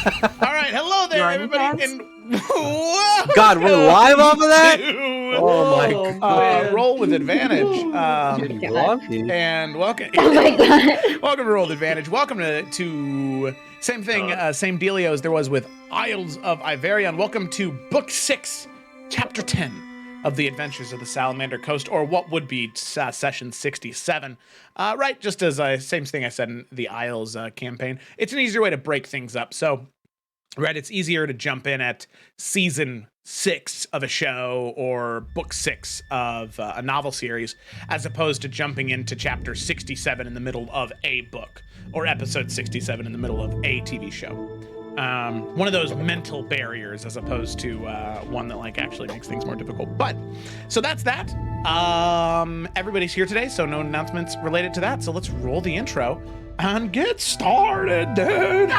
All right, hello there, everybody, and welcome God, we're live off of that? to, Oh my God. Roll with Advantage. Dude, you want me? And welcome. Oh my god. Welcome to Roll with Advantage. Welcome to same thing, same dealio as there was with Isles of Iverion. Welcome to Book 6, Chapter 10 of the Adventures of the Salamander Coast, or what would be Session 67. Right, just as same thing I said in the Isles campaign. It's an easier way to break things up. So, right, it's easier to jump in at Season 6 of a show or Book 6 of a novel series, as opposed to jumping into Chapter 67 in the middle of a book, or Episode 67 in the middle of a TV show. One of those mental barriers as opposed to one that like actually makes things more difficult. But so that's that. Everybody's here today, so no announcements related to that. So let's roll the intro and get started, dude.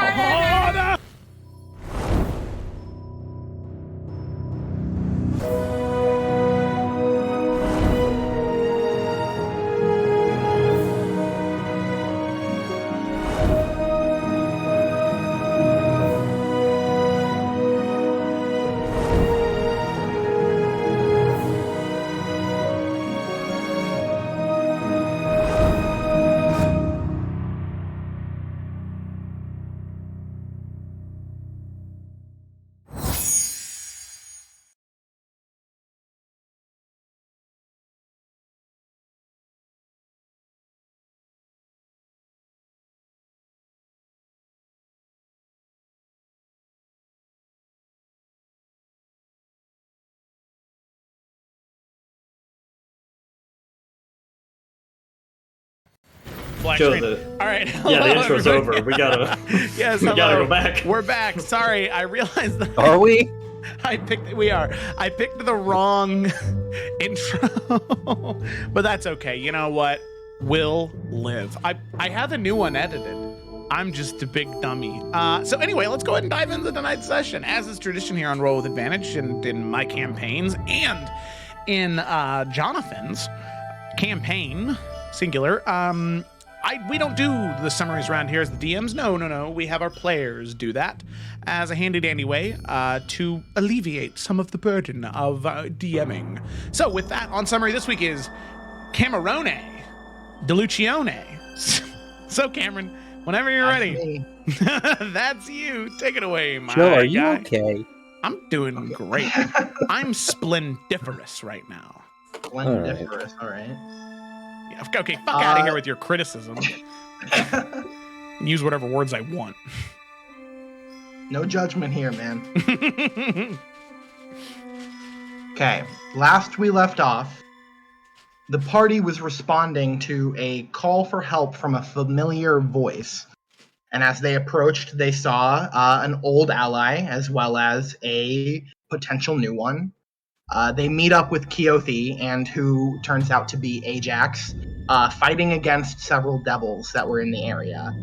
Black Show screen. the- All right. Yeah, the intro's over. We gotta Yes, we gotta hello. go back. We're back. Sorry, I realized that Are we? I picked the wrong intro. But that's okay. You know what? We'll live. I have a new one edited. I'm just a big dummy. So anyway, let's go ahead and dive into tonight's session. As is tradition here on Roll with Advantage and in my campaigns and in Jonathan's campaign, singular, we don't do the summaries around here as the DMs. No. We have our players do that as a handy-dandy way to alleviate some of the burden of DMing. So with that, on summary this week is Camerone DeLucione. So Cameron, whenever you're ready. That's you. Take it away, my Joe, are you guy. okay? I'm doing great. I'm splendiferous right now. Splendiferous, all right. Yeah, okay, fuck out of here with your criticism. Use whatever words I want. No judgment here, man. Okay, last we left off, the party was responding to a call for help from a familiar voice. And as they approached, they saw an old ally as well as a potential new one. They meet up with Keothi, and who turns out to be Ajax, fighting against several devils that were in the area.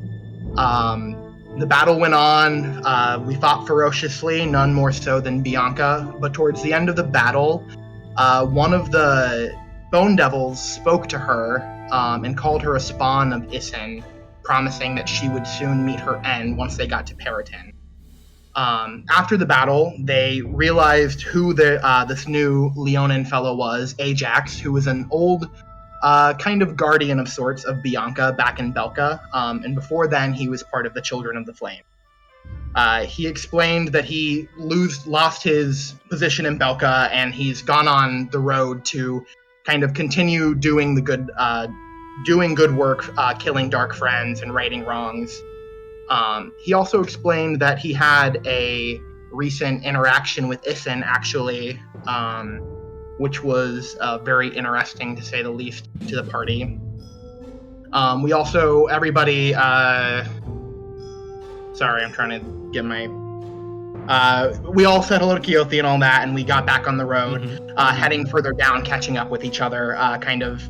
The battle went on. We fought ferociously, none more so than Bianca. But towards the end of the battle, one of the bone devils spoke to her and called her a spawn of Isin, promising that she would soon meet her end once they got to Periton. After the battle, they realized who this new Leonin fellow was, Ajax, who was an old kind of guardian of sorts of Bianca back in Belka, and before then he was part of the Children of the Flame. He explained that he lost his position in Belka, and he's gone on the road to kind of continue doing good work, killing dark friends and righting wrongs. He also explained that he had a recent interaction with Isin, actually, which was very interesting, to say the least, to the party. We also, everybody, sorry, I'm trying to get my... we all said hello to Keothi and all that, and we got back on the road, heading further down, catching up with each other, kind of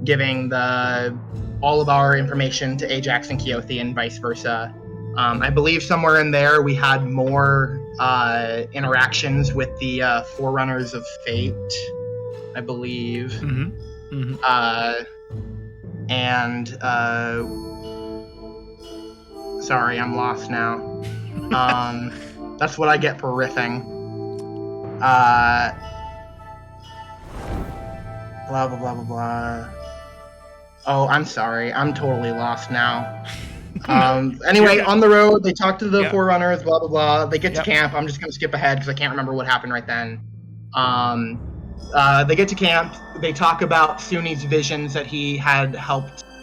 giving all of our information to Ajax and Keothi and vice versa. I believe somewhere in there we had more interactions with the Forerunners of Fate, I believe. And sorry, I'm lost now. That's what I get for riffing. Blah, blah, blah, blah, blah. Oh, I'm sorry. I'm totally lost now. Anyway, on the road, they talk to the Forerunners, blah, blah, blah. They get to camp. I'm just going to skip ahead because I can't remember what happened right then. They get to camp. They talk about Suni's visions that he had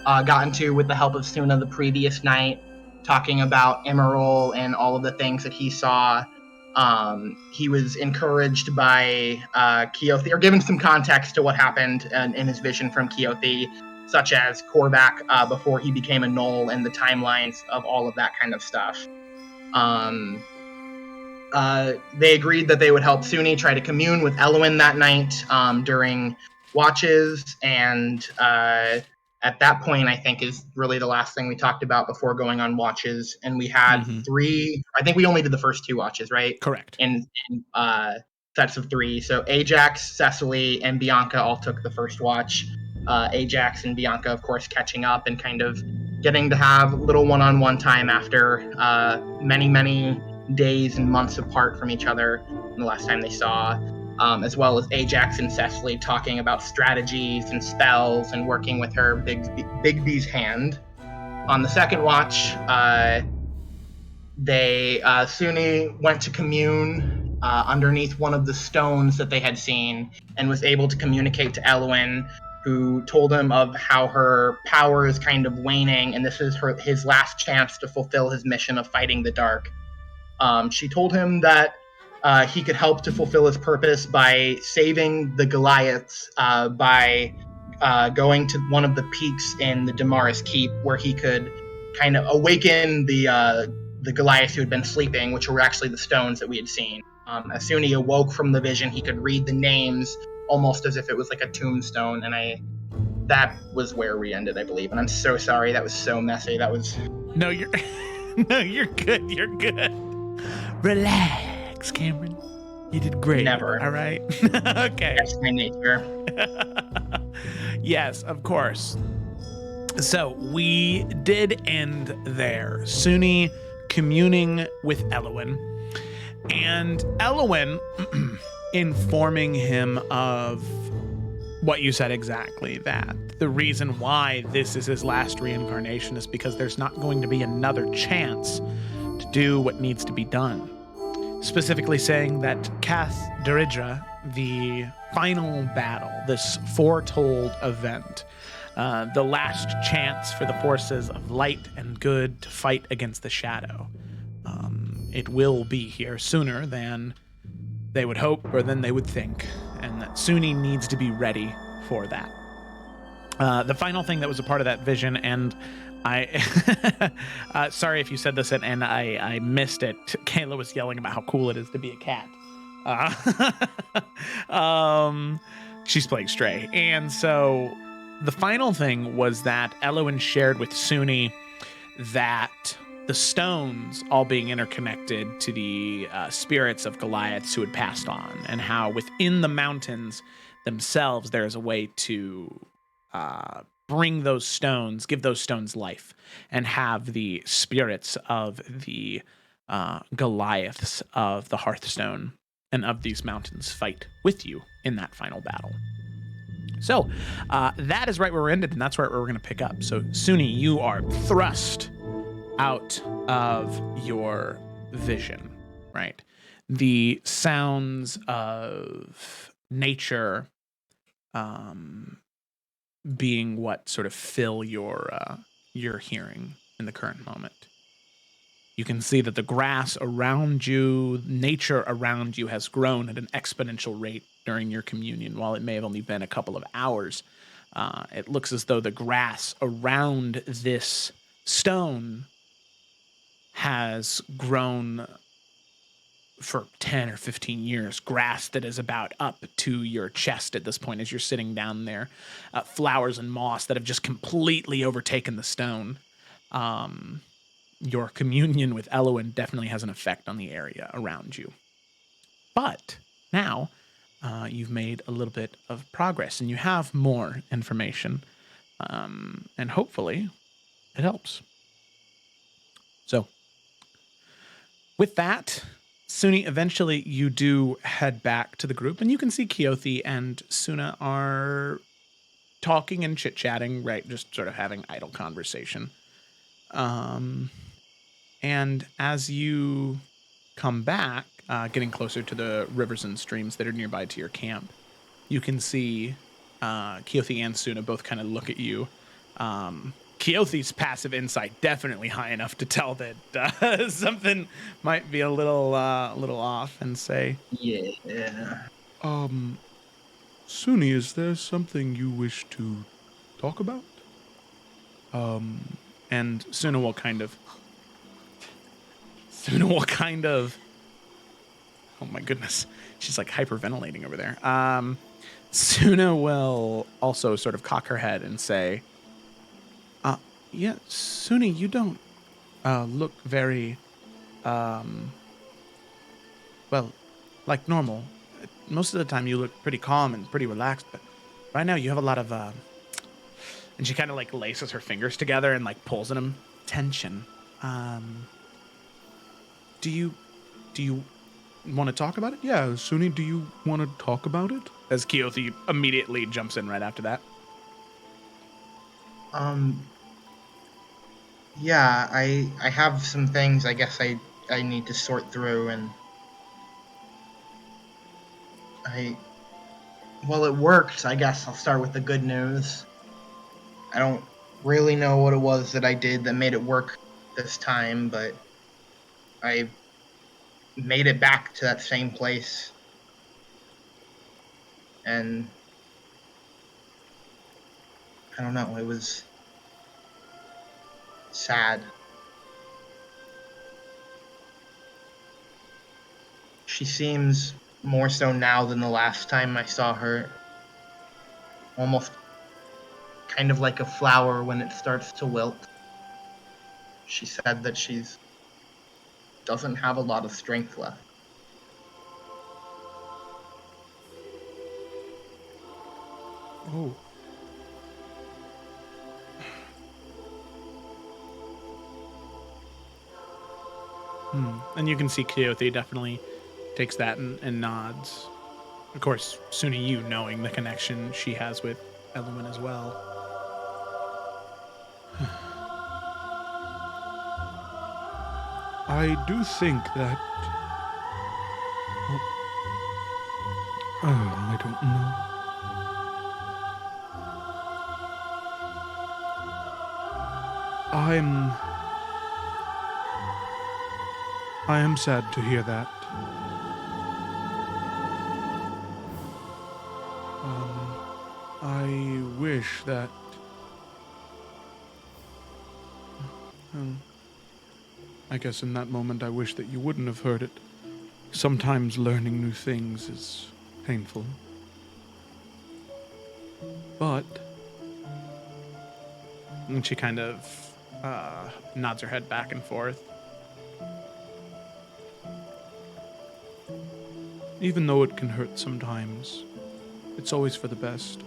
gotten to with the help of Suna the previous night, talking about Emerald and all of the things that he saw. He was encouraged by Keothi, or given some context to what happened in his vision from Keothi, such as Korvac before he became a Knoll and the timelines of all of that kind of stuff. They agreed that they would help Suni try to commune with Elwyn that night during watches, and at that point, I think, is really the last thing we talked about before going on watches. And we had three. I think we only did the first 2 watches, right? Correct. In sets of 3. So Ajax, Cecily, and Bianca all took the first watch. Ajax and Bianca, of course, catching up and kind of getting to have little one-on-one time after many, many days and months apart from each other the last time they saw, as well as Ajax and Cecily talking about strategies and spells and working with her Big B's hand. On the second watch, Suni went to commune underneath one of the stones that they had seen and was able to communicate to Elwyn, who told him of how her power is kind of waning, and this is his last chance to fulfill his mission of fighting the dark. She told him that he could help to fulfill his purpose by saving the Goliaths by going to one of the peaks in the Damaris Keep, where he could kind of awaken the Goliaths who had been sleeping, which were actually the stones that we had seen. As soon as he awoke from the vision, he could read the names almost as if it was like a tombstone, and that was where we ended, I believe. And I'm so sorry, that was so messy. No, you're good. You're good. Relax, Cameron. You did great. Never. All right. Okay. That's my nature. Yes, of course. So we did end there. Suni communing with Elwyn, and Elwyn informing him of what you said exactly, that the reason why this is his last reincarnation is because there's not going to be another chance to do what needs to be done. Specifically saying that Kath Daridra, the final battle, this foretold event, the last chance for the forces of light and good to fight against the shadow, it will be here sooner than they would hope or than they would think, and that Suni needs to be ready for that. The final thing that was a part of that vision, and I sorry if you said this and I missed it. Kayla was yelling about how cool it is to be a cat. She's playing Stray. And so the final thing was that Elwyn shared with Suni that the stones all being interconnected to the spirits of Goliaths who had passed on, and how within the mountains themselves there is a way to bring those stones, give those stones life, and have the spirits of the Goliaths of the Hearthstone and of these mountains fight with you in that final battle. So that is right where we're ended, and that's right where we're going to pick up. So Suni, you are thrust out of your vision, right? The sounds of nature being what sort of fill your hearing in the current moment. You can see that the grass around you, nature around you, has grown at an exponential rate during your communion. While it may have only been a couple of hours, it looks as though the grass around this stone has grown for 10 or 15 years, grass that is about up to your chest at this point as you're sitting down there, flowers and moss that have just completely overtaken the stone. Your communion with Elwyn definitely has an effect on the area around you. But now you've made a little bit of progress and you have more information, and hopefully it helps. So With that, Suni, eventually you do head back to the group, and you can see Keothi and Suna are talking and chit-chatting, right? Just sort of having idle conversation. And as you come back, getting closer to the rivers and streams that are nearby to your camp, you can see Keothi and Suna both kind of look at you. Keothi's passive insight definitely high enough to tell that something might be a little off, and say, Yeah. Suni, is there something you wish to talk about? And Suna will kind of, oh my goodness, she's like hyperventilating over there. Suna will also sort of cock her head and say, yeah, Suni, you don't look very, well, like normal. Most of the time you look pretty calm and pretty relaxed, but right now you have a lot of, and she kind of like laces her fingers together and like pulls in them, tension. Do you want to talk about it? Yeah, Suni, do you want to talk about it? As Keothi immediately jumps in right after that. Yeah, I have some things I guess I need to sort through, and well, it worked. I guess I'll start with the good news. I don't really know what it was that I did that made it work this time, but I made it back to that same place. And I don't know, it was sad. She seems more so now than the last time I saw her. Almost kind of like a flower when it starts to wilt. She said that she's doesn't have a lot of strength left. Oh. And you can see Keothi definitely takes that and nods. Of course, Suni, you knowing the connection she has with Eluin as well. I do think that... I don't know. I am sad to hear that. I wish that... I guess in that moment I wish that you wouldn't have heard it. Sometimes learning new things is painful. But... And she kind of nods her head back and forth. Even though it can hurt sometimes, it's always for the best.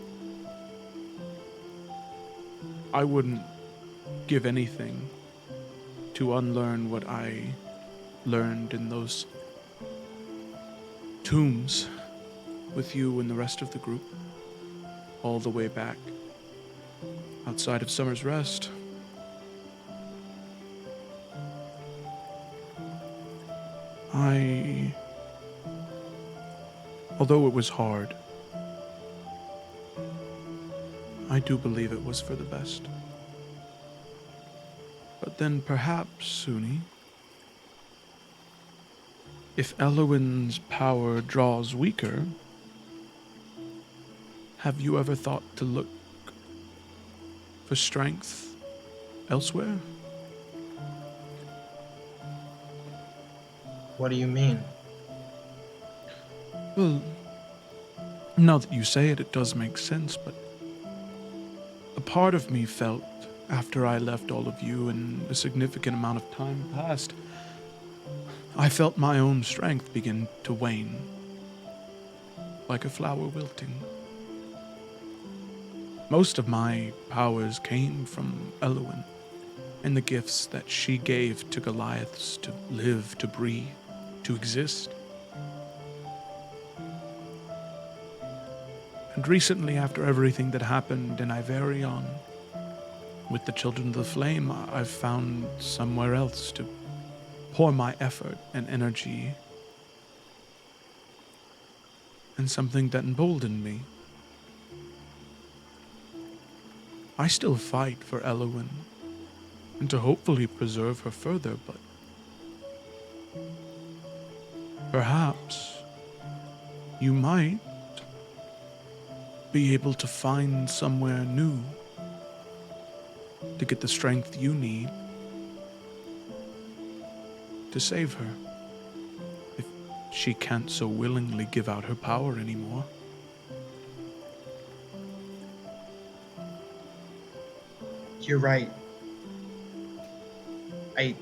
I wouldn't give anything to unlearn what I learned in those tombs with you and the rest of the group, all the way back outside of Summer's Rest. Although it was hard, I do believe it was for the best. But then perhaps, Suni, if Eluin's power draws weaker, have you ever thought to look for strength elsewhere? What do you mean? Well, now that you say it, it does make sense, but a part of me felt, after I left all of you and a significant amount of time passed, I felt my own strength begin to wane, like a flower wilting. Most of my powers came from Eluin, and the gifts that she gave to Goliaths to live, to breathe, to exist. And recently, after everything that happened in Iverion, with the Children of the Flame, I've found somewhere else to pour my effort and energy, and something that emboldened me. I still fight for Eowyn, and to hopefully preserve her further, but perhaps you might be able to find somewhere new to get the strength you need to save her, if she can't so willingly give out her power anymore. You're right. I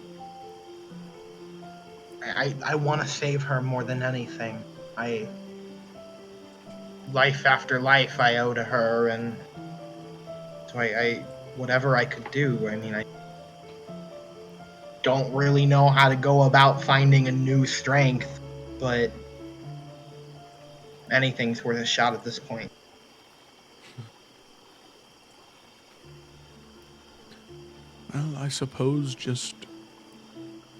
want to save her more than anything. Life after life I owe to her, and so I whatever I could do. I mean, I don't really know how to go about finding a new strength, but anything's worth a shot at this point. Well, I suppose just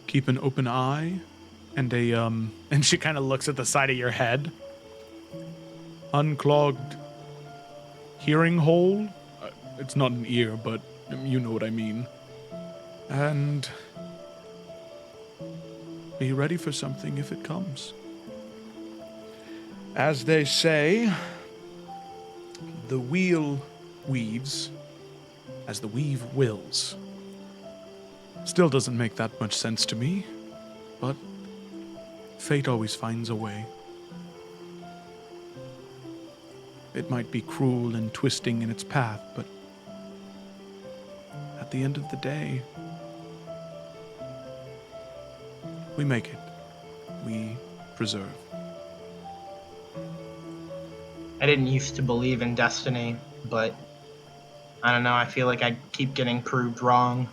keep an open eye and and she kind of looks at the side of your head. Unclogged hearing hole. It's not an ear, but you know what I mean. And be ready for something if it comes. As they say, the wheel weaves as the weave wills. Still doesn't make that much sense to me, but fate always finds a way. It might be cruel and twisting in its path, but at the end of the day, we make it. We preserve. I didn't used to believe in destiny, but I don't know, I feel like I keep getting proved wrong.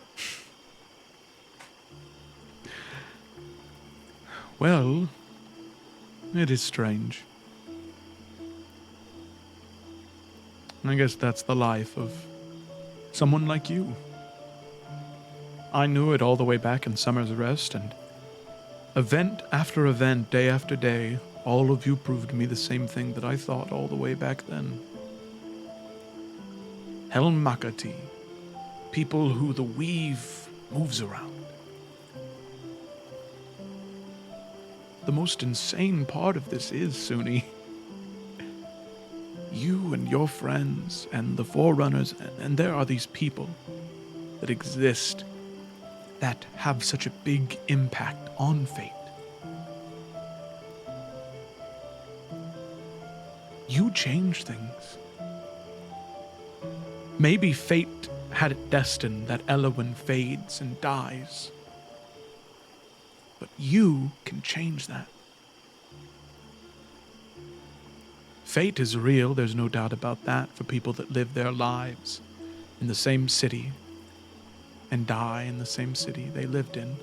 Well, it is strange. I guess that's the life of someone like you. I knew it all the way back in Summer's Rest, and event after event, day after day, all of you proved to me the same thing that I thought all the way back then. Helmakati, people who the weave moves around. The most insane part of this is, Suni, you and your friends and the Forerunners, and there are these people that exist that have such a big impact on fate. You change things. Maybe fate had it destined that Eowyn fades and dies. But you can change that. Fate is real, there's no doubt about that, for people that live their lives in the same city and die in the same city they lived in.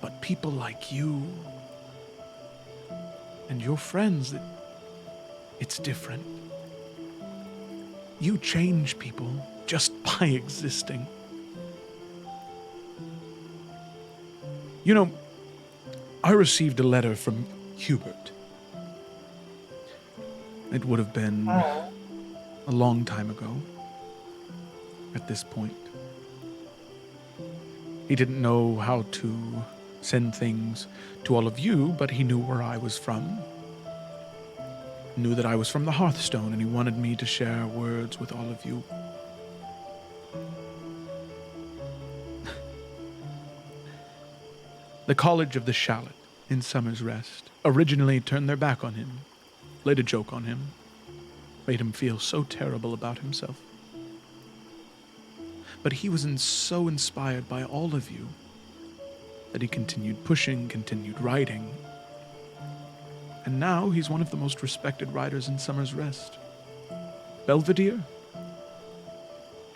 But people like you and your friends, it's different. You change people just by existing. You know, I received a letter from Hubert. It would have been a long time ago at this point. He didn't know how to send things to all of you, but he knew where I was from. Knew that I was from the Hearthstone, and he wanted me to share words with all of you. The College of the Shallot in Summer's Rest originally turned their back on him, played a joke on him, made him feel so terrible about himself. But he was so inspired by all of you that he continued pushing, continued writing, and now he's one of the most respected writers in Summer's Rest. Belvedere?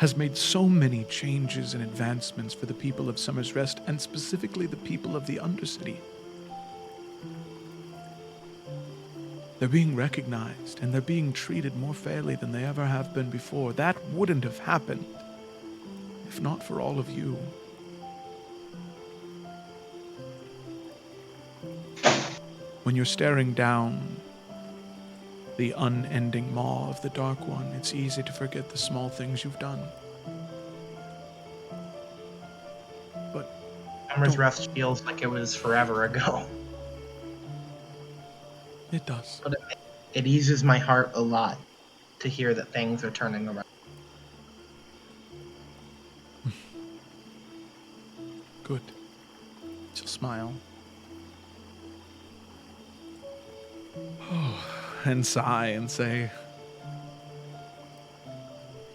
has made so many changes and advancements for the people of Summer's Rest, and specifically the people of the Undercity. They're being recognized, and they're being treated more fairly than they ever have been before. That wouldn't have happened if not for all of you. When you're staring down the unending maw of the Dark One, it's easy to forget the small things you've done. But Summer's Rest feels like it was forever ago. it does. But it eases my heart a lot to hear that things are turning around. Good. She'll smile. And sigh and say,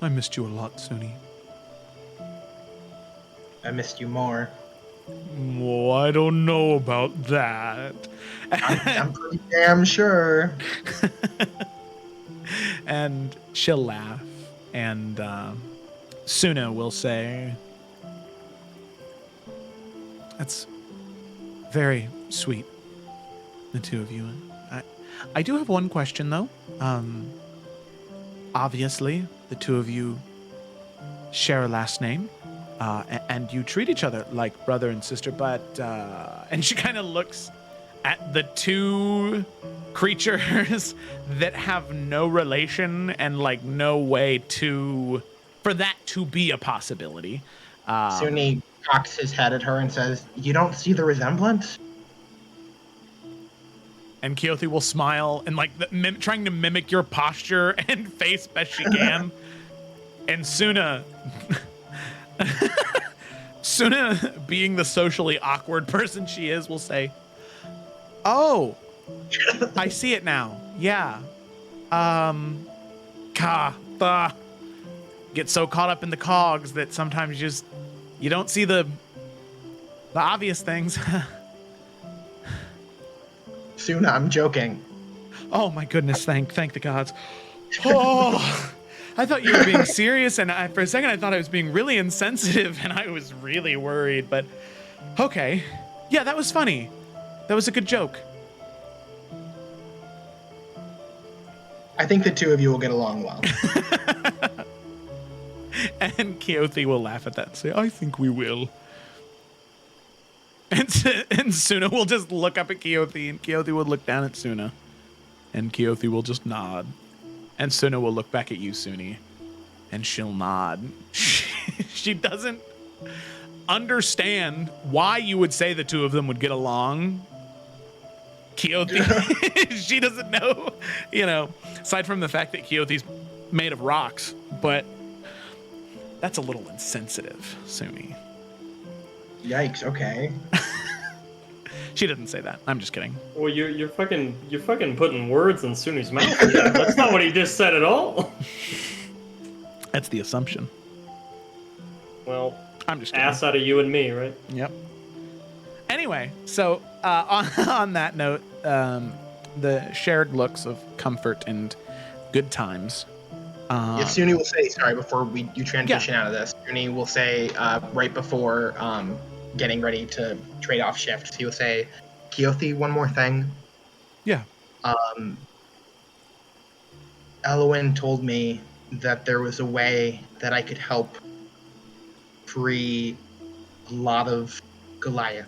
I missed you a lot, Suni. I missed you more. Oh, I don't know about that. I'm pretty damn sure. And she'll laugh, and Suna will say, that's very sweet, the two of you. I do have one question, though. Obviously, the two of you share a last name, and you treat each other like brother and sister, but... and she kind of looks at the two creatures that have no relation and, like, no way for that to be a possibility. Suni cocks his head at her and says, "You don't see the resemblance?" And Keothi will smile and, like, trying to mimic your posture and face best she can. And Suna, being the socially awkward person she is, will say, "Oh, I see it now. Yeah. Get so caught up in the cogs that sometimes you don't see the obvious things." Suna, I'm joking. Oh my goodness, thank the gods. Oh, I thought you were being serious, and for a second I thought I was being really insensitive, and I was really worried, but okay. Yeah, that was funny. That was a good joke. I think the two of you will get along well. And Keothi will laugh at that and say, I think we will. And Suna will just look up at Keothi, and Keothi will look down at Suna. And Keothi will just nod. And Suna will look back at you, Suni. And she'll nod. She doesn't understand why you would say the two of them would get along. Keothi, she doesn't know, aside from the fact that Keothi's made of rocks. But that's a little insensitive, Suni. Yikes, okay. She didn't say that. I'm just kidding. Well, you're fucking putting words in Suni's mouth. That's not what he just said at all. That's the assumption. Well, I'm just kidding. Ass out of you and me, right? Yep. Anyway, so on that note, the shared looks of comfort and good times. Suni will say, sorry, before you transition out of this, Suni will say right before getting ready to trade off shifts, he will say, Keothi, one more thing. Yeah. Elwyn told me that there was a way that I could help free a lot of Goliath.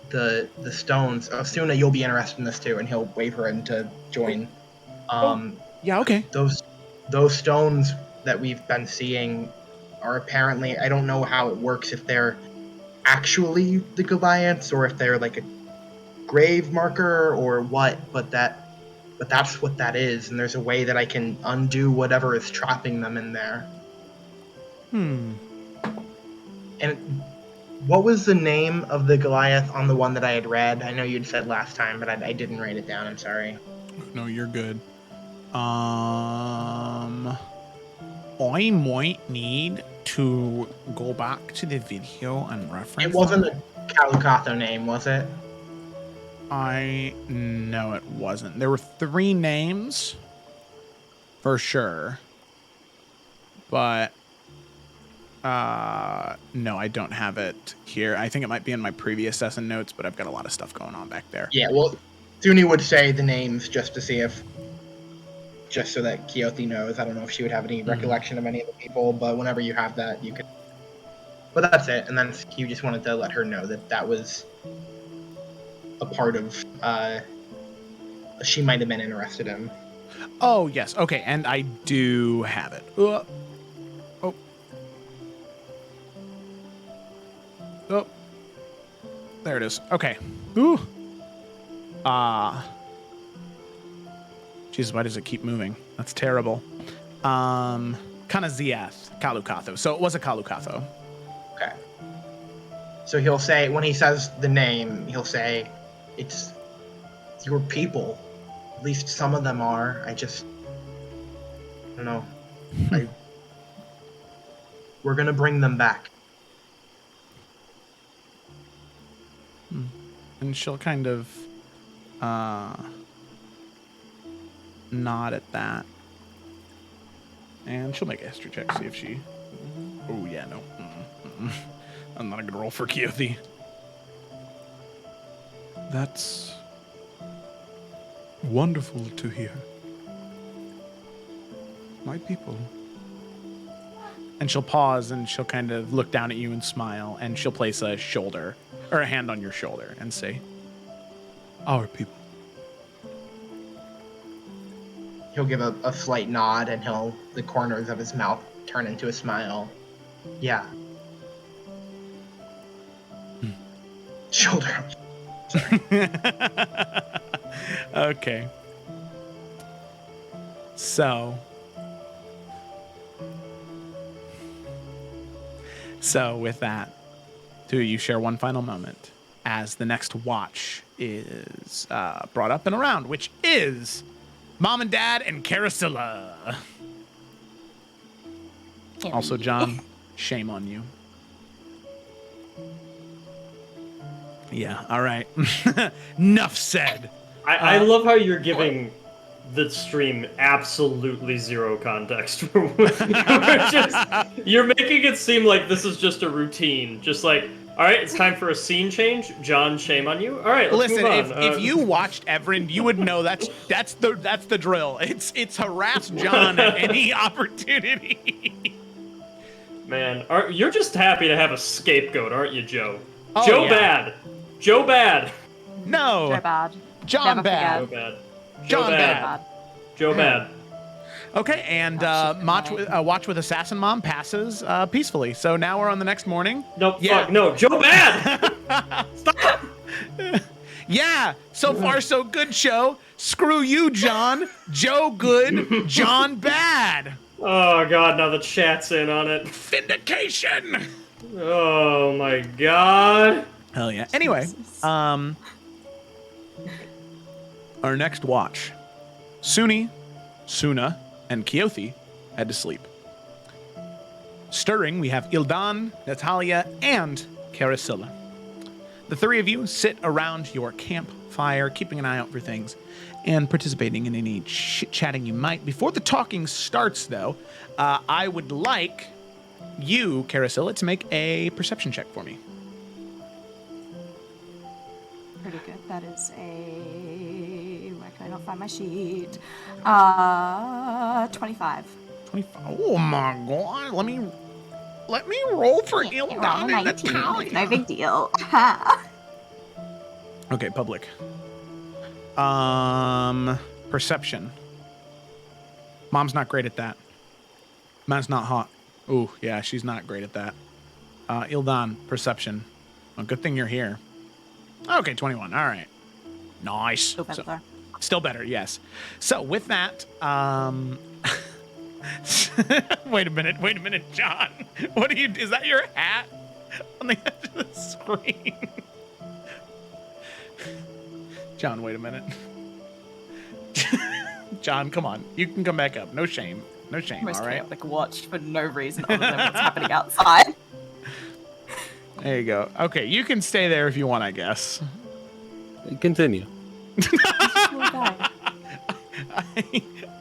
The stones. Suna, you'll be interested in this too, and he'll wave her in to join. Yeah, okay. Those stones that we've been seeing are apparently, I don't know how it works, if they're actually the Goliaths or if they're like a grave marker or what, but that's what that is, and there's a way that I can undo whatever is trapping them in there. And what was the name of the Goliath on the one that I had read? I know you'd said last time, but I didn't write it down, I'm sorry. No, you're good. I might need to go back to the video and reference. It wasn't a Kalukatho name, was it? No, it wasn't. There were 3 names for sure, but No, I don't have it here. I think it might be in my previous session notes, but I've got a lot of stuff going on back there. Yeah, well, Suni would say the names just to see if, just so that Keothi knows. I don't know if she would have any recollection of any of the people, but whenever you have that, you could. But that's it. And then you just wanted to let her know that that was a part of she might have been interested in. Oh, yes. Okay, and I do have it. Oh. There it is. Okay. Ooh. Jesus, why does it keep moving? That's terrible. Kanaziath, Kalukatho. So it was a Kalukatho. Okay. So he'll say, when he says the name, he'll say, it's your people. At least some of them are. I don't know. We're gonna bring them back. And she'll kind of nod at that. And she'll make a history check, see if she... Oh, yeah, no. I'm not a good roll for Keothi. That's wonderful to hear. My people. And she'll pause and she'll kind of look down at you and smile, and she'll place a shoulder or a hand on your shoulder and say, our people. He'll give a slight nod, and the corners of his mouth turn into a smile. Yeah. Shoulder. Okay. So with that, two of you share one final moment as the next watch is brought up and around, which is Mom and Dad and Carasilla. Also, John, shame on you. Yeah, all right. Enough said. I love how you're giving the stream absolutely zero context. You're making it seem like this is just a routine. Just like, all right, it's time for a scene change. John, shame on you. All right, let's listen. move on. If you watched Everin, you would know that's the drill. It's harass John at any opportunity. Man, you're just happy to have a scapegoat, aren't you, Joe? Oh, Joe yeah. Bad. Joe Bad. No. Joe Bad. John Never Bad. Joe Bad. John Joe Bad. Joe Bad. Okay, and Watch with Assassin Mom passes peacefully. So now we're on the next morning. No, Yeah. fuck, no, Joe Bad! Stop! Yeah, so far so good, show. Screw you, John. Joe good, John bad. Oh god, now the chat's in on it. Vindication. Oh my god. Hell yeah. Anyway, our next watch. Suni, Suna, and Keothi head to sleep. Stirring, we have Ildan, Natalia, and Carasilla. The three of you sit around your campfire, keeping an eye out for things and participating in any chit-chatting you might. Before the talking starts, though, I would like you, Carasilla, to make a perception check for me. Pretty good. That is a... Why can I not find my sheet? 25. 25. Oh my god. Let me roll for Ildan and Natalia. No big deal. Okay, public. Perception. Mom's not great at that. Mom's not hot. Ooh, yeah, she's not great at that. Ildan, perception. Well, good thing you're here. Okay, 21. All right. Nice. Still better, though. Still better, yes. So with that, wait a minute, John. What are you? Is that your hat on the edge of the screen? John, wait a minute. John, come on. You can come back up. No shame. No shame, Most all right? chaotic watch for no reason other than what's happening outside. There you go. Okay, you can stay there if you want, I guess. Continue.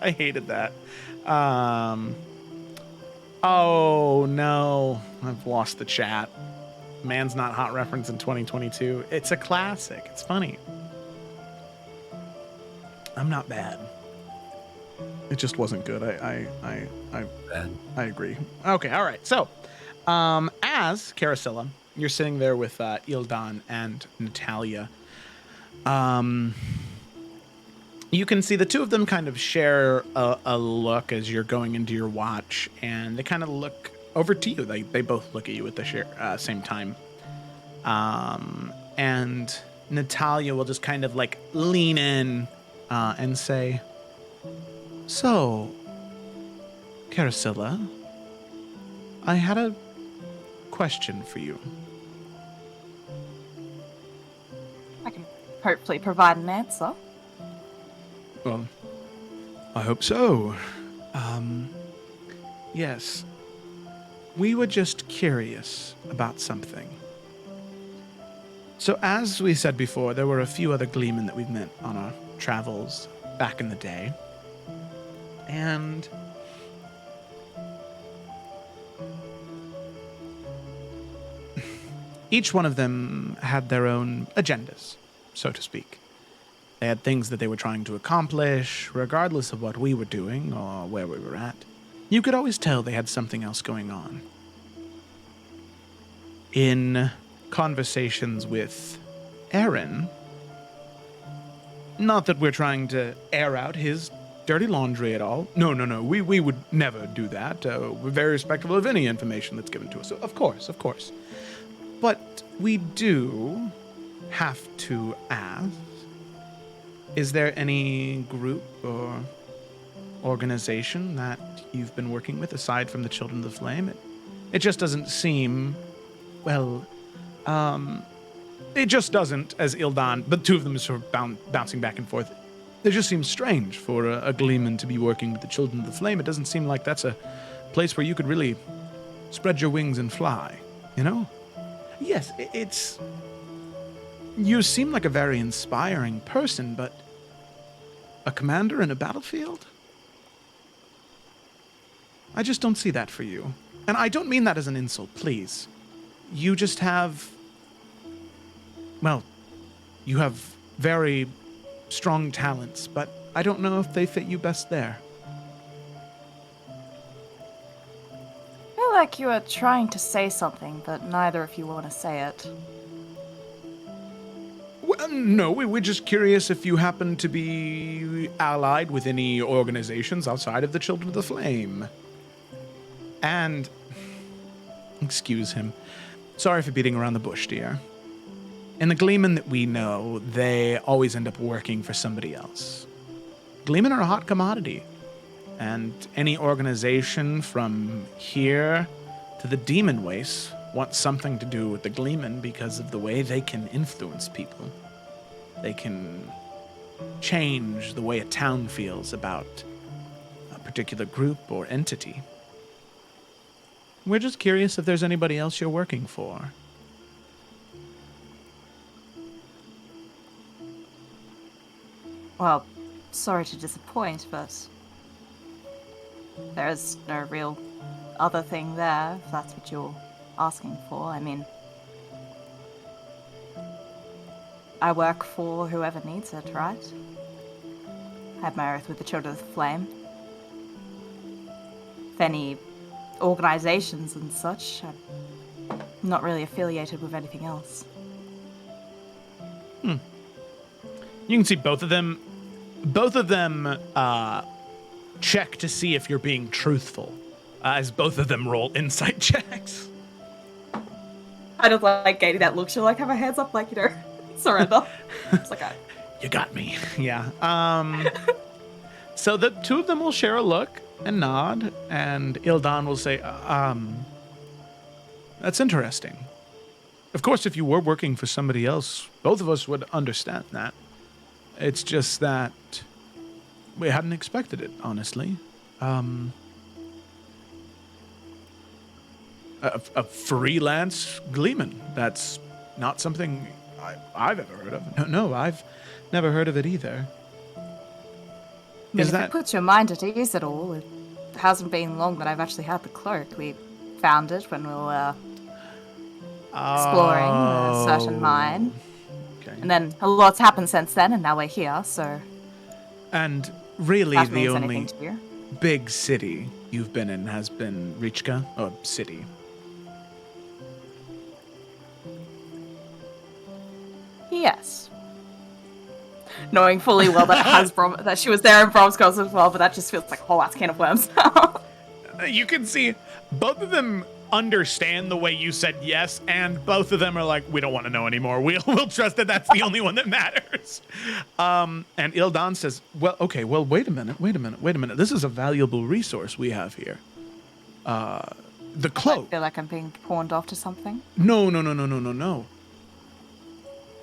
I hated that. Oh, no. I've lost the chat. Man's Not Hot reference in 2022. It's a classic. It's funny. I'm not bad. It just wasn't good. I agree. Okay, all right. So, as Carasilla, you're sitting there with Ildan and Natalia. You can see the two of them kind of share a look as you're going into your watch, and they kind of look over to you. They both look at you at the same time. And Natalia will just kind of like lean in and say, "So, Carasilla, I had a question for you." I can hopefully provide an answer. Well, I hope so. Yes. We were just curious about something. So, as we said before, there were a few other gleemen that we've met on our travels back in the day. And each one of them had their own agendas, so to speak. They had things that they were trying to accomplish, regardless of what we were doing or where we were at. You could always tell they had something else going on. In conversations with Aaron, not that we're trying to air out his dirty laundry at all. No, we would never do that. We're very respectful of any information that's given to us. Of course. But we do have to ask, is there any group or organization that you've been working with aside from the Children of the Flame? It just doesn't seem, well, it just doesn't, as Ildan, but two of them are sort of bouncing back and forth. It just seems strange for a gleeman to be working with the Children of the Flame. It doesn't seem like that's a place where you could really spread your wings and fly, you know? Yes, it's... You seem like a very inspiring person, but a commander in a battlefield? I just don't see that for you. And I don't mean that as an insult, please. You just have... Well, you have very strong talents, but I don't know if they fit you best there. I feel like you are trying to say something, but neither of you want to say it. Well, no, we're just curious if you happen to be allied with any organizations outside of the Children of the Flame. And... Excuse him. Sorry for beating around the bush, dear. In the Gleemen that we know, they always end up working for somebody else. Gleemen are a hot commodity. And any organization from here to the Demon Waste wants something to do with the Gleemen because of the way they can influence people. They can change the way a town feels about a particular group or entity. We're just curious if there's anybody else you're working for. Well, sorry to disappoint, but there is no real other thing there, if that's what you're asking for. I mean, I work for whoever needs it, right? I have my oath with the Children of the Flame. If any organizations and such, I'm not really affiliated with anything else. You can see both of them check to see if you're being truthful, as both of them roll insight checks. I don't like getting that look. She'll like have her hands up, like, you know, surrender. It's like, You got me. Yeah. So the two of them will share a look and nod, and Ildan will say, that's interesting. Of course, if you were working for somebody else, both of us would understand that. It's just that we hadn't expected it, honestly. A freelance gleeman. That's not something I've ever heard of. No, I've never heard of it either. if it puts your mind at ease at all, hasn't been long that I've actually had the cloak. We found it when we were exploring a certain mine. Okay. And then a lot's happened since then, and now we're here, so... And really, that the means only anything to you. big city you've been in has been Richka, or city. Yes. Knowing fully well that that she was there in Bromskos as well, but that just feels like a whole ass can of worms. You can see both of them understand the way you said yes, and both of them are like, we don't want to know anymore. We'll trust that that's the only one that matters. And Ildan says, well, okay, well, wait a minute. This is a valuable resource we have here. The cloak. I feel like I'm being pawned off to something. No.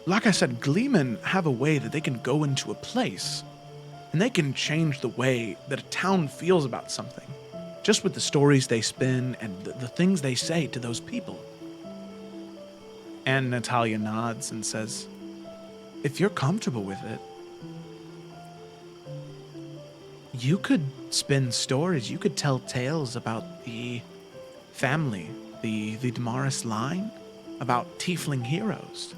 Like I said, Gleemen have a way that they can go into a place, and they can change the way that a town feels about something. Just with the stories they spin and the things they say to those people. And Natalia nods and says, if you're comfortable with it, you could spin stories, you could tell tales about the family, the Damaris line, about tiefling heroes.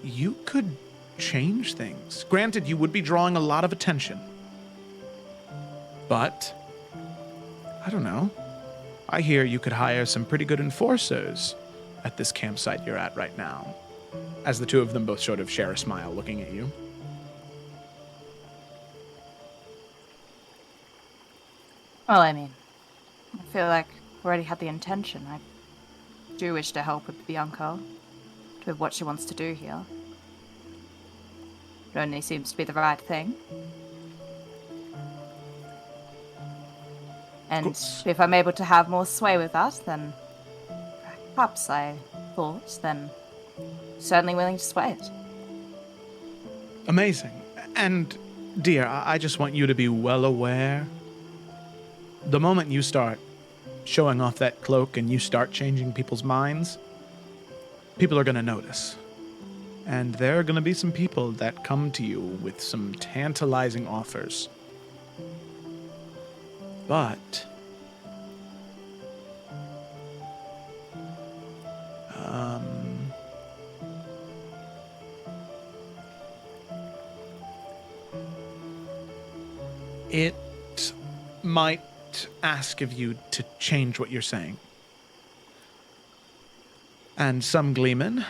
You could change things. Granted, you would be drawing a lot of attention. But I don't know. I hear you could hire some pretty good enforcers at this campsite you're at right now. As the two of them both sort of share a smile looking at you. Well, I mean, I feel like I already had the intention. I do wish to help with Bianca, with what she wants to do here. It only seems to be the right thing. And if I'm able to have more sway with that, then perhaps I thought, then certainly willing to sway it. Amazing. And, dear, I just want you to be well aware. The moment you start showing off that cloak and you start changing people's minds, people are going to notice. And there are going to be some people that come to you with some tantalizing offers. But it might ask of you to change what you're saying. And some Gleemen,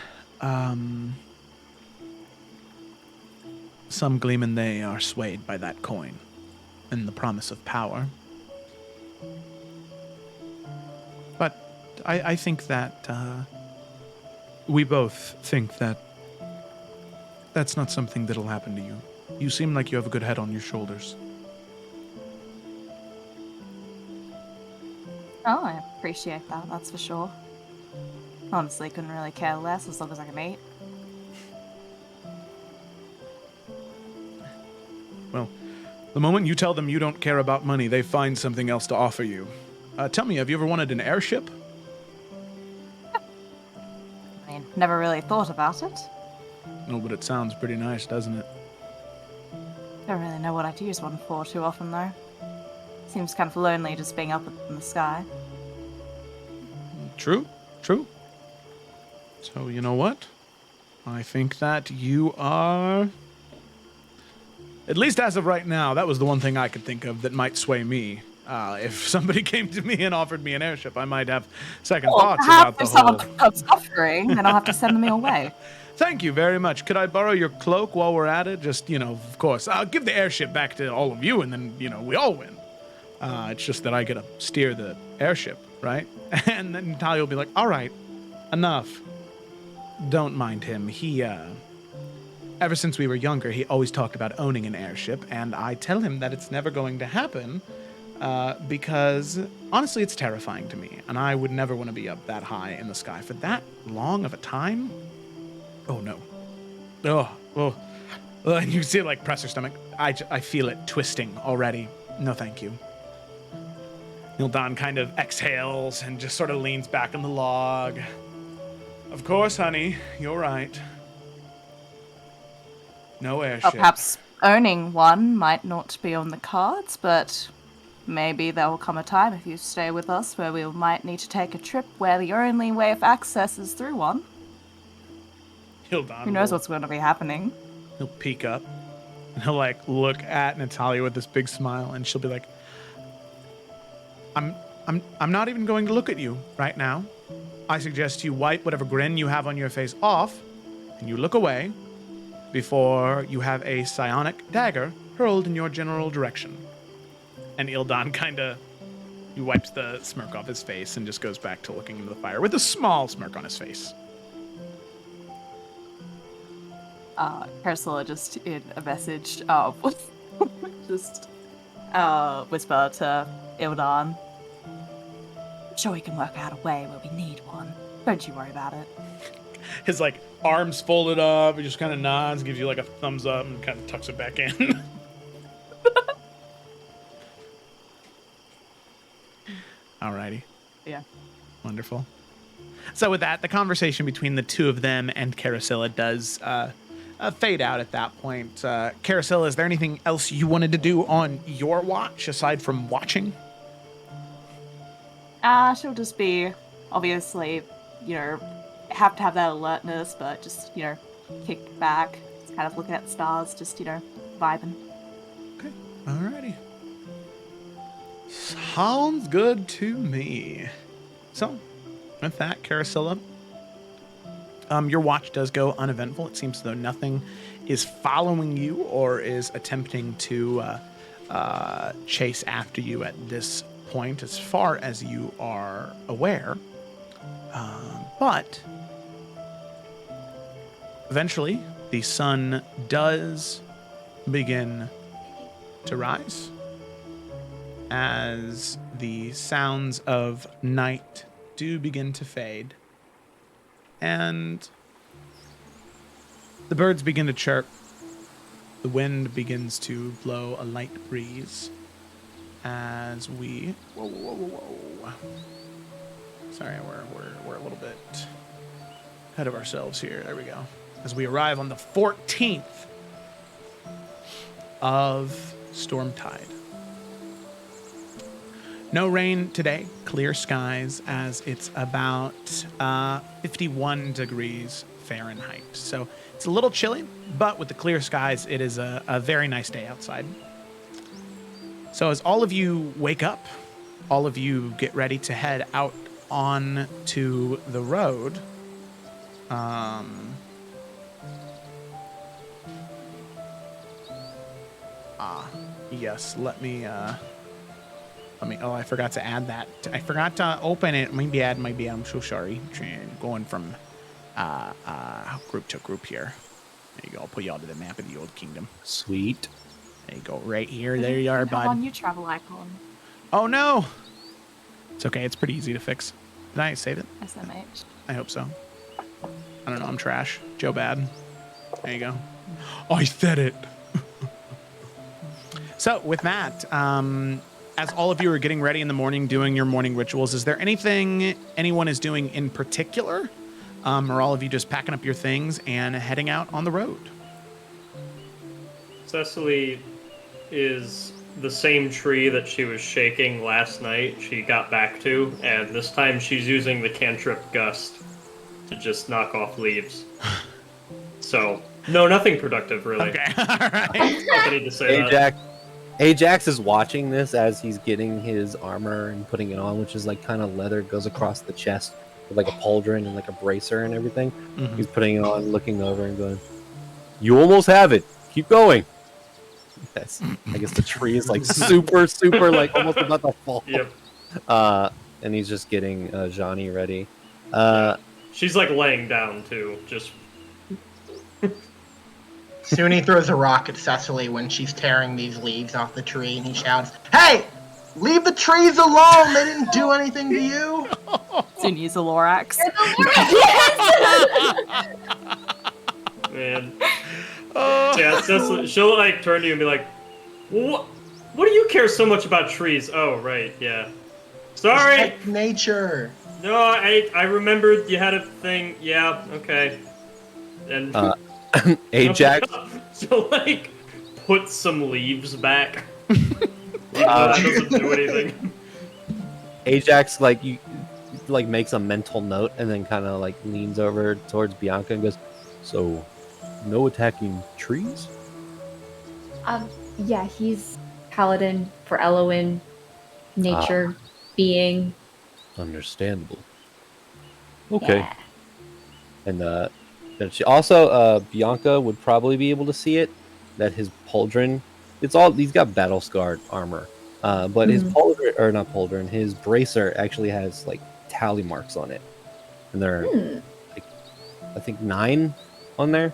they are swayed by that coin and the promise of power. But I think that we both think that that's not something that'll happen to you. You seem like you have a good head on your shoulders. Oh, I appreciate that, that's for sure. Honestly, couldn't really care less as long as I can eat. Well, the moment you tell them you don't care about money, they find something else to offer you. Tell me, have you ever wanted an airship? I mean, never really thought about it. No, but it sounds pretty nice, doesn't it? Don't really know what I'd use one for too often, though. Seems kind of lonely just being up in the sky. True. So, you know what? I think that you are... At least as of right now, that was the one thing I could think of that might sway me. If somebody came to me and offered me an airship, I might have second thoughts about the if whole... someone comes offering, then I'll have to send them your way. Thank you very much. Could I borrow your cloak while we're at it? Just, of course. I'll give the airship back to all of you, and then, we all win. It's just that I get to steer the airship, right? And then Natalia will be like, all right, enough. Don't mind him. He, ever since we were younger, he always talked about owning an airship, and I tell him that it's never going to happen, because, honestly, it's terrifying to me, and I would never want to be up that high in the sky for that long of a time. Oh, no. Oh. And you see it, press her stomach. I feel it twisting already. No, thank you. Nildan kind of exhales and just sort of leans back on the log. Of course, honey, you're right. No airship. Perhaps owning one might not be on the cards, but maybe there will come a time if you stay with us where we might need to take a trip where the only way of access is through one. Hildan Who knows will- what's going to be happening? He'll peek up and he'll like look at Natalia with this big smile, and she'll be like, I'm not even going to look at you right now. I suggest you wipe whatever grin you have on your face off, and you look away before you have a psionic dagger hurled in your general direction. And Ildan he wipes the smirk off his face and just goes back to looking into the fire with a small smirk on his face. Ursula just in a message, just whisper to Ildan. Sure, we can work out a way where we need one. Don't you worry about it. His like arms folded up, he just kind of nods, gives you like a thumbs up, and kind of tucks it back in. Alrighty. Yeah. Wonderful. So with that, the conversation between the two of them and Carasilla does fade out at that point. Carasilla, is there anything else you wanted to do on your watch aside from watching? She'll just be, obviously, have to have that alertness, but just, kick back, just kind of looking at the stars, just, vibing. Okay, alrighty. Sounds good to me. So, with that, Carasilla, your watch does go uneventful. It seems as though nothing is following you or is attempting to chase after you at this point, as far as you are aware. But eventually, the sun does begin to rise as the sounds of night do begin to fade, and the birds begin to chirp. The wind begins to blow a light breeze as we whoa. Sorry, we're a little bit ahead of ourselves here. There we go. As we arrive on the 14th of Stormtide. No rain today, clear skies, as it's about 51 degrees Fahrenheit. So it's a little chilly, but with the clear skies, it is a very nice day outside. So as all of you wake up, all of you get ready to head out on to the road. Yes, let me, oh, I forgot to add that. I forgot to open it. Maybe I'm so sorry. Going from group to group here. There you go. I'll put you all to the map of the Old Kingdom. Sweet. There you go. Right here. There you are, bud. On your travel icon. Oh, no. It's okay. It's pretty easy to fix. Did I save it? SMH. I hope so. I don't know. I'm trash. Joe Bad. There you go. Oh, I said it. So with that, as all of you are getting ready in the morning, doing your morning rituals, is there anything anyone is doing in particular? Or all of you just packing up your things and heading out on the road? Cecily is the same tree that she was shaking last night. She got back to, and this time she's using the cantrip Gust to just knock off leaves. So, no, nothing productive, really. Okay, all right. I need to say that. Ajax is watching this as he's getting his armor and putting it on, which is like kind of leather, goes across the chest with like a pauldron and like a bracer and everything. Mm-hmm. He's putting it on, looking over and going, "You almost have it. Keep going." That's, I guess the tree is like super, like almost about to fall. Yep. And he's just getting Johnny ready. She's like laying down too, just. Soon he throws a rock at Cecily when she's tearing these leaves off the tree, and he shouts, "Hey! Leave the trees alone! They didn't do anything to you!" Soon use a Lorax. Man. Yeah, Cecily, she'll like turn to you and be like, "What? What do you care so much about trees?" Oh, right, yeah. Sorry. Protect nature. No, I remembered you had a thing. Yeah, okay. And Ajax, so like put some leaves back. That doesn't do anything. Ajax makes a mental note and then kind of like leans over towards Bianca and goes, "So, no attacking trees?" Yeah, he's paladin for Eloin, nature being. Understandable. Okay. Yeah. And then she also Bianca would probably be able to see it that his pauldron, he's got battle scarred armor. But his pauldron, or not pauldron, his bracer actually has like tally marks on it. And there are like I think 9 on there.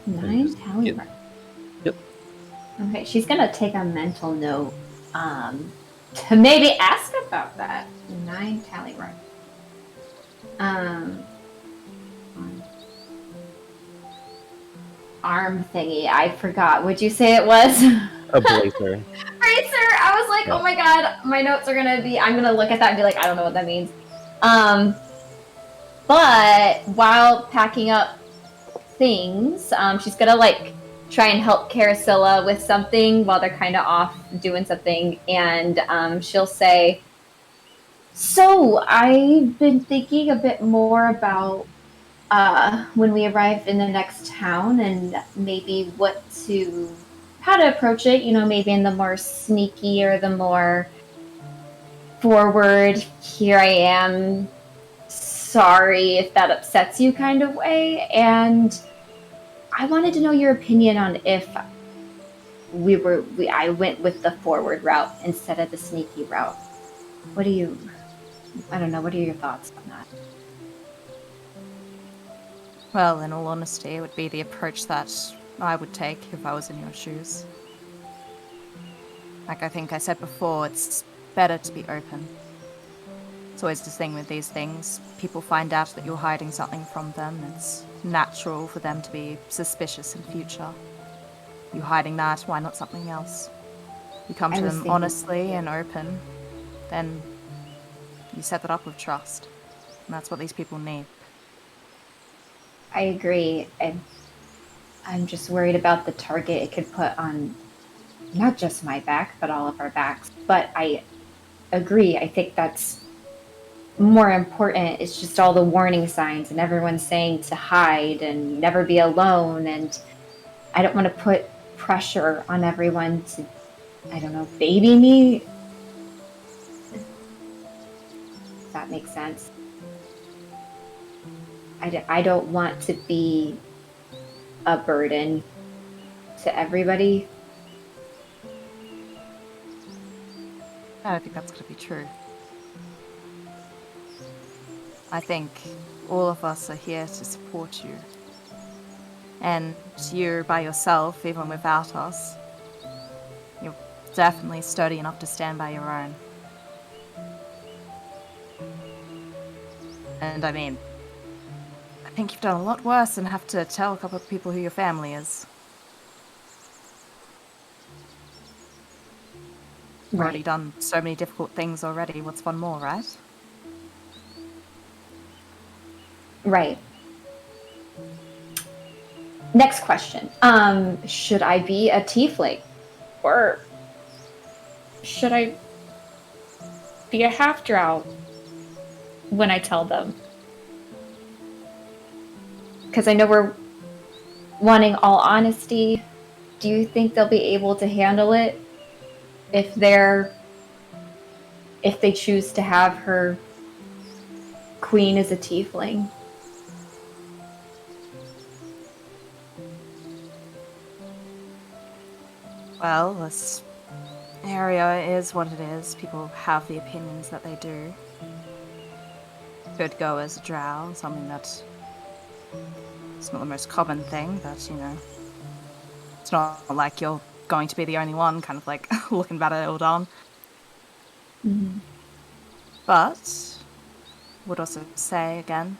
Nine tally marks. Yep. Okay, she's gonna take a mental note to maybe ask about that. 9 tally marks. Arm thingy. I forgot. Would you say it was? A bracer. Bracer. I was like, oh my god, my notes are gonna be. I'm gonna look at that and be like, I don't know what that means. But while packing up things, she's gonna like try and help Carasilla with something while they're kind of off doing something, and she'll say, "So I've been thinking a bit more about when we arrive in the next town, and maybe how to approach it. You know, maybe in the more sneaky or the more forward. Here I am. Sorry if that upsets you, kind of way, and." I wanted to know your opinion on if I went with the forward route instead of the sneaky route. I don't know, what are your thoughts on that? Well, in all honesty, it would be the approach that I would take if I was in your shoes. Like I think I said before, it's better to be open. It's always the thing with these things. People find out that you're hiding something from them. It's natural for them to be suspicious in future. You hiding that, why not something else? You come to them honestly and open, then you set that up with trust. And that's what these people need. I agree. I'm just worried about the target it could put on not just my back, but all of our backs. But I agree. I think that's more important. It's just all the warning signs and everyone's saying to hide and never be alone, and I don't want to put pressure on everyone to, I don't know, baby me. If that makes sense. I don't want to be a burden to everybody. I don't think that's going to be true. I think all of us are here to support you. And you're by yourself, even without us. You're definitely sturdy enough to stand by your own. And I mean, I think you've done a lot worse than have to tell a couple of people who your family is. You've already done so many difficult things already. What's one more, right? Right. Next question. Should I be a tiefling? Or should I be a half-drow when I tell them? Because I know we're wanting all honesty. Do you think they'll be able to handle it if they choose to have her queen as a tiefling? Well, this area is what it is. People have the opinions that they do. Could go as a drow, something that it's not the most common thing, but you know, it's not like you're going to be the only one kind of like looking bad at Ildan. Mm-hmm. But would also say again,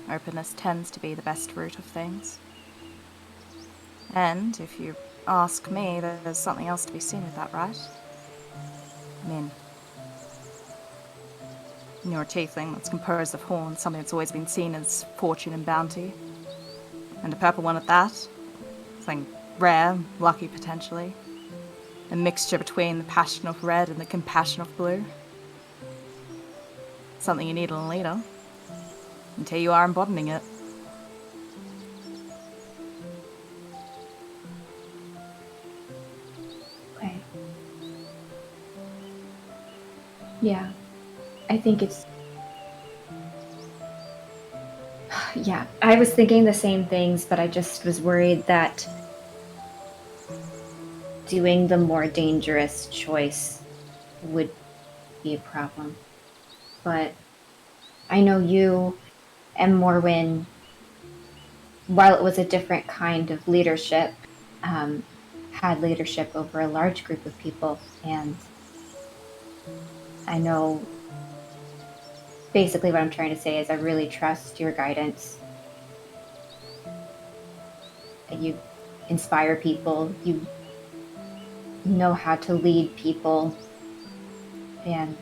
openness tends to be the best route of things. And if you ask me, there's something else to be seen with that, right? I mean, you're a tiefling that's composed of horns, something that's always been seen as fortune and bounty. And a purple one at that, something rare, lucky potentially. A mixture between the passion of red and the compassion of blue. Something you need in a leader. Until you are embodying it. Okay. Yeah. I think it's... Yeah, I was thinking the same things, but I just was worried that doing the more dangerous choice would be a problem. But I know you and Morwyn, while it was a different kind of leadership, had leadership over a large group of people. And I know basically what I'm trying to say is I really trust your guidance. You inspire people, you know how to lead people, and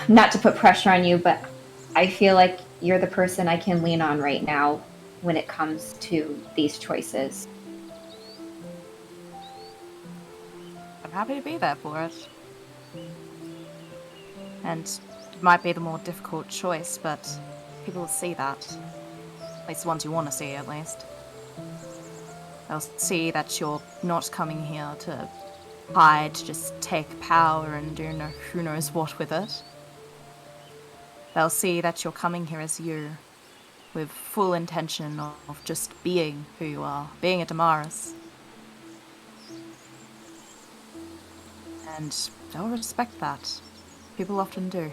not to put pressure on you, but I feel like you're the person I can lean on right now when it comes to these choices. I'm happy to be there for it. And it might be the more difficult choice, but people will see that. At least the ones you want to see, at least. They'll see that you're not coming here to hide, to just take power and do who knows what with it. They'll see that you're coming here as you, with full intention of just being who you are, being a Damaris. And they'll respect that. People often do.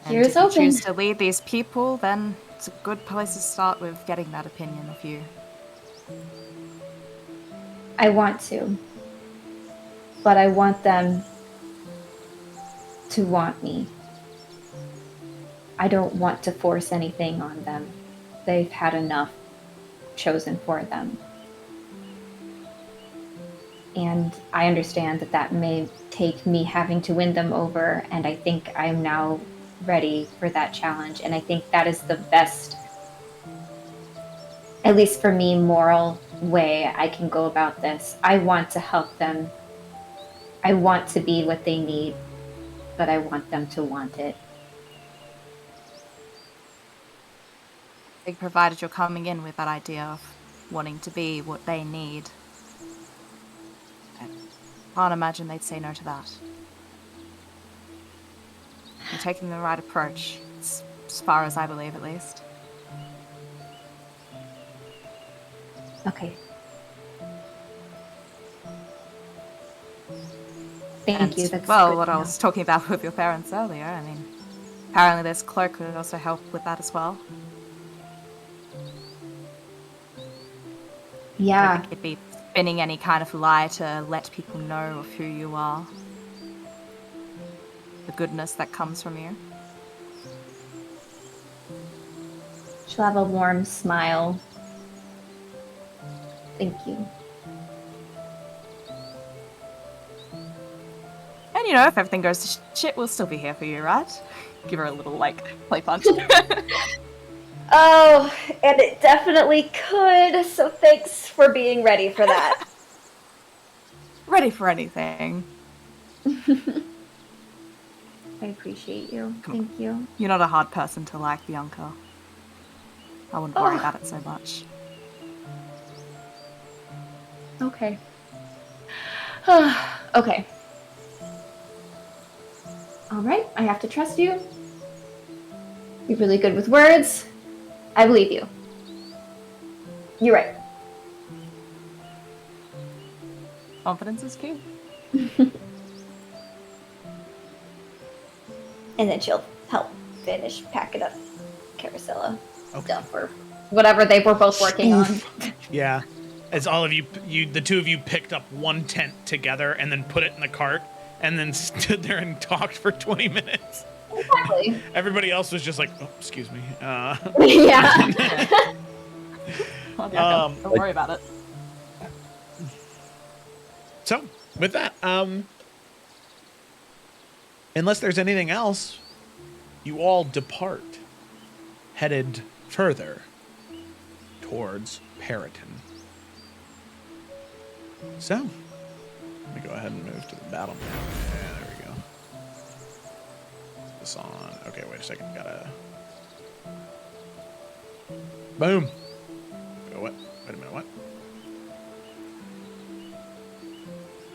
And Here's if you hoping. choose to lead these people, then it's a good place to start with getting that opinion of you. I want to, but I want them to want me. I don't want to force anything on them. They've had enough chosen for them. And I understand that that may take me having to win them over, and I think I'm now ready for that challenge. And I think that is the best, at least for me, moral way I can go about this. I want to help them. I want to be what they need, but I want them to want it. I think provided you're coming in with that idea of wanting to be what they need, I can't imagine they'd say no to that. You're taking the right approach, as far as I believe at least. Okay. Thank you. That's well, good what to I know. was talking about with your parents earlier. I mean, apparently this cloak could also help with that as well. I Yeah. don't think it'd be spinning any kind of lie to let people know of who you are. The goodness that comes from you. She'll have a warm smile. Thank you. And you know, if everything goes to shit, we'll still be here for you, right? Give her a little, play punch. Oh, and it definitely could, so thanks for being ready for that. Ready for anything. I appreciate you. Come Thank you. You're not a hard person to like, Bianca. I wouldn't worry about it so much. Okay. Okay. All right, I have to trust you. You're really good with words. I believe you. You're right. Confidence is key. And then she'll help finish packing up Carousella Okay. stuff or whatever they were both working on. Yeah. As all of you, the two of you picked up one tent together and then put it in the cart and then stood there and talked for 20 minutes. Exactly. Everybody else was just like, oh, excuse me. Yeah. Don't worry about it. So, with that, unless there's anything else, you all depart. headed further towards Periton. So, let me go ahead and move to the battle map. Yeah, there we go. Put this on. Okay, wait a second. Gotta. Boom. Oh, what? Wait a minute. What?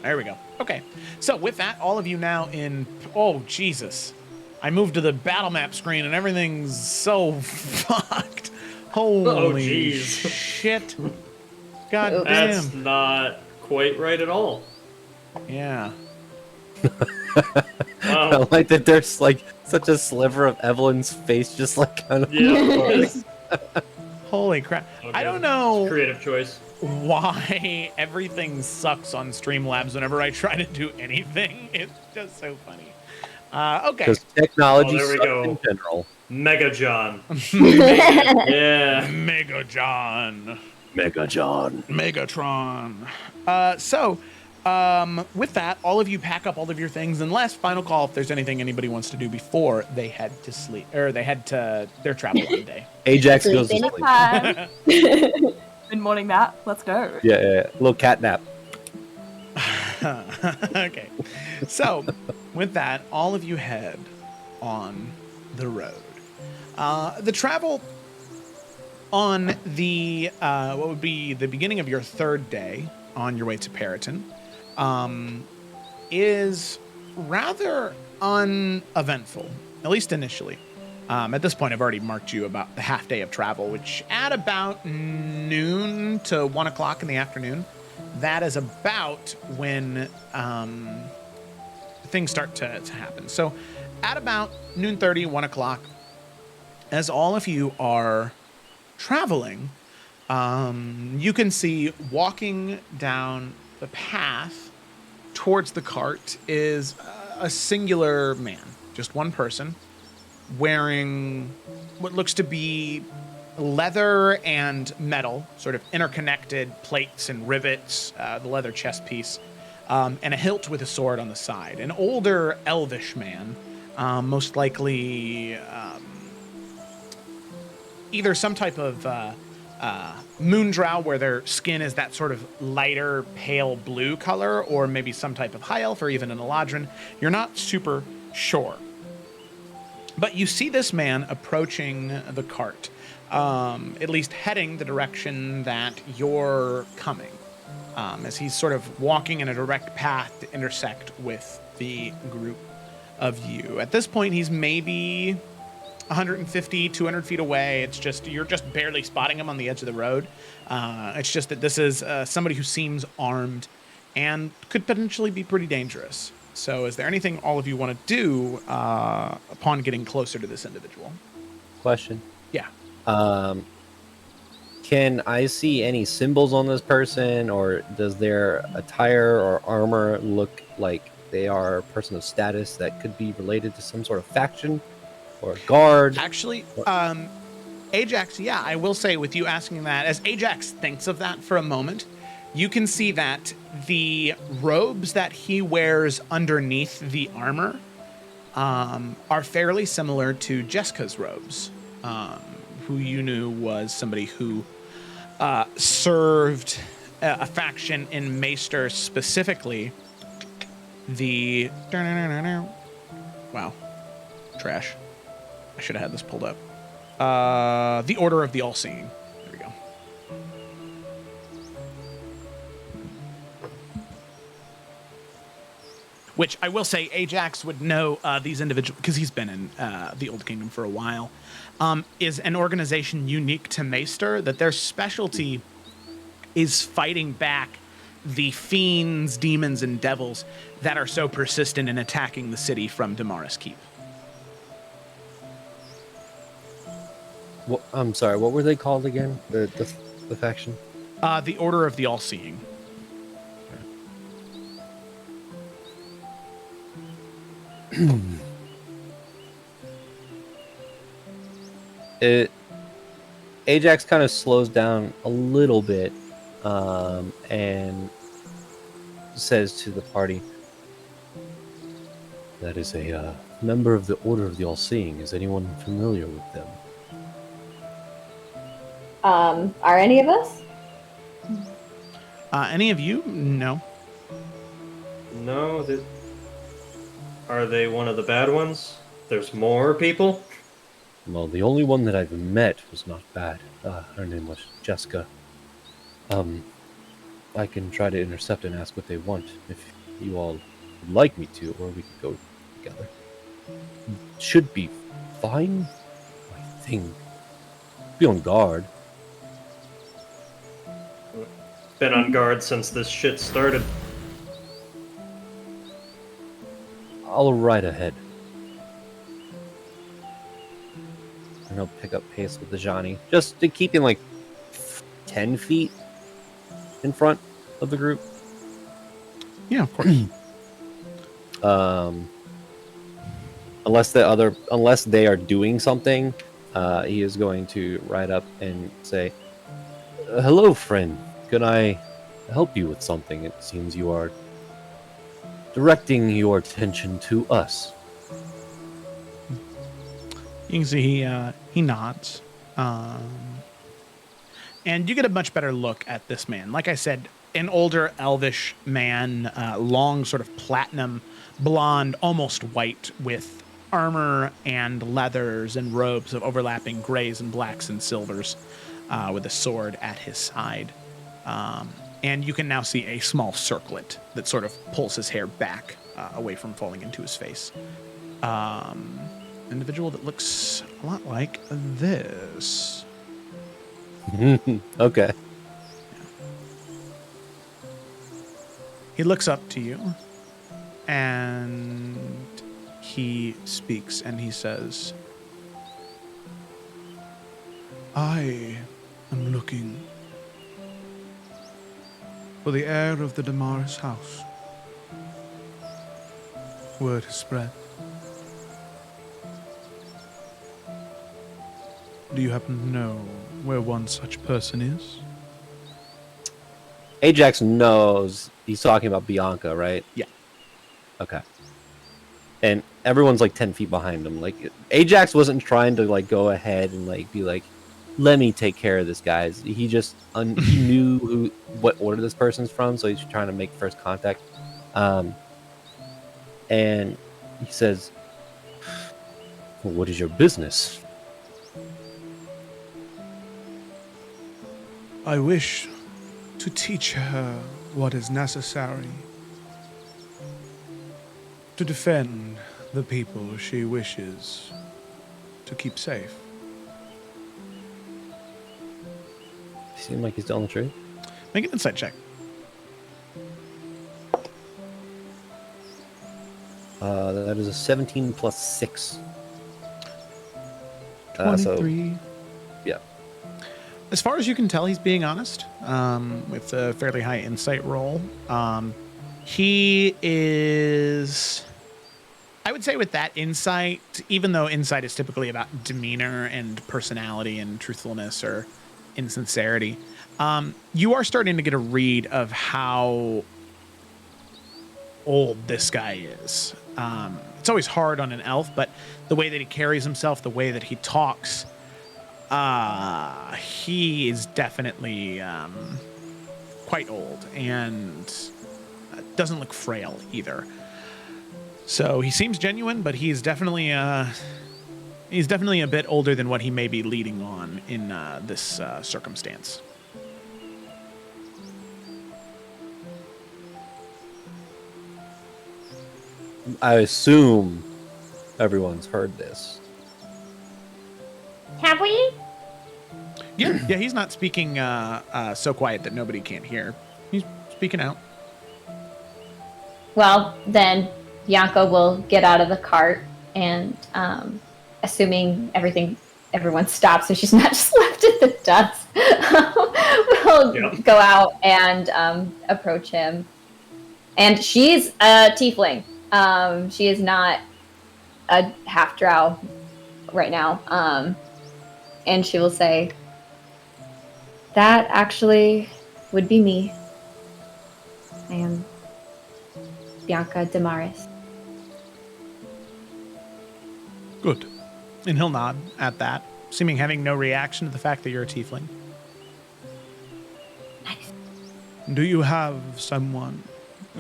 There we go. Okay. So with that, all of you now in. Oh Jesus! I moved to the battle map screen and everything's so fucked. Holy jeez. shit! God Oops. damn. That's not quite right at all. Yeah. I Wow. like that there's like such a sliver of Evelyn's face just like kind of Yeah. Holy crap! Okay. I don't know Creative choice. why everything sucks on Streamlabs whenever I try to do anything. It's just so funny. Okay. because technology Oh, there we sucks go. in general. Mega John. Yeah. Mega John. Mega John. Megatron. With that, all of you pack up all of your things, and last final call if there's anything anybody wants to do before they head to sleep, or they head to their travel one day. Ajax goes to Sleeping sleep. Time. Good morning, Matt. Let's go. Yeah. Little cat nap. Okay. So, with that, all of you head on the road. The travel on the what would be the beginning of your third day on your way to Periton is rather uneventful, at least initially. At this point, I've already marked you about the half day of travel, which at about noon to 1 o'clock in the afternoon, that is about when things start to happen. So at about noon 30, 1 o'clock, as all of you are traveling, you can see walking down the path towards the cart is a singular man, just one person, wearing what looks to be leather and metal, sort of interconnected plates and rivets, the leather chest piece, and a hilt with a sword on the side. An older elvish man, most likely either some type of moondrow, where their skin is that sort of lighter pale blue color, or maybe some type of high elf, or even an eladrin. You're not super sure. But you see this man approaching the cart, at least heading the direction that you're coming, as he's sort of walking in a direct path to intersect with the group of you. At this point, he's maybe 150, 200 feet away. It's just, you're just barely spotting him on the edge of the road. It's just that this is somebody who seems armed and could potentially be pretty dangerous. So is there anything all of you want to do upon getting closer to this individual? Question. Yeah. Can I see any symbols on this person, or does their attire or armor look like they are a person of status that could be related to some sort of faction or guard? Actually, Ajax, yeah, I will say with you asking that, as Ajax thinks of that for a moment, you can see that the robes that he wears underneath the armor are fairly similar to Jessica's robes, who you knew was somebody who served a faction in Maester, specifically the... Wow. Trash. I should have had this pulled up. The Order of the All-Seeing. There we go. Which I will say Ajax would know these individuals, because he's been in the Old Kingdom for a while, is an organization unique to Maester, that their specialty is fighting back the fiends, demons, and devils that are so persistent in attacking the city from Damaris Keep. I'm sorry, what were they called again? The faction? The Order of the All-Seeing. Ajax kind of slows down a little bit and says to the party, "That is a member of the Order of the All-Seeing. Is anyone familiar with them?" Are any of us? Any of you? No. No, are they one of the bad ones? There's more people? Well, the only one that I've met was not bad. Her name was Jessica. I can try to intercept and ask what they want if you all would like me to, or we could go together. Should be fine, I think. Be on guard. Been on guard since this shit started. I'll ride ahead. And I'll pick up pace with the Johnny, just to keep him like 10 feet in front of the group. Yeah, of course. Unless they are doing something, he is going to ride up and say, "Hello, friend. Can I help you with something? It seems you are directing your attention to us." You can see he nods. And you get a much better look at this man. Like I said, an older elvish man, long sort of platinum blonde, almost white, with armor and leathers and robes of overlapping grays and blacks and silvers, with a sword at his side. And you can now see a small circlet that sort of pulls his hair back away from falling into his face. Individual that looks a lot like this. Okay. He looks up to you, and he speaks, and he says, "I am looking for the heir of the Damaris house. Word has spread. Do you happen to know where one such person is?" Ajax knows he's talking about Bianca, right? Yeah. Okay. And everyone's like 10 feet behind him. Like, Ajax wasn't trying to like go ahead and like be like, "Let me take care of this, guys." He just he knew what order this person's from, so he's trying to make first contact. And he says, "Well, what is your business?" "I wish to teach her what is necessary to defend the people she wishes to keep safe." Seems like he's telling the truth. Make an insight check. That is a 17 plus 6. 23. Yeah. As far as you can tell, he's being honest, with a fairly high insight roll. He is, I would say with that insight, even though insight is typically about demeanor and personality and truthfulness or insincerity, you are starting to get a read of how old this guy is. It's always hard on an elf, but the way that he carries himself, the way that he talks, he is definitely quite old and doesn't look frail either. So he seems genuine, but he's definitely a bit older than what he may be leading on in this circumstance. I assume everyone's heard this. Have we? Yeah, he's not speaking so quiet that nobody can't hear. He's speaking out. Well, then Bianca will get out of the cart and, assuming everyone stops so she's not just left in the dust, we'll go out and approach him. And she's a tiefling. She is not a half drow right now. And she will say, "That actually would be me. I am Bianca Damaris." Good. And he'll nod at that, seeming having no reaction to the fact that you're a tiefling. Nice. Do you have someone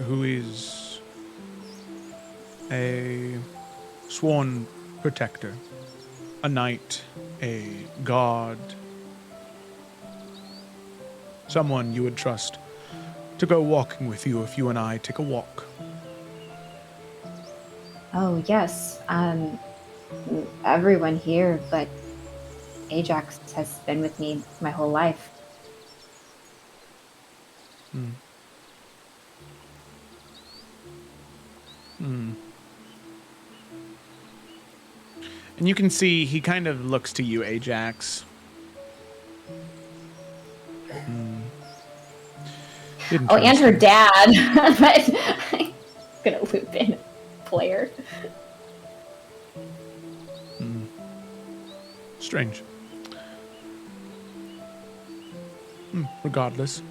who is a sworn protector, a knight, a guard, someone you would trust to go walking with you if you and I take a walk? Oh, yes. Everyone here, but Ajax has been with me my whole life. Hmm. Hmm. And you can see he kind of looks to you, Ajax. Hmm. Oh, and her Interesting. dad. But I'm gonna loop in player. Hmm. Strange. Regardless,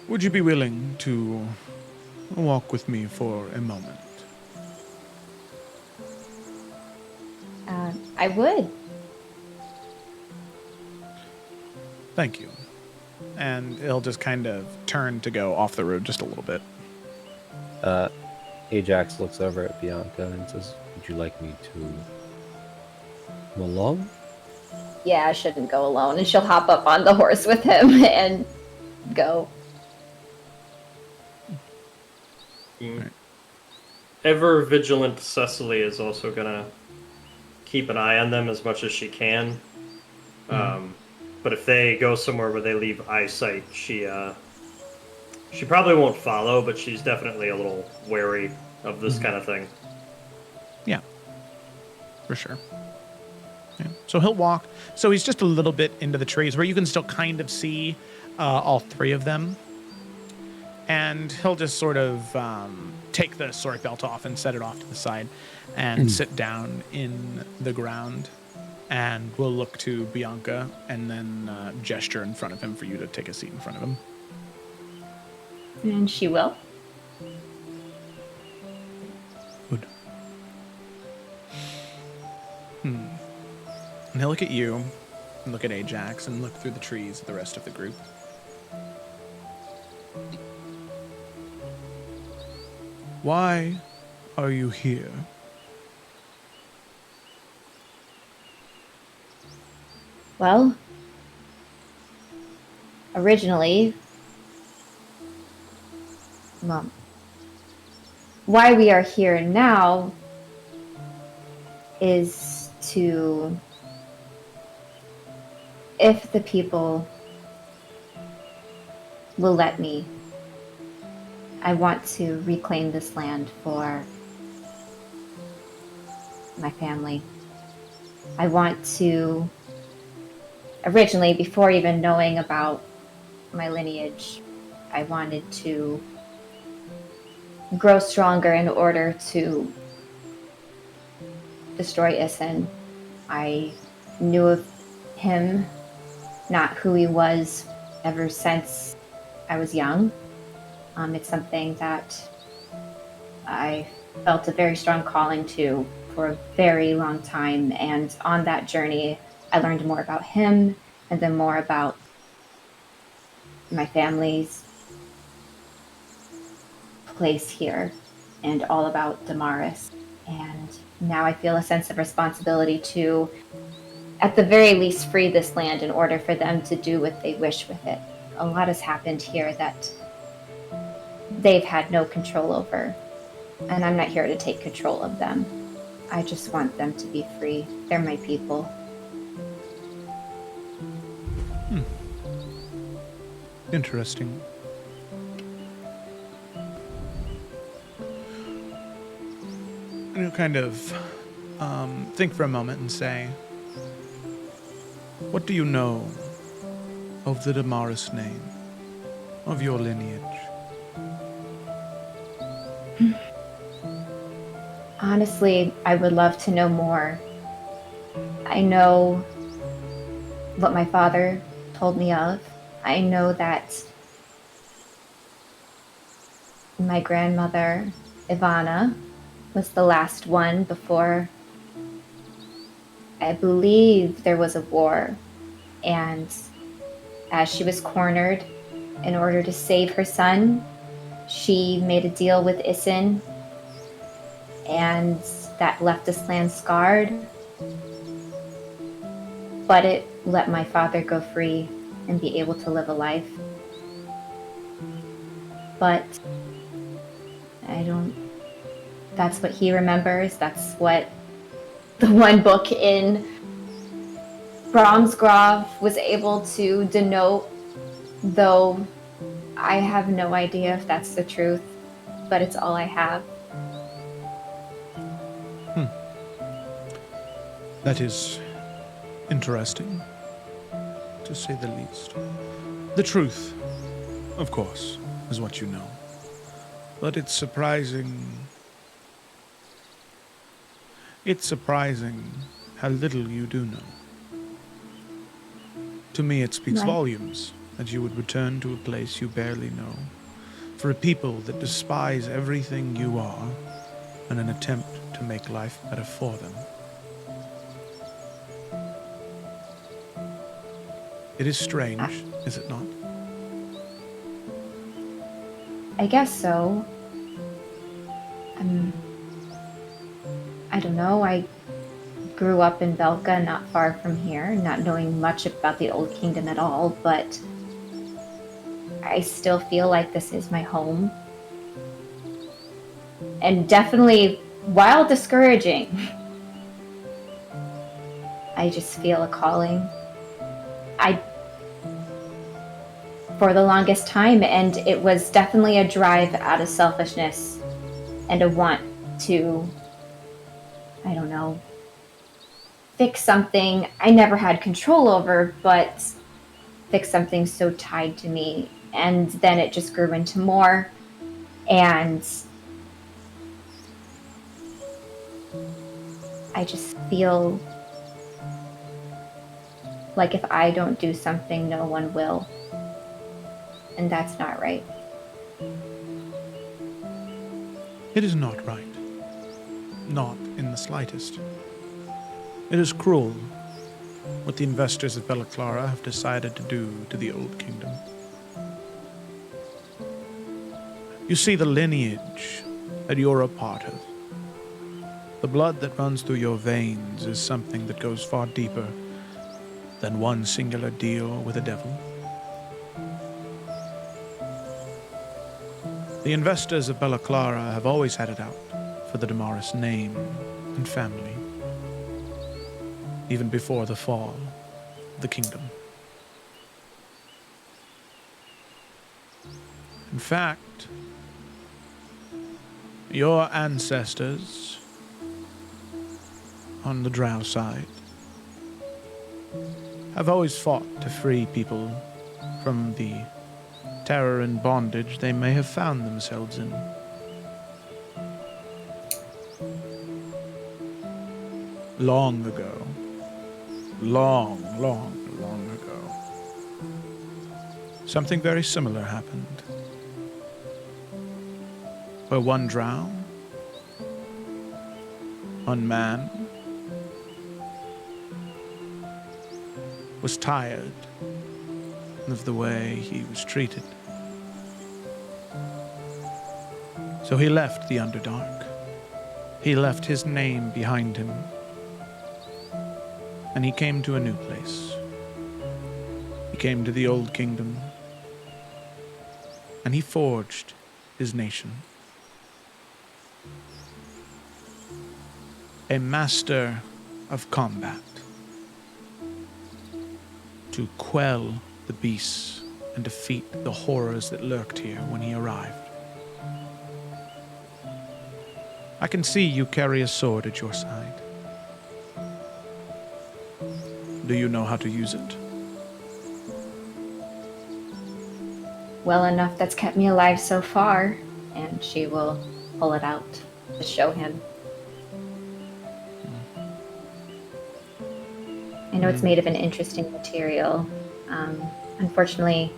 would you be willing to walk with me for a moment? I would. Thank you. And he'll just kind of turn to go off the road just a little bit. Ajax looks over at Bianca and says, "Would you like me to come along?" Yeah, I shouldn't go alone. And she'll hop up on the horse with him and go. Mm. Ever vigilant Cecily is also gonna keep an eye on them as much as she can. But if they go somewhere where they leave eyesight, she probably won't follow, but she's definitely a little wary of this kind of thing. Yeah, for sure. Yeah. So he'll walk. So he's just a little bit into the trees where you can still kind of see all three of them. And he'll just sort of take the sword belt off and set it off to the side and sit down in the ground. And we'll look to Bianca and then gesture in front of him for you to take a seat in front of him. And she will. Good. And he'll look at you, and look at Ajax, and look through the trees at the rest of the group. Why are you here? Well, originally, why we are here now is to, if the people will let me, I want to reclaim this land for my family. I want to, originally, before even knowing about my lineage, I wanted to grow stronger in order to destroy Isin. I knew of him, not who he was, ever since I was young. It's something that I felt a very strong calling to for a very long time, and on that journey, I learned more about him, and then more about my family's place here, and all about Damaris. And now I feel a sense of responsibility to, at the very least, free this land in order for them to do what they wish with it. A lot has happened here that they've had no control over, and I'm not here to take control of them. I just want them to be free. They're my people. Interesting. And you'll kind of think for a moment and say, what do you know of the Damaris name, of your lineage? Honestly, I would love to know more. I know what my father told me of. I know that my grandmother, Ivana, was the last one before, I believe, there was a war. And as she was cornered in order to save her son, she made a deal with Isin, and that left this land scarred. But it let my father go free and be able to live a life. But that's what he remembers. That's what the one book in Brahmsgrove was able to denote, though I have no idea if that's the truth, but it's all I have. That is interesting, to say the least. The truth, of course, is what you know. But it's surprising. It's surprising how little you do know. To me, it speaks volumes that you would return to a place you barely know, for a people that despise everything you are in an attempt to make life better for them. It is strange, is it not? I guess so. I don't know. I grew up in Velka, not far from here, not knowing much about the Old Kingdom at all, but I still feel like this is my home. And definitely, while discouraging, I just feel a calling. For the longest time, and it was definitely a drive out of selfishness and a want to, I don't know, fix something I never had control over, but fix something so tied to me. And then it just grew into more, and I just feel like if I don't do something, no one will. And that's not right. It is not right. Not in the slightest. It is cruel what the investors of Belliclara have decided to do to the Old Kingdom. You see, the lineage that you're a part of, the blood that runs through your veins, is something that goes far deeper than one singular deal with a devil. The investors of Belliclara have always had it out for the Damaris name and family, even before the fall of the kingdom. In fact, your ancestors on the Drow side have always fought to free people from the terror and bondage they may have found themselves in. Long ago, long ago, something very similar happened, where one drow, one man, was tired of the way he was treated. So he left the Underdark. He left his name behind him. And he came to a new place. He came to the Old Kingdom. And he forged his nation. A master of combat. To quell the beasts and defeat the horrors that lurked here when he arrived. I can see you carry a sword at your side. Do you know how to use it? Well enough that's kept me alive so far, and she will pull it out to show him. I know it's made of an interesting material. Unfortunately,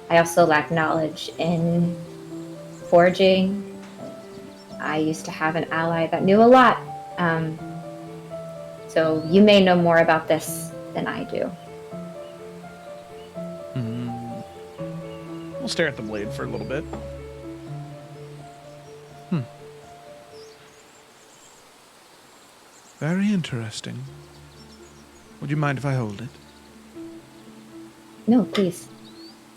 I also lack knowledge in forging. I used to have an ally that knew a lot. So you may know more about this than I do. stare at the blade for a little bit. Very interesting. Would you mind if I hold it? No, please.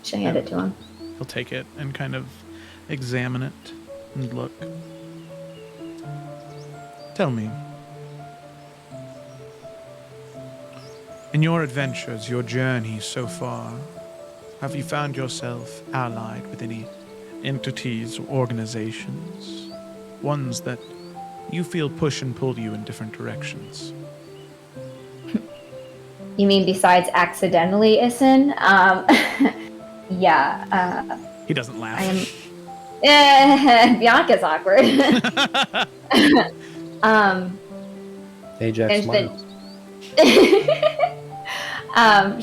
Should I hand it to him? He'll take it and kind of examine it and look. Tell me, in your adventures, your journey so far, have you found yourself allied with any entities or organizations? Ones that you feel push and pull you in different directions? You mean besides accidentally, Isin? Yeah. He doesn't laugh. Bianca's awkward. Ajax smiles.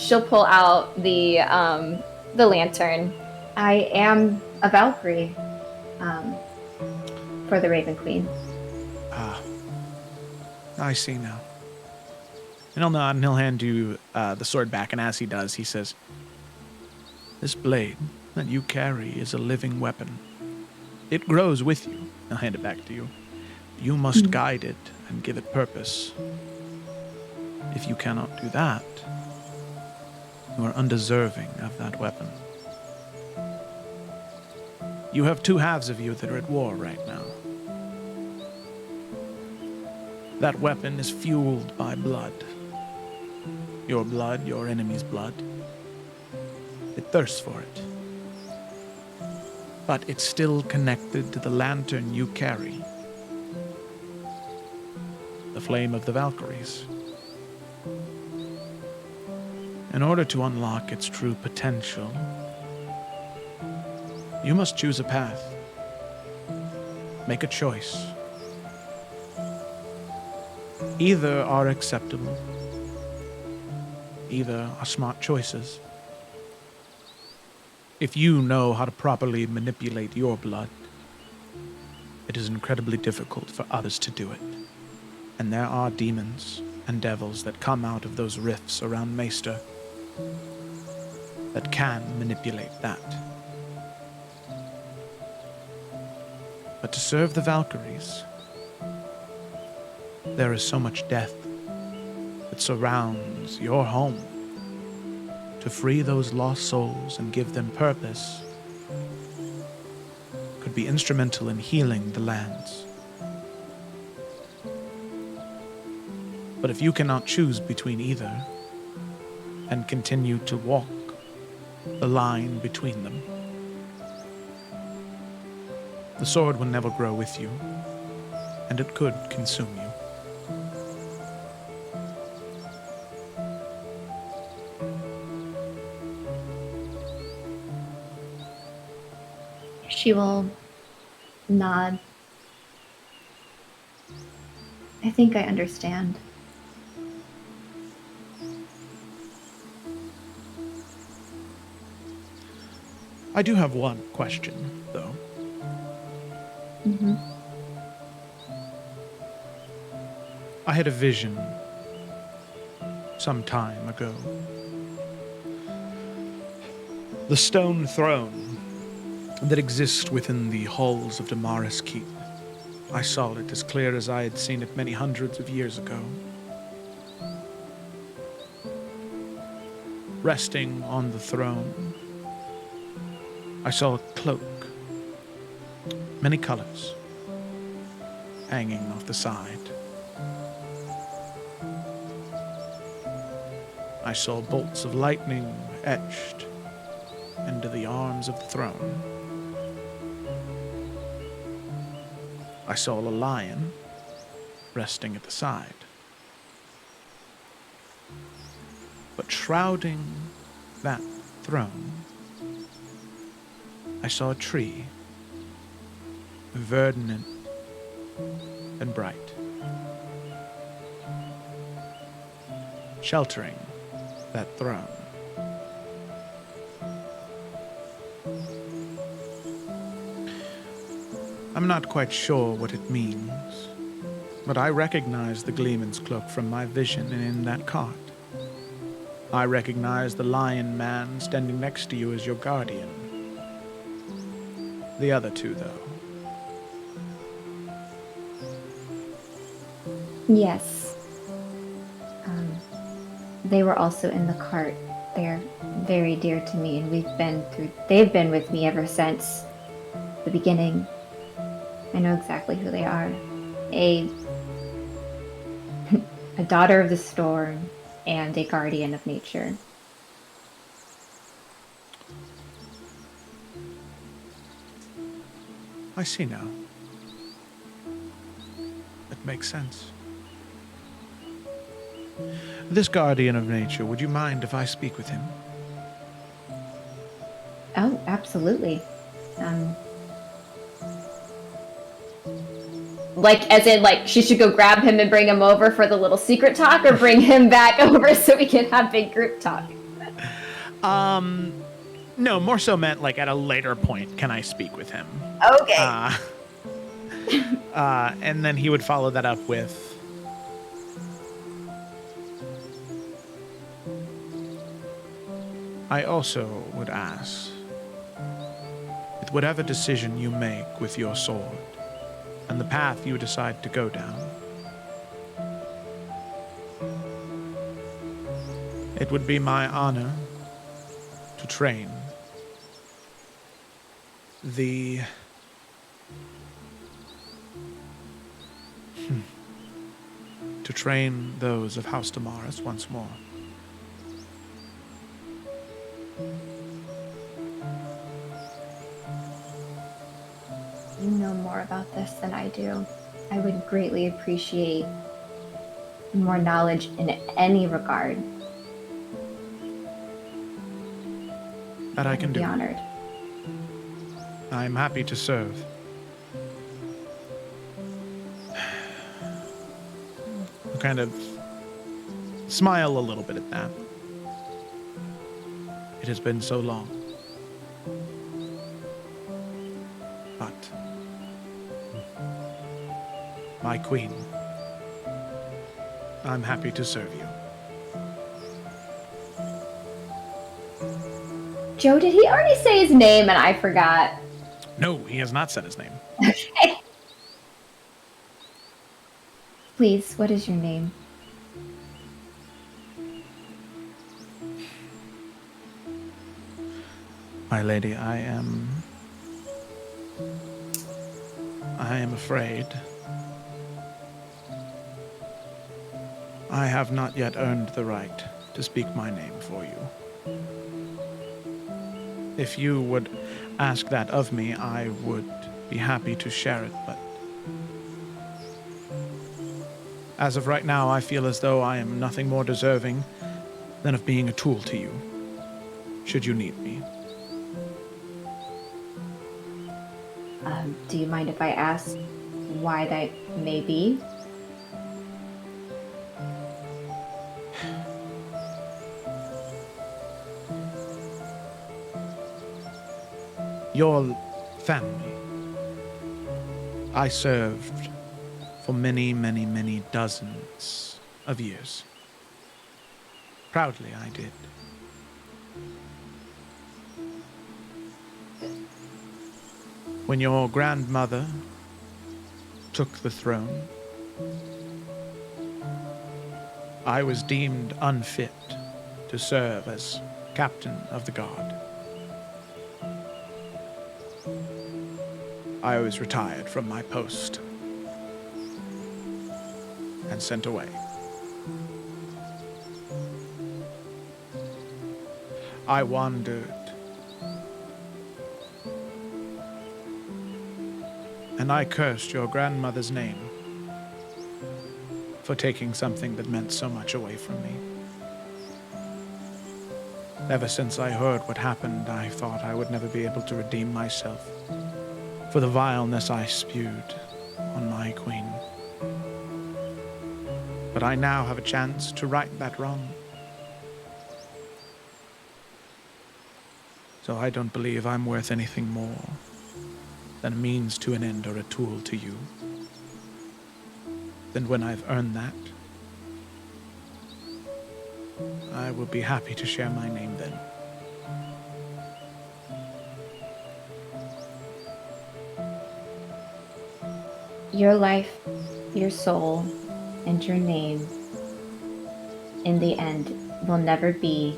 She'll pull out the lantern. I am a Valkyrie for the Raven Queen. Ah, I see now. And he'll nod and he'll hand you the sword back, and as he does, he says, "This blade that you carry is a living weapon. It grows with you." I'll hand it back to you. You must guide it and give it purpose. If you cannot do that, you are undeserving of that weapon. You have two halves of you that are at war right now. That weapon is fueled by blood. Your blood, your enemy's blood. It thirsts for it. But it's still connected to the lantern you carry. The flame of the Valkyries. In order to unlock its true potential, you must choose a path. Make a choice. Either are acceptable. Either are smart choices. If you know how to properly manipulate your blood, it is incredibly difficult for others to do it. And there are demons and devils that come out of those rifts around Maester that can manipulate that. But to serve the Valkyries, there is so much death that surrounds your home. To free those lost souls and give them purpose could be instrumental in healing the lands. But if you cannot choose between either and continue to walk the line between them, the sword will never grow with you, and it could consume you. She will nod. I think I understand. I do have one question, though. Mm-hmm. I had a vision some time ago. The stone throne that exists within the halls of Damaris Keep. I saw it as clear as I had seen it many hundreds of years ago. Resting on the throne, I saw a cloak, many colors, hanging off the side. I saw bolts of lightning etched into the arms of the throne. I saw a lion resting at the side. But shrouding that throne, I saw a tree, verdant and bright, sheltering that throne. I'm not quite sure what it means, but I recognize the Gleeman's cloak from my vision and in that cart. I recognize the lion man standing next to you as your guardian. The other two, though. Yes. They were also in the cart. They're very dear to me, and they've been with me ever since the beginning. I know exactly who they are. A daughter of the storm and a guardian of nature. I see now. It makes sense. This guardian of nature, would you mind if I speak with him? Oh, absolutely. Like, as in, like, she should go grab him and bring him over for the little secret talk, or bring him back over so we can have big group talk? No, more so meant like at a later point, can I speak with him? Okay. And then he would follow that up with, I also would ask, with whatever decision you make with your sword and the path you decide to go down, it would be my honor to train to train those of House Damaris once more. You know more about this than I do. I would greatly appreciate more knowledge in any regard. That I can I'd do. be honored. I'm happy to serve. I'll kind of smile a little bit at that. It has been so long. But my queen, I'm happy to serve you. Joe, did he already say his name and I forgot? No, he has not said his name. Okay. Please, what is your name? My lady, I am afraid I have not yet earned the right to speak my name for you. If you would ask that of me, I would be happy to share it, but as of right now, I feel as though I am nothing more deserving than of being a tool to you, should you need me. Do you mind if I ask why that may be? Your family. I served for many, many, many dozens of years. Proudly, I did. When your grandmother took the throne, I was deemed unfit to serve as captain of the guard. I was retired from my post and sent away. I wandered, and I cursed your grandmother's name for taking something that meant so much away from me. Ever since I heard what happened, I thought I would never be able to redeem myself for the vileness I spewed on my queen. But I now have a chance to right that wrong. So I don't believe I'm worth anything more than a means to an end or a tool to you. Then when I've earned that, I will be happy to share my name then. Your life, your soul, and your name, in the end, will never be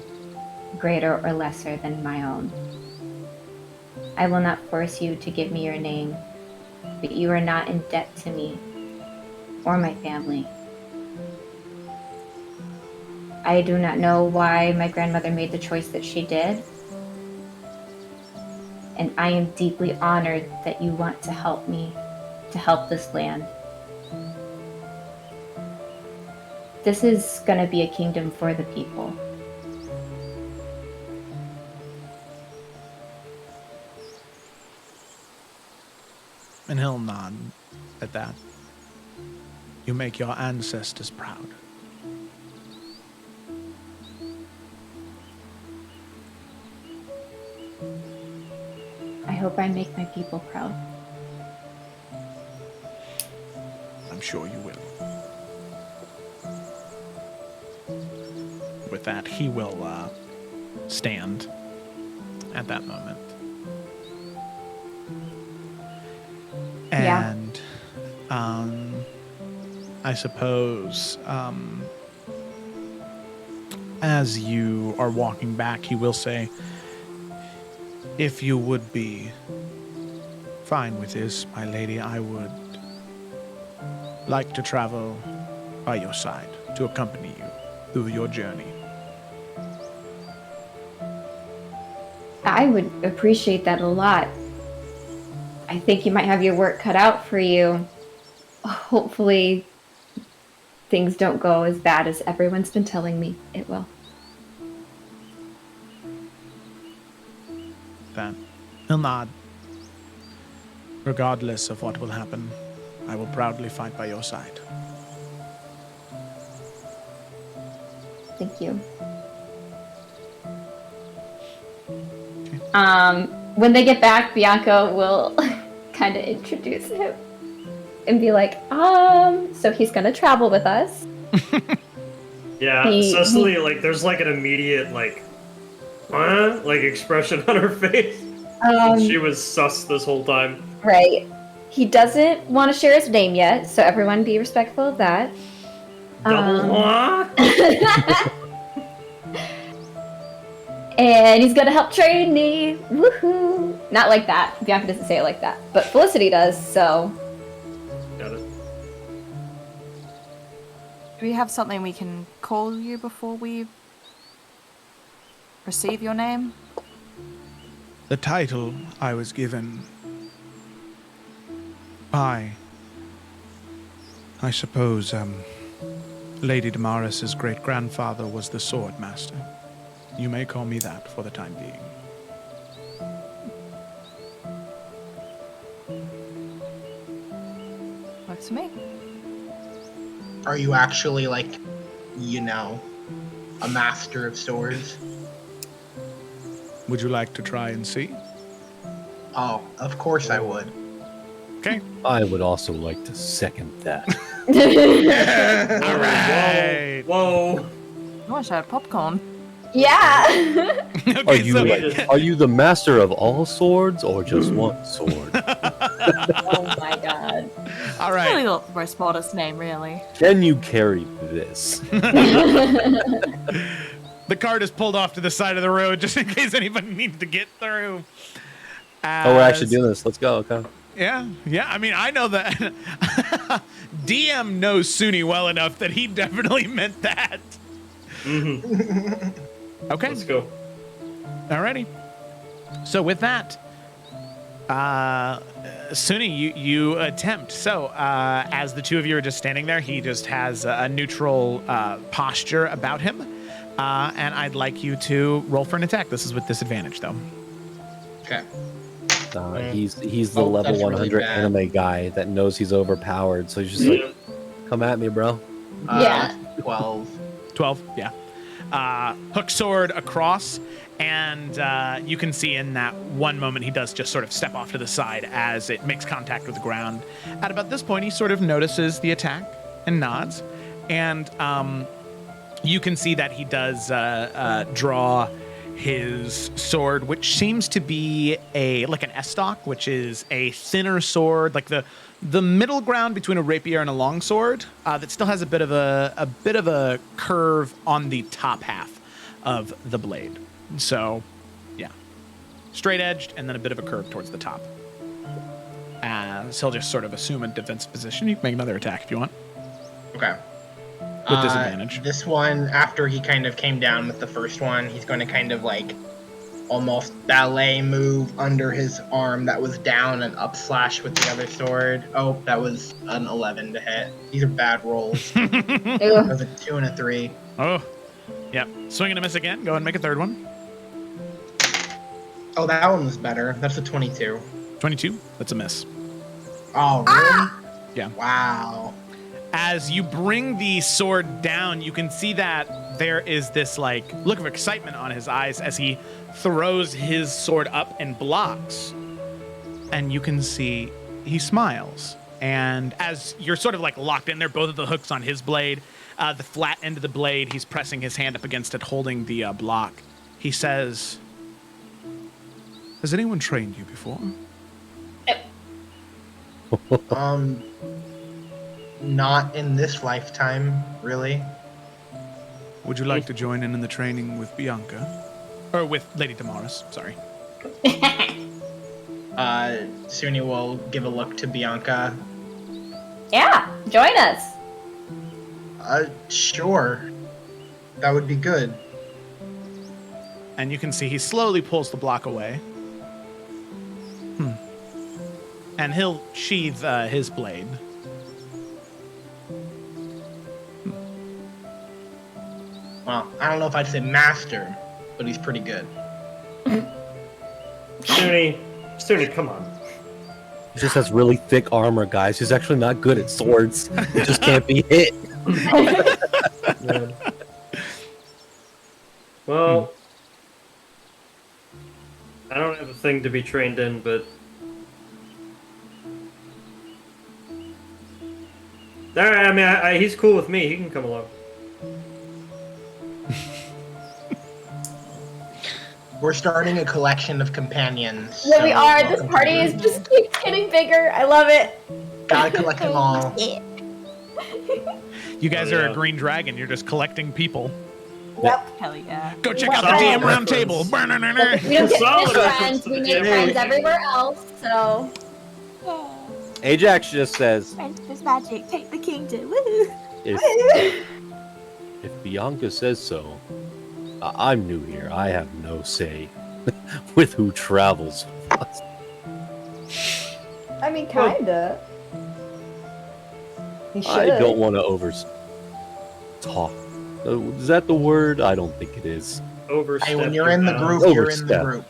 greater or lesser than my own. I will not force you to give me your name, but you are not in debt to me or my family. I do not know why my grandmother made the choice that she did, and I am deeply honored that you want to help me, to help this land. This is going to be a kingdom for the people. And he'll nod at that. You make your ancestors proud. I hope I make my people proud. I'm sure you will. With that, he will stand at that moment. Yeah. And I suppose as you are walking back, he will say, if you would be fine with this, my lady, I would like to travel by your side to accompany you through your journey. I would appreciate that a lot. I think you might have your work cut out for you. Hopefully, things don't go as bad as everyone's been telling me it will. Then he'll nod. Regardless of what will happen, I will proudly fight by your side. Thank you. When they get back, Bianca will kind of introduce him and be like, so he's gonna travel with us. Yeah, Cecily, like, there's like an immediate, like expression on her face. She was sus this whole time. Right. He doesn't want to share his name yet, so everyone be respectful of that. Double And he's gonna help train me. Woohoo! Not like that. Bianca doesn't say it like that, but Felicity does. So. Got it. Do we have something we can call you before we receive your name? The title I was given by, I suppose, Lady Damaris's great-grandfather was the Sword Master. You may call me that for the time being. Works for me. Are you actually, like, a master of swords? Would you like to try and see? Oh, of course I would. Okay. I would also like to second that. All right. Whoa. I wish I had popcorn. Yeah. Okay, Are you the master of all swords or just one sword? Oh my god. all Really right. not the most modest name, really. Can you carry this? The cart is pulled off to the side of the road just in case anybody needs to get through. Oh, we're actually doing this. Let's go. Okay. Yeah. I mean, I know that DM knows Suni well enough that he definitely meant that. Okay. Let's go. Alrighty. So with that, Suni, you attempt. So as the two of you are just standing there, he just has a neutral posture about him, and I'd like you to roll for an attack. This is with disadvantage, though. Okay. He's the level that's really 100 bad. anime guy that knows he's overpowered. So he's just like, come at me, bro. Yeah. 12. 12, yeah. Hook sword across, and you can see in that one moment he does just sort of step off to the side as it makes contact with the ground. At about this point, he sort of notices the attack and nods, and you can see that he does draw his sword, which seems to be like an estoc, which is a thinner sword, like the middle ground between a rapier and a longsword, that still has a bit of a curve on the top half of the blade. So, yeah, straight edged and then a bit of a curve towards the top. So he'll just sort of assume a defensive position. You can make another attack if you want. Okay. With disadvantage. This one, after he kind of came down with the first one, he's going to kind of like almost ballet move under his arm that was down and up slash with the other sword. Oh, that was an 11 to hit. These are bad rolls. That was a 2 and a 3. Oh, yep. Swing and a miss again. Go ahead and make a third one. Oh, that one was better. That's a 22. 22. That's a miss. Oh, really? Yeah. Wow. As you bring the sword down, you can see that there is this like look of excitement on his eyes as he throws his sword up and blocks. And you can see he smiles. And as you're sort of like locked in there, both of the hooks on his blade, the flat end of the blade, he's pressing his hand up against it, holding the block. He says, "Has anyone trained you before?" Not in this lifetime, really. Would you like to join in the training with Bianca? Or with Lady Damaris, sorry. Suni will give a look to Bianca. Yeah, join us. Sure. That would be good. And you can see he slowly pulls the block away. And he'll sheathe his blade. Well, I don't know if I'd say master, but he's pretty good. Suni, come on. He just has really thick armor, guys. He's actually not good at swords. He just can't be hit. Yeah. Well, I don't have a thing to be trained in, but alright, I mean, he's cool with me. He can come along. We're starting a collection of companions. Yeah, we so are. This welcome party to is the just keeps getting bigger. I love it. group. Gotta collect them all. You guys Oh, are yeah. a green dragon. You're just collecting people. Yep. Hell yeah. Go check Wow. out the DM round Reference. table. We don't get Solid fish reference friends. to We the make game. friends everywhere else. So Ajax just says, Friendship is magic. Take the kingdom. Woo! if Bianca says so, I'm new here. I have no say with who travels with us. I mean, kinda. You should. I don't want to talk. Is that the word? I don't think it is. Overstep Hey, when your you're in the bounds. group, you're in the Overstep. group.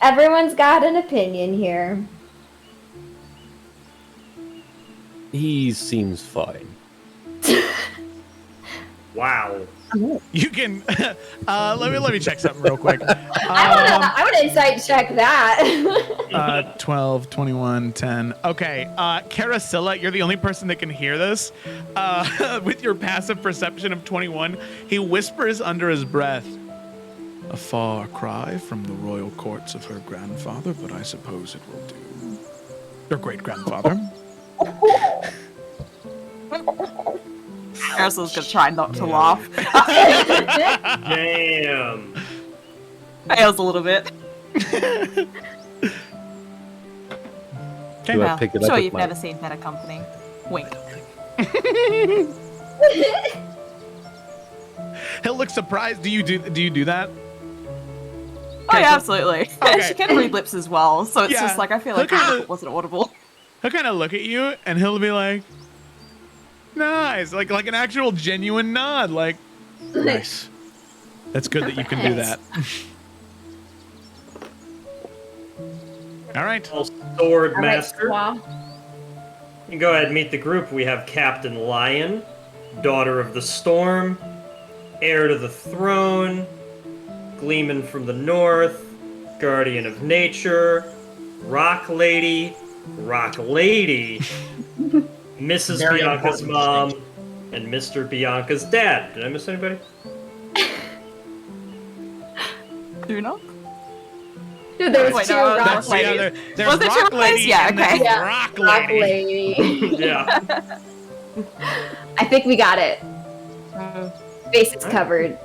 Everyone's got an opinion here. He seems fine. Wow. You can let me check something real quick. I would insight check that. 12, 21, 10. Okay, Carasilla, you're the only person that can hear this. With your passive perception of 21, he whispers under his breath, "A far cry from the royal courts of her grandfather, but I suppose it will do." Your great-grandfather. Aristo's gonna try not to laugh. Damn. Fails a little bit. Okay. Do I Well, pick it sure up with you've my... never seen better company. Wink. He'll look surprised. Do you do that? Oh yeah, absolutely. Okay. She can read lips as well, so it's Yeah. just like I feel like Look at even it. if it wasn't audible. He'll kind of look at you and he'll be like, "Nice," like an actual genuine nod, like, "Nice." That's good that you can do that. All right. Sword All right, Master. Squaw. You can go ahead and meet the group. We have Captain Lion, Daughter of the Storm, Heir to the Throne, Gleeman from the North, Guardian of Nature, Rock Lady, Mrs. Very Bianca's important mom, and Mr. Bianca's dad. Did I miss anybody? Tuna? Dude, there was Wait, two no, rock that's- ladies. yeah, there's Was it Rock two Lady ladies? Yeah, and there's okay. Yeah, Rock Rock Lady. lady. Yeah. I think we got it. Bases covered.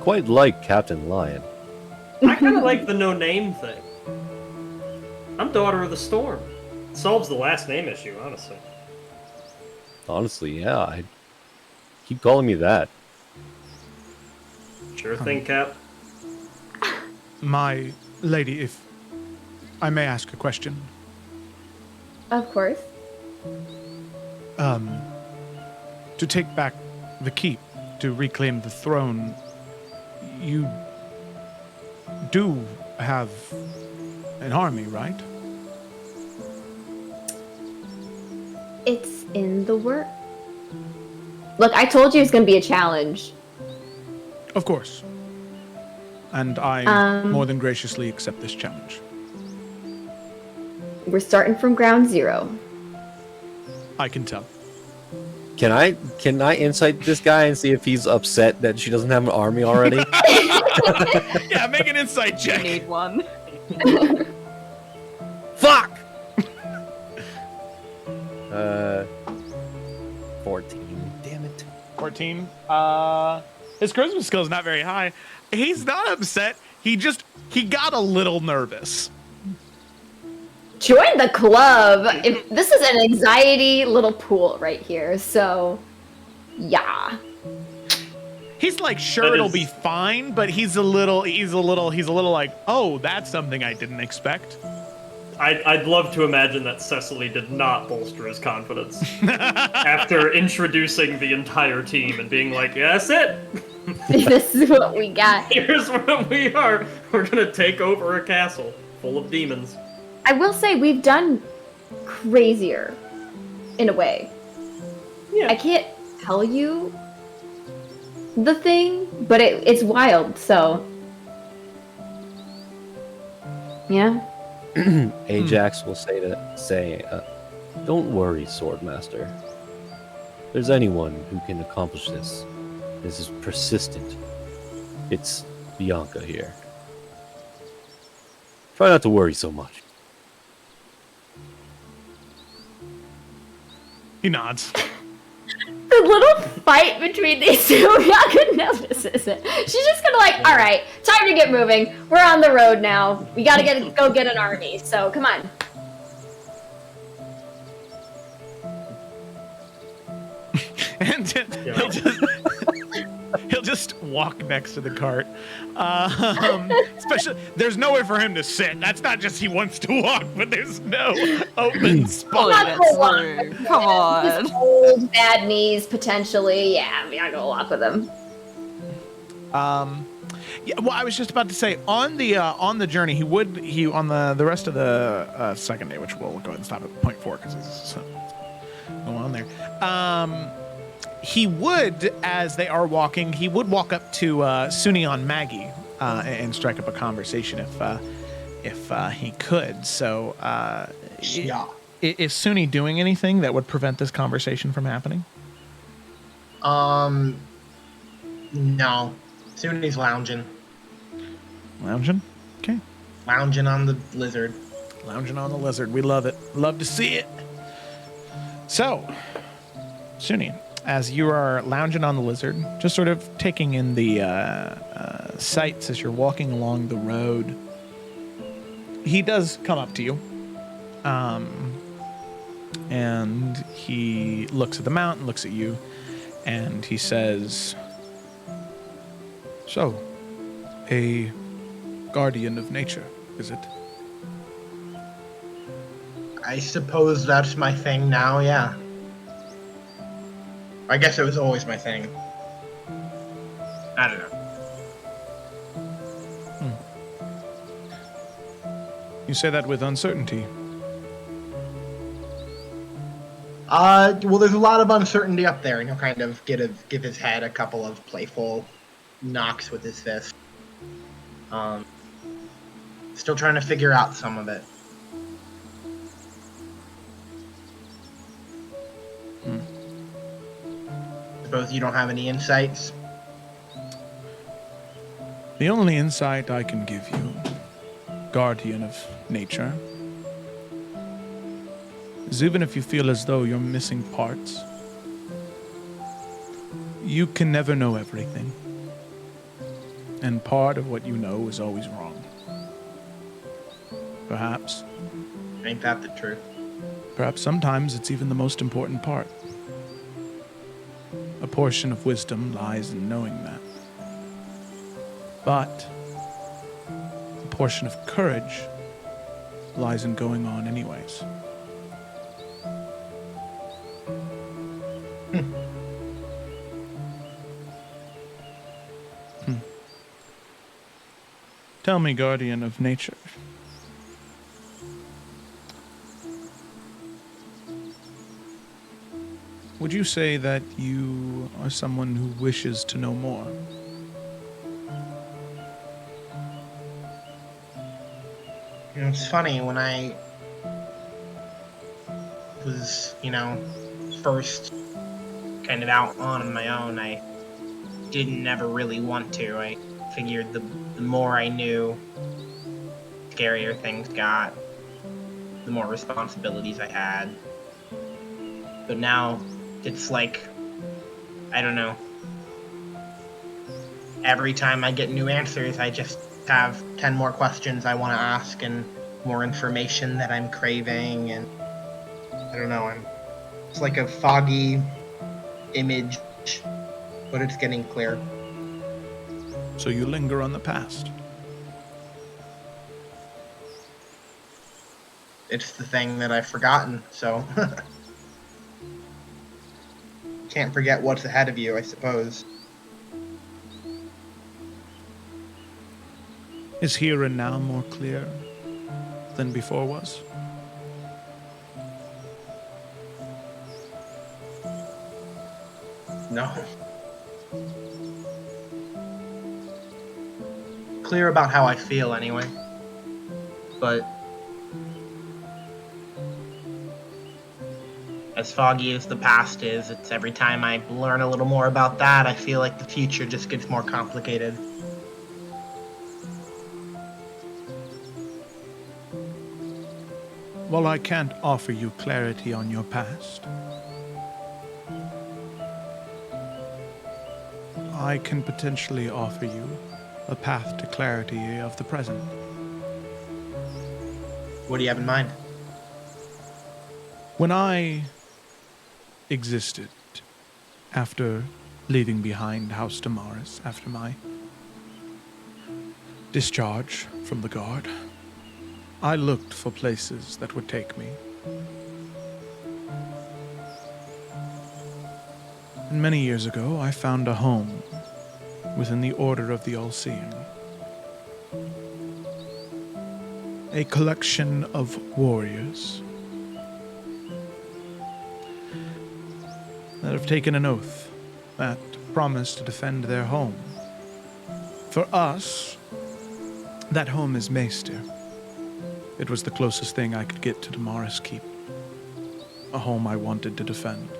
Quite like Captain Lion. I kind of like the no-name thing. I'm Daughter of the Storm. Solves the last name issue, honestly. Honestly, yeah. I keep calling me that. Sure thing, Cap. My lady, if I may ask a question. Of course. To take back the keep, to reclaim the throne, you do have an army, right? It's in the work. Look, I told you it's gonna be a challenge. Of course. And I more than graciously accept this challenge. We're starting from ground zero. I can tell. Can I insight this guy and see if he's upset that she doesn't have an army already? Yeah, make an insight You check. need one. Fuck! 14. Damn it. 14. His charisma skill is not very high. He's not upset. He got a little nervous. Join the club. If this is an anxiety little pool right here, so yeah. He's like sure That it'll is- be fine, but he's a little like, oh, that's something I didn't expect. I'd love to imagine that Cecily did not bolster his confidence after introducing the entire team and being like, yeah, that's it. This is what we got. Here's what we are. We're gonna take over a castle full of demons. I will say we've done crazier in a way. Yeah. I can't tell you the thing, but it's wild, so yeah. Ajax will say, don't worry, Swordmaster. If there's anyone who can accomplish this is persistent, it's Bianca here. Try not to worry so much. He nods. The little fight between these two, Bianca notices it. She's just gonna like, all right, time to get moving. We're on the road now. We gotta go get an army. So come on. And he'll just walk next to the cart. Especially, there's nowhere for him to sit. That's not just he wants to walk, but there's no open spot. Not that's gonna walk true. with him. Come on. His old bad knees potentially. Yeah, we gotta go walk with him. Yeah, well, I was just about to say on the journey, he on the rest of the second day, which we'll go ahead and stop at point 4 because it's going on there. He would, as they are walking, he would walk up to Suni on Maggie and strike up a conversation if he could. So, Yeah. is Suni doing anything that would prevent this conversation from happening? No. Suni's lounging. Lounging? Okay. Lounging on the lizard. Lounging on the lizard. We love it. Love to see it. So, Suni, as you are lounging on the lizard, just sort of taking in the sights as you're walking along the road, he does come up to you. And he looks at the mountain, looks at you, and he says, "So, a guardian of nature, is it?" I suppose that's my thing now, yeah. I guess it was always my thing. I don't know. You say that with uncertainty. Well, there's a lot of uncertainty up there, and he'll kind of give his head a couple of playful knocks with his fist. Still trying to figure out some of it. Hmm. Suppose you don't have any insights? The only insight I can give you, guardian of nature, is even if you feel as though you're missing parts, you can never know everything. And part of what you know is always wrong. Perhaps. Ain't that the truth? Perhaps sometimes it's even the most important part. A portion of wisdom lies in knowing that. But a portion of courage lies in going on anyways. Tell me, guardian of nature. Would you say that you are someone who wishes to know more? You know, it's funny, when I was, first kind of out on my own, I didn't ever really want to. I figured the more I knew, the scarier things got, the more responsibilities I had. But now, it's like, I don't know. Every time I get new answers, I just have 10 more questions I want to ask and more information that I'm craving, and I don't know, it's like a foggy image, but it's getting clear. So you linger on the past. It's the thing that I've forgotten, so can't forget what's ahead of you, I suppose. Is here and now more clear than before was? No. Clear about how I feel, anyway. But as foggy as the past is, it's every time I learn a little more about that, I feel like the future just gets more complicated. While I can't offer you clarity on your past, I can potentially offer you a path to clarity of the present. What do you have in mind? When I existed after leaving behind House Damaris, after my discharge from the guard, I looked for places that would take me. And many years ago, I found a home within the Order of the All-Seeing. A collection of warriors that have taken an oath that promise to defend their home. For us, that home is Maester. It was the closest thing I could get to Damaris Keep, a home I wanted to defend.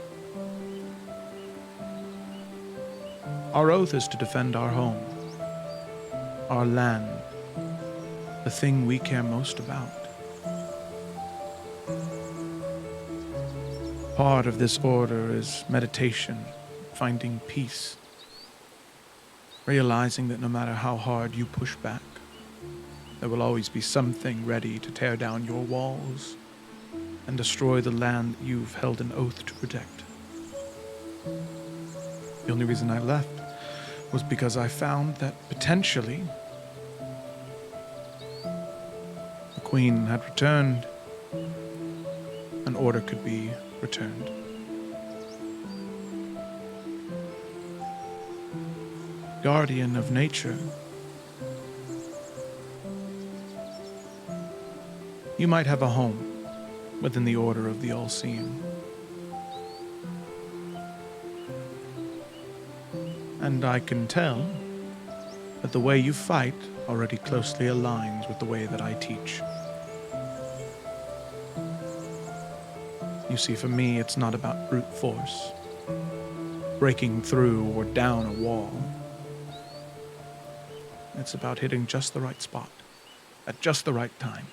Our oath is to defend our home, our land, the thing we care most about. Part of this order is meditation, finding peace, realizing that no matter how hard you push back, there will always be something ready to tear down your walls and destroy the land that you've held an oath to protect. The only reason I left was because I found that potentially the Queen had returned, an order could be returned. Guardian of nature, you might have a home within the Order of the All-Seeing. And I can tell that the way you fight already closely aligns with the way that I teach. You see, for me, it's not about brute force, breaking through or down a wall. It's about hitting just the right spot, at just the right time,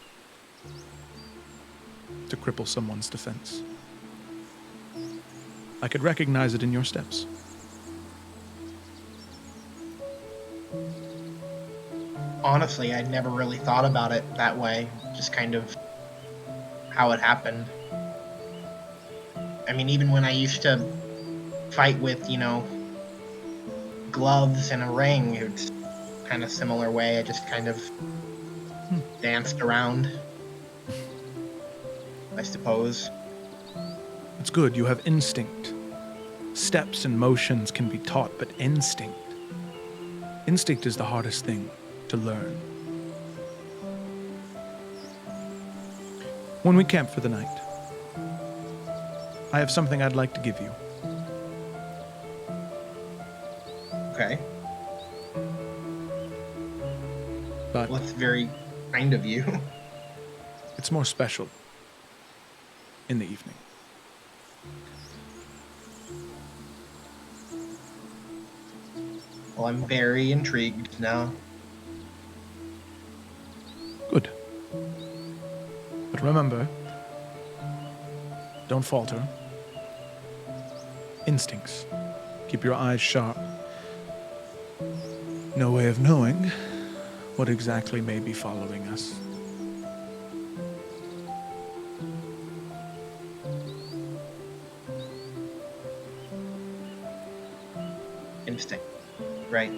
to cripple someone's defense. I could recognize it in your steps. Honestly, I'd never really thought about it that way, just kind of how it happened. I mean, even when I used to fight with, gloves and a ring, it's kind of similar way. I just kind of danced around, I suppose. It's good, you have instinct. Steps and motions can be taught, but instinct. Instinct is the hardest thing to learn. When we camp for the night, I have something I'd like to give you. Okay. But Well, that's very kind of you. it's more special in the evening. Well, I'm very intrigued now. Good. But remember, don't falter. Instincts. Keep your eyes sharp. No way of knowing what exactly may be following us. Instinct. Right.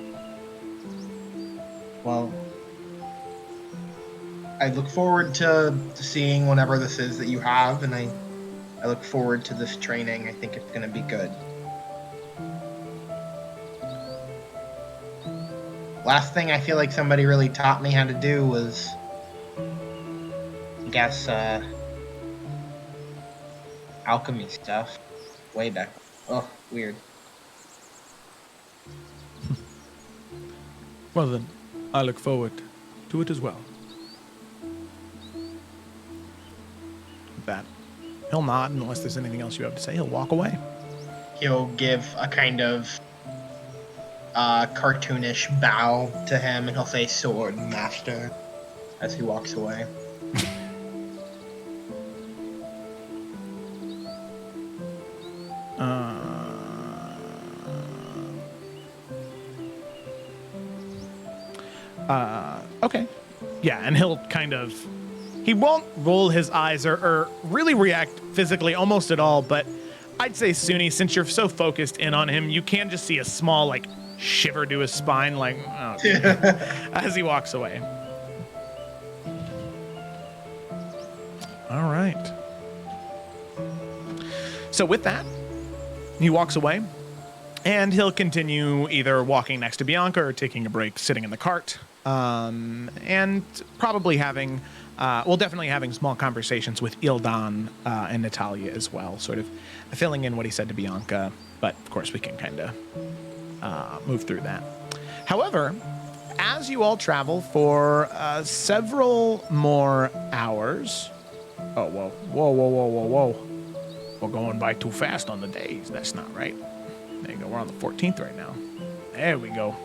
Well, I look forward to seeing whatever this is that you have, and I look forward to this training. I think it's going to be good. Last thing I feel like somebody really taught me how to do was, I guess, alchemy stuff. Way back. Oh, weird. Well then, I look forward to it as well. With that, he'll nod, and unless there's anything else you have to say, he'll walk away. He'll give a kind of cartoonish bow to him, and he'll say "Sword Master" as he walks away. Okay. Yeah, and he'll kind of... He won't roll his eyes or really react physically almost at all, but I'd say, Suni, since you're so focused in on him, you can just see a small, shiver to his spine, oh, as he walks away. All right. So with that, he walks away, and he'll continue either walking next to Bianca or taking a break, sitting in the cart, and probably having, definitely having small conversations with Ildan and Natalia as well, sort of filling in what he said to Bianca, but of course we can kind of move through that. However, as you all travel for several more hours... Oh, whoa. We're going by too fast on the days. That's not right. There you go. We're on the 14th right now. There we go.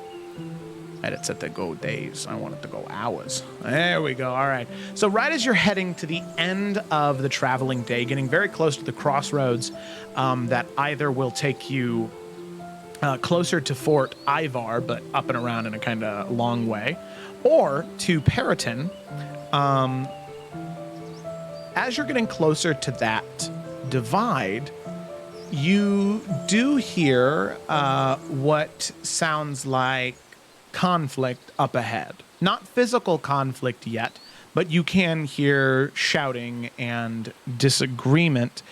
I had it set to go days. I want it to go hours. There we go. All right. So right as you're heading to the end of the traveling day, getting very close to the crossroads that either will take you closer to Fort Ivar, but up and around in a kind of long way, or to Periton, as you're getting closer to that divide, you do hear what sounds like conflict up ahead. Not physical conflict yet, but you can hear shouting and disagreement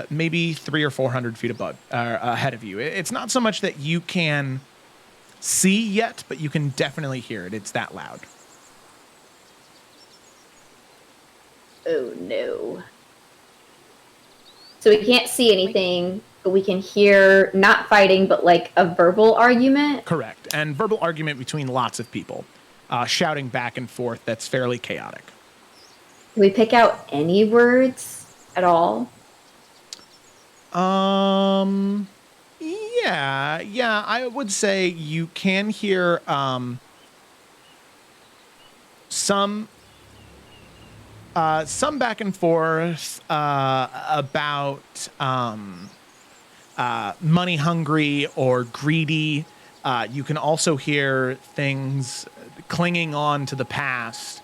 maybe 300 or 400 feet above, ahead of you. It's not so much that you can see yet, but you can definitely hear it. It's that loud. Oh no. So we can't see anything, but we can hear not fighting, but a verbal argument? Correct. And verbal argument between lots of people, shouting back and forth that's fairly chaotic. Can we pick out any words at all? Yeah, I would say you can hear some back and forth about money hungry or greedy. You can also hear things clinging on to the past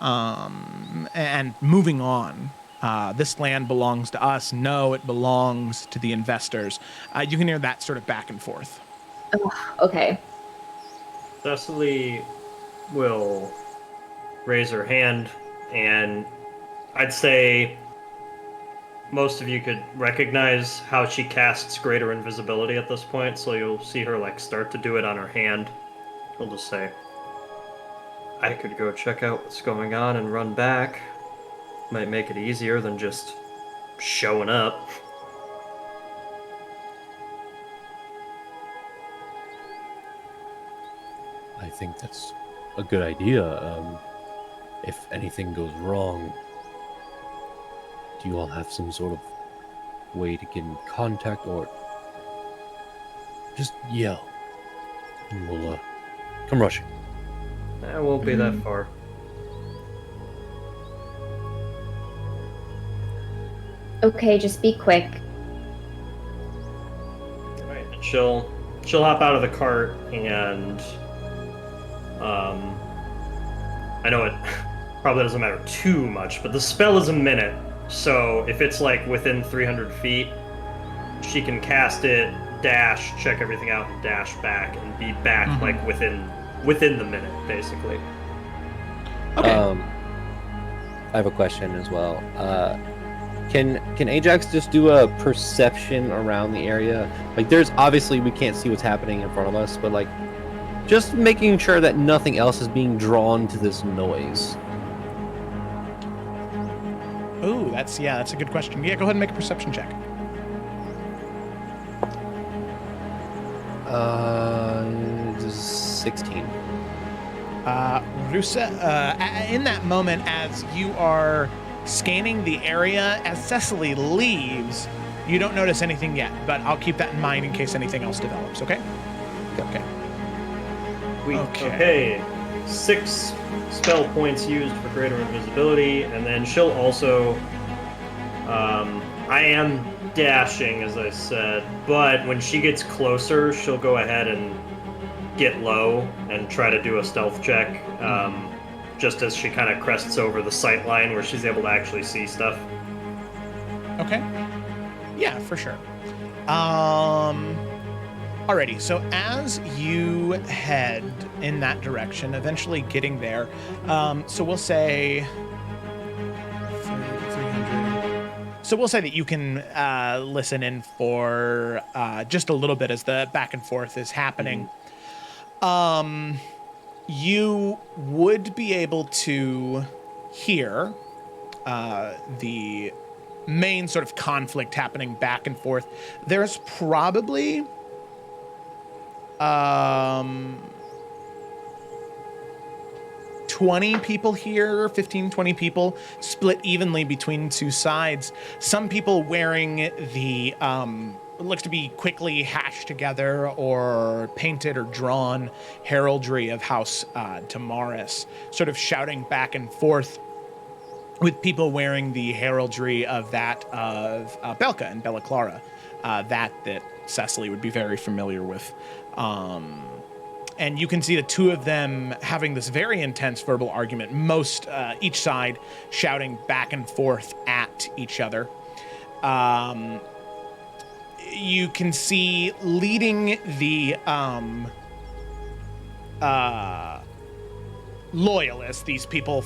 and moving on. This land belongs to us. No, it belongs to the investors. You can hear that sort of back and forth. Okay. Cecily will raise her hand, and I'd say most of you could recognize how she casts greater invisibility at this point, so you'll see her like start to do it on her hand. She'll just say, I could go check out what's going on and run back. Might make it easier than just showing up. I think that's a good idea. If anything goes wrong, do you all have some sort of way to get in contact, or just yell and we'll come rushing? It won't be that far. Okay, just be quick. Alright, and she'll hop out of the cart and I know it probably doesn't matter too much, but the spell is a minute, so if it's like within 300 feet, she can cast it, dash, check everything out, and dash back, and be back like within the minute, basically. Okay. I have a question as well. Can Ajax just do a perception around the area? Like, there's obviously we can't see what's happening in front of us, but like, just making sure that nothing else is being drawn to this noise. Ooh, that's a good question. Yeah, go ahead and make a perception check. 16. Rusa, in that moment, as you are scanning the area, as Cecily leaves, you don't notice anything yet, but I'll keep that in mind in case anything else develops, okay? Okay. Okay. 6 spell points used for greater invisibility, and then she'll also... I am dashing, as I said, but when she gets closer, she'll go ahead and get low and try to do a stealth check, just as she kind of crests over the sight line where she's able to actually see stuff. Okay. Yeah, for sure. Alrighty, so as you head in that direction, eventually getting there, so we'll say 300. So we'll say that you can listen in for just a little bit as the back and forth is happening. You would be able to hear the main sort of conflict happening back and forth. There's probably 20 people here, 15, 20 people, split evenly between two sides. Some people wearing the, looks to be quickly hashed together or painted or drawn heraldry of House Damaris, sort of shouting back and forth with people wearing the heraldry of that of Belka and Bella Clara, that Cecily would be very familiar with. And you can see the two of them having this very intense verbal argument, each side shouting back and forth at each other. You can see leading the loyalists, these people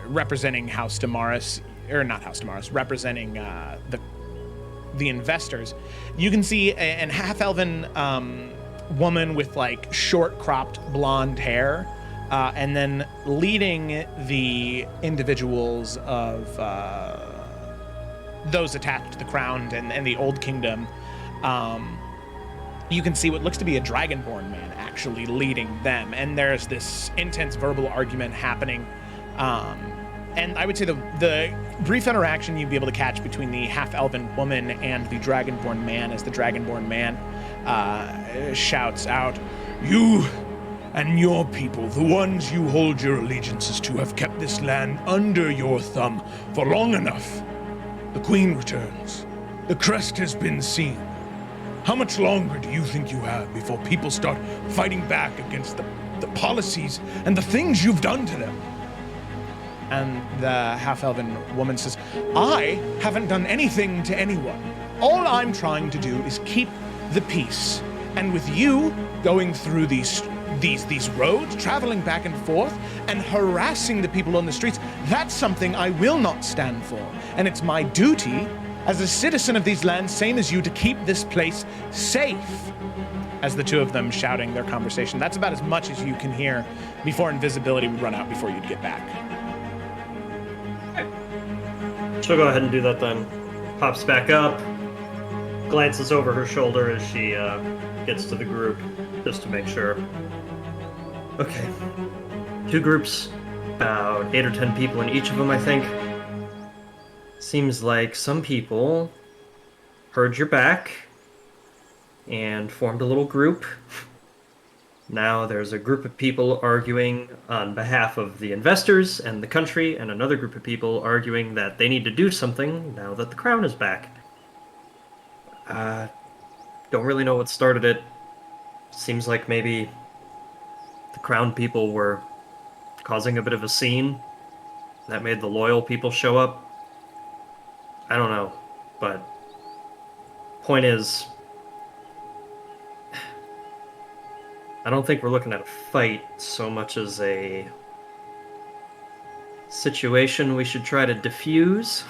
representing House Damaris, or not House Damaris, representing the investors. You can see an half-elven woman with like short cropped blonde hair, and then leading the individuals of those attached to the crown and the old kingdom. You can see what looks to be a dragonborn man actually leading them, and there's this intense verbal argument happening. And I would say the brief interaction you'd be able to catch between the half-elven woman and the dragonborn man, as the dragonborn man shouts out, "You And your people, the ones you hold your allegiances to, have kept this land under your thumb for long enough. The Queen returns. The crest has been seen. How much longer do you think you have before people start fighting back against the policies and the things you've done to them? And the half-elven woman says, I haven't done anything to anyone. All I'm trying to do is keep the peace. And with you going through these roads, traveling back and forth, and harassing the people on the streets, that's something I will not stand for. And it's my duty as a citizen of these lands, same as you, to keep this place safe. As the two of them shouting their conversation, that's about as much as you can hear before invisibility would run out before you'd get back. She'll go ahead and do that then. Pops back up, glances over her shoulder as she gets to the group, just to make sure. Okay. 2 groups, about 8 or 10 people in each of them, I think. Seems like some people heard your back and formed a little group. Now there's a group of people arguing on behalf of the investors and the country, and another group of people arguing that they need to do something now that the crown is back. Don't really know what started it. Seems like maybe the crown people were causing a bit of a scene that made the loyal people show up. I don't know, but point is, I don't think we're looking at a fight so much as a situation we should try to diffuse,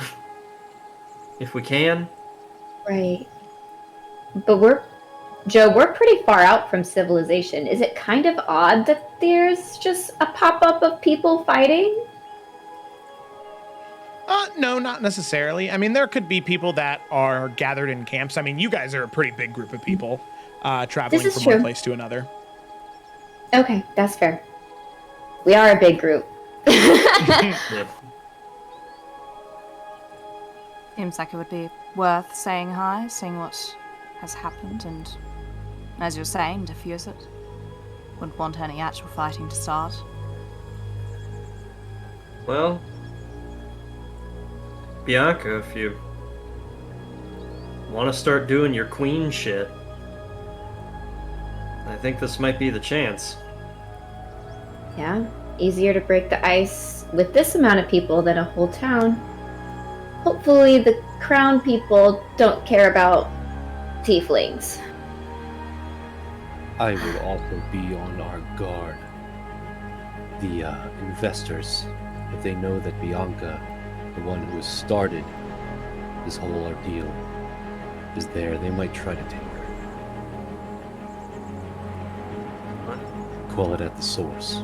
if we can. Right. But we're pretty far out from civilization. Is it kind of odd that there's just a pop-up of people fighting? No, not necessarily. I mean, there could be people that are gathered in camps. I mean, you guys are a pretty big group of people traveling from one place to another. Okay, that's fair. We are a big group. Yeah. Seems like it would be worth saying hi, seeing what has happened, and, as you're saying, diffuse it. Wouldn't want any actual fighting to start. Well, Bianca, if you want to start doing your queen shit, I think this might be the chance. Yeah, easier to break the ice with this amount of people than a whole town. Hopefully the crown people don't care about tieflings. I will also be on our guard. The investors, if they know that Bianca, the one who has started this whole ordeal, is there, they might try to take her. Call it at the source.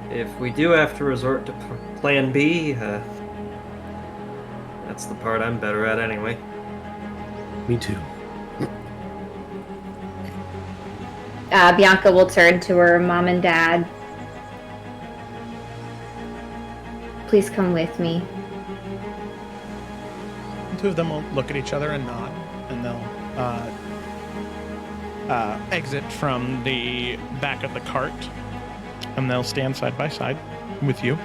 If we do have to resort to Plan B, that's the part I'm better at anyway. Me too. Bianca will turn to her mom and dad. Please come with me. The two of them will look at each other and nod, and they'll exit from the back of the cart, and they'll stand side by side with you.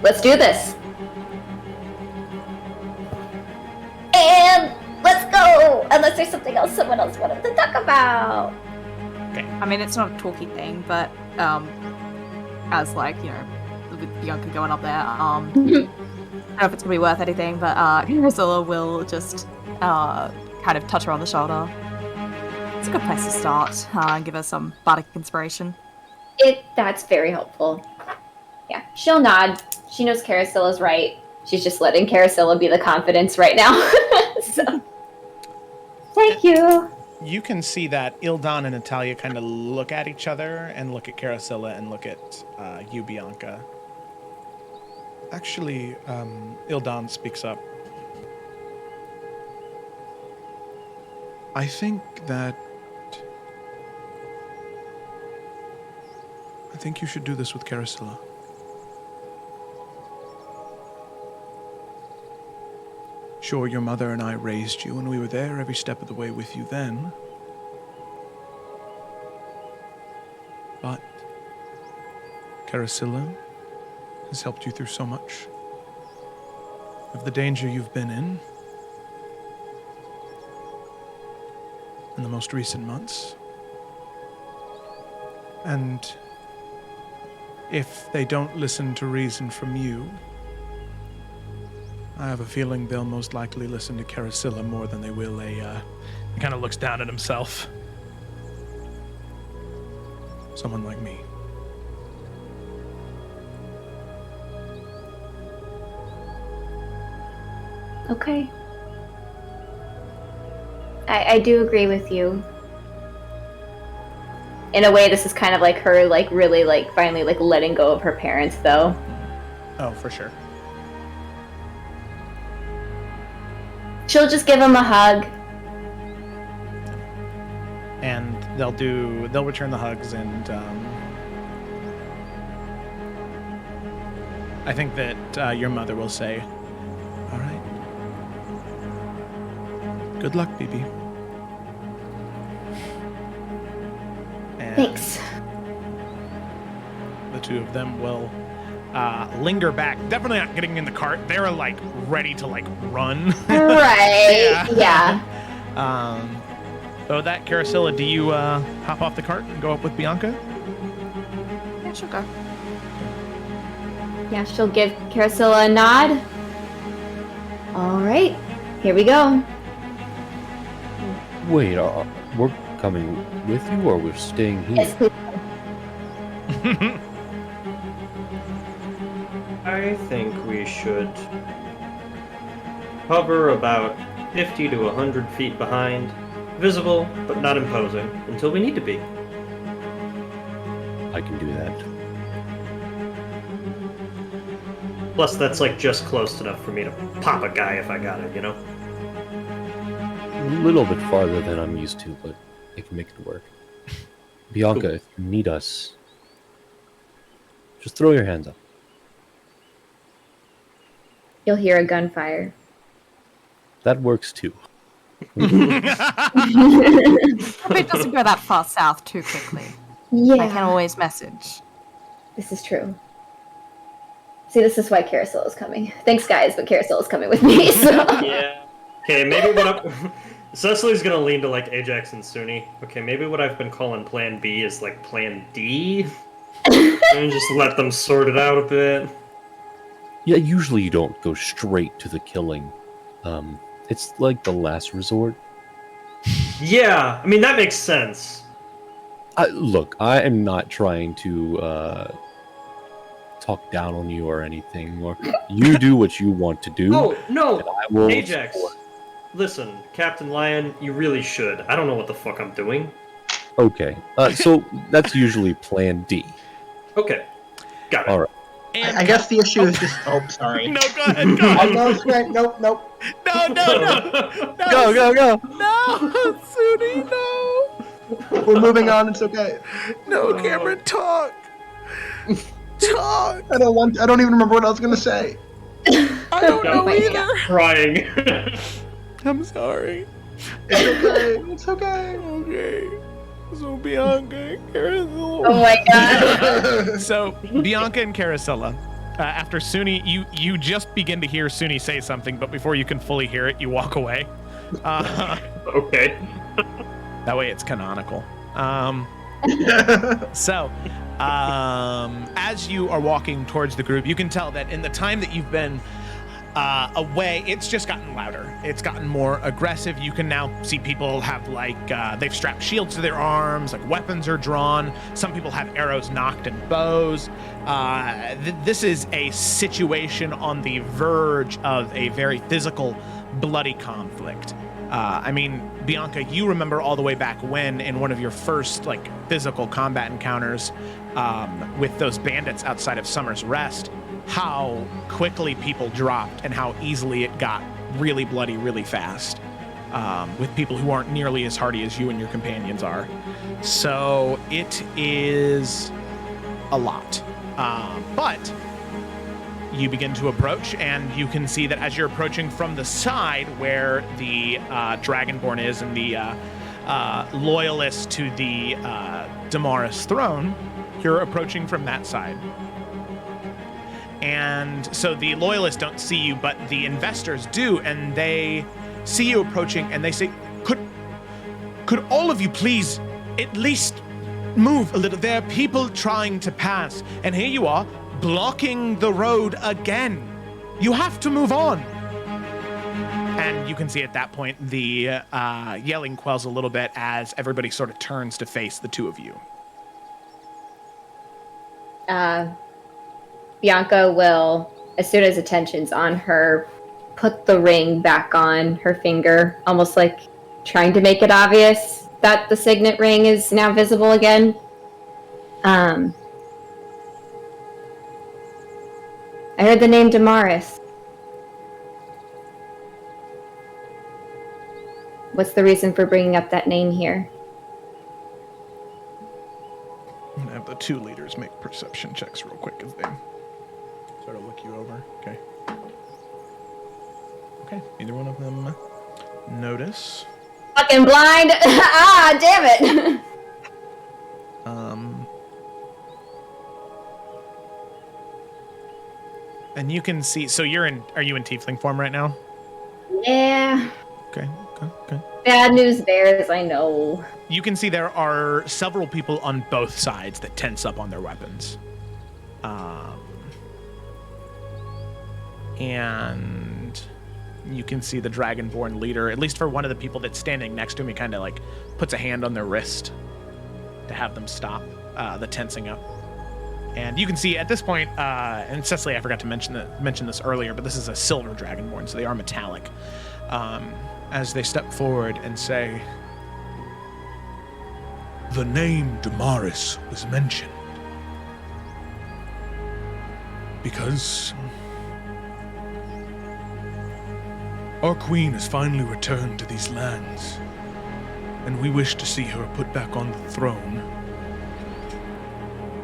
Let's do this. And let's go! Unless there's something else someone else wanted to talk about. Okay. I mean, it's not a talky thing, but as like, you know, with Bianca going up there, I don't know if it's gonna be worth anything, but Ursula will just kind of touch her on the shoulder. It's a good place to start and give her some bardic inspiration. That's very helpful. Yeah, she'll nod. She knows Caracella's right. She's just letting Caracella be the confidence right now. So, thank you. You can see that Ildan and Natalia kind of look at each other and look at Caracella and look at you, Bianca. Actually, Ildan speaks up. I think you should do this with Caracella. Sure, your mother and I raised you, and we were there every step of the way with you then. But Carasilla has helped you through so much of the danger you've been in the most recent months. And if they don't listen to reason from you, I have a feeling they'll most likely listen to Carasilla more than they will he kind of looks down at himself. Someone like me. Okay. I do agree with you. In a way, this is kind of like her, like, really, like, finally, like, letting go of her parents, though. Oh, for sure. She'll just give him a hug. And they'll return the hugs, and I think that your mother will say, all right. Good luck, BB. And Thanks. the two of them will linger back. Definitely not getting in the cart. They're like ready to like run. Right. Yeah. So that, Carasilla, do you hop off the cart and go up with Bianca? Yeah, she'll go. Yeah, she'll give Carasilla a nod. All right, here we go. Wait, we're coming with you, or we're staying here? Yes, please. I think we should hover about 50 to 100 feet behind, visible but not imposing, until we need to be. I can do that. Plus, that's like just close enough for me to pop a guy if I got it, you know? A little bit farther than I'm used to, but I can make it work. Bianca, if you need us, just throw your hands up. You'll hear a gunfire. That works too. Hope it doesn't go that far south too quickly. Yeah. I can always message. This is true. See, this is why Carousel is coming. Thanks, guys, but Carousel is coming with me, so... Yeah. Okay, maybe what I'm... Cecily's gonna lean to, like, Ajax and Suni. Okay, maybe what I've been calling Plan B is, like, Plan D? And just let them sort it out a bit. Yeah, usually you don't go straight to the killing. It's like the last resort. Yeah, I mean, that makes sense. Look, I am not trying to talk down on you or anything. Or you do what you want to do. Oh, no! And I will Ajax, support. listen, Captain Lion, you really should. I don't know what the fuck I'm doing. Okay, so that's usually Plan D. Okay, got it. All right. And I guess the issue is just. Oh, sorry. no, go ahead. Go ahead. No, Square, nope. No. Go! No, Suni, no. We're moving on. It's okay. No, Cameron, talk. Talk. I don't even remember what I was gonna say. I don't know my either. Crying. I'm sorry. It's okay. It's okay. Okay. So Bianca, Carasilla. Oh my god. So Bianca and Carasilla, after Suni, you just begin to hear Suni say something, but before you can fully hear it, you walk away. Okay. That way it's canonical. So, as you are walking towards the group, you can tell that in the time that you've been away, it's just gotten louder. It's gotten more aggressive. You can now see people have they've strapped shields to their arms, like weapons are drawn. Some people have arrows nocked and bows. This is a situation on the verge of a very physical, bloody conflict. I mean, Bianca, you remember all the way back when, in one of your first physical combat encounters with those bandits outside of Summer's Rest, how quickly people dropped and how easily it got really bloody really fast with people who aren't nearly as hardy as you and your companions are. So it is a lot. But you begin to approach, and you can see that as you're approaching from the side where the Dragonborn is and the loyalist to the Damaris throne, you're approaching from that side. And so the loyalists don't see you, but the investors do, and they see you approaching, and they say, could all of you please at least move a little? There are people trying to pass, and here you are, blocking the road again. You have to move on. And you can see at that point the yelling quells a little bit as everybody sort of turns to face the two of you. Bianca will, as soon as attention's on her, put the ring back on her finger, almost like trying to make it obvious that the signet ring is now visible again. I heard the name Damaris. What's the reason for bringing up that name here? I'm gonna have the two leaders make perception checks real quick as they sort of look you over. Okay. Okay, neither one of them notice. Fucking blind! Ah, damn it! And you can see, so are you in tiefling form right now? Yeah. Okay. Bad news bears, I know. You can see there are several people on both sides that tense up on their weapons. And you can see the Dragonborn leader, at least for one of the people that's standing next to him, he kind of like puts a hand on their wrist to have them stop the tensing up. And you can see at this point, and Cecily, I forgot to mention this earlier, but this is a silver Dragonborn, so they are metallic. As they step forward and say, The name Damaris was mentioned because our queen has finally returned to these lands, and we wish to see her put back on the throne,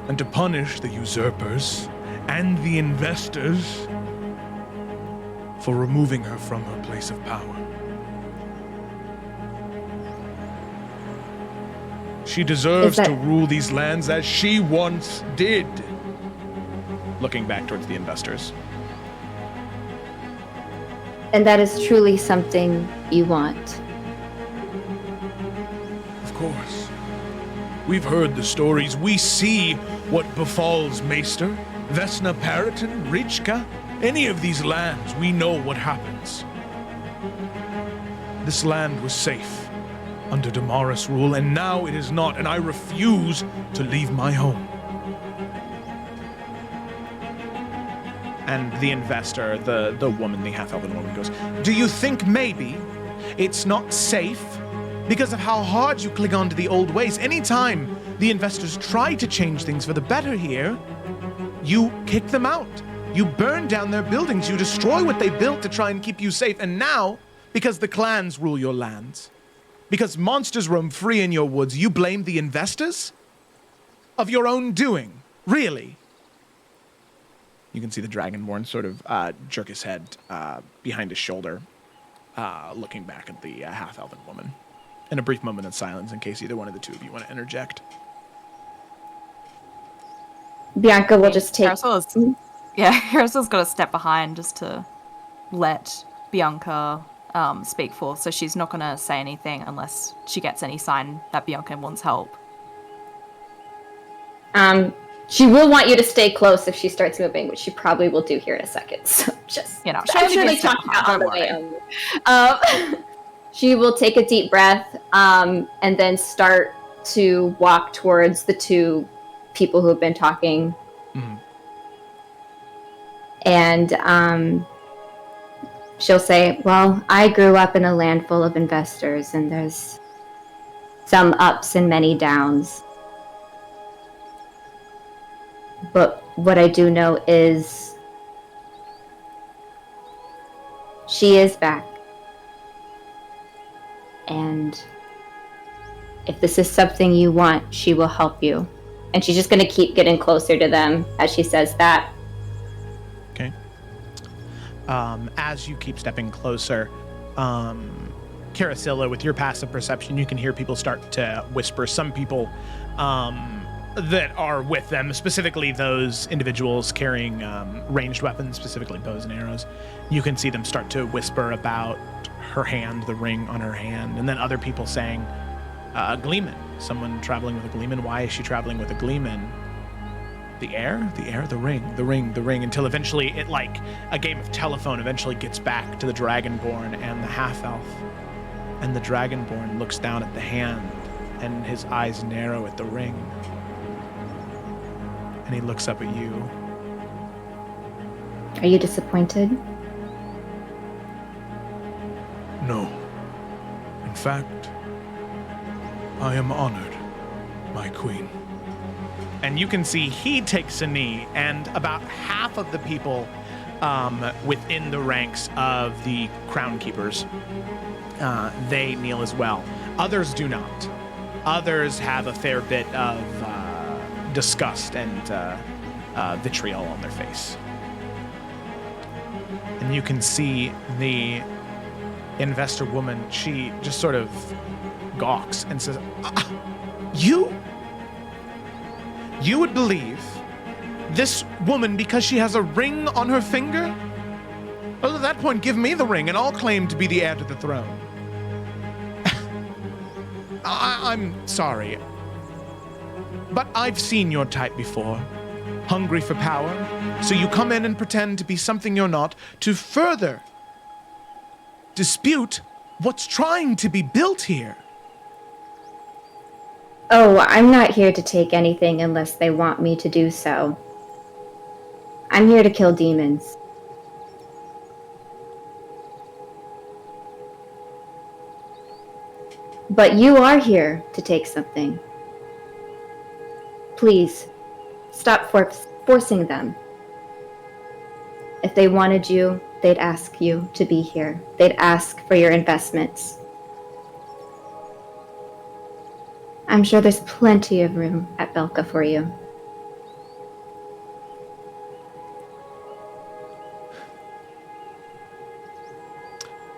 and to punish the usurpers and the investors for removing her from her place of power. She deserves to rule these lands as she once did. looking back towards the investors. And that is truly something you want. Of course. We've heard the stories. We see what befalls Maester, Vesna Paraton, Richka. Any of these lands, we know what happens. This land was safe under Damaris rule, and now it is not, and I refuse to leave my home. And the investor, the woman, the half-elven woman goes, "Do you think maybe it's not safe because of how hard you cling on to the old ways? Anytime the investors try to change things for the better here, you kick them out. You burn down their buildings. You destroy what they built to try and keep you safe. And now, because the clans rule your lands, because monsters roam free in your woods, you blame the investors? Of your own doing? Really?" You can see the Dragonborn sort of jerk his head behind his shoulder, looking back at the half-elven woman. In a brief moment of silence, in case either one of the two of you want to interject. Bianca will just take... Harasol's got to step behind just to let Bianca speak forth, so she's not going to say anything unless she gets any sign that Bianca wants help. She will want you to stay close if she starts moving, which she probably will do here in a second. So just, you know, I'm sure they talk about on the way. She will take a deep breath and then start to walk towards the two people who have been talking. Mm-hmm. And she'll say, "Well, I grew up in a land full of investors, and there's some ups and many downs. But what I do know is she is back. And if this is something you want, she will help you." And she's just going to keep getting closer to them as she says that. Okay. as you keep stepping closer, Carasilla, with your passive perception, you can hear people start to whisper. Some people that are with them, specifically those individuals carrying ranged weapons, specifically bows and arrows, you can see them start to whisper about her hand, the ring on her hand, and then other people saying, a gleeman, someone traveling with a gleeman. Why is she traveling with a gleeman? The air, the ring, until eventually it, like a game of telephone, eventually gets back to the Dragonborn and the half-elf. And the Dragonborn looks down at the hand, and his eyes narrow at the ring. And he looks up at you. Are you disappointed? No. In fact, I am honored, my queen. And you can see he takes a knee, and about half of the people within the ranks of the Crown Keepers, they kneel as well. Others do not. Others have a fair bit of disgust and vitriol on their face. And you can see the investor woman, she just sort of gawks and says, You would believe this woman because she has a ring on her finger? Well, at that point, give me the ring and I'll claim to be the heir to the throne. I'm sorry, but I've seen your type before. Hungry for power, so you come in and pretend to be something you're not to further dispute what's trying to be built here. Oh, I'm not here to take anything unless they want me to do so. I'm here to kill demons. But you are here to take something. Please, stop forcing them. If they wanted you, they'd ask you to be here. They'd ask for your investments. I'm sure there's plenty of room at Belka for you.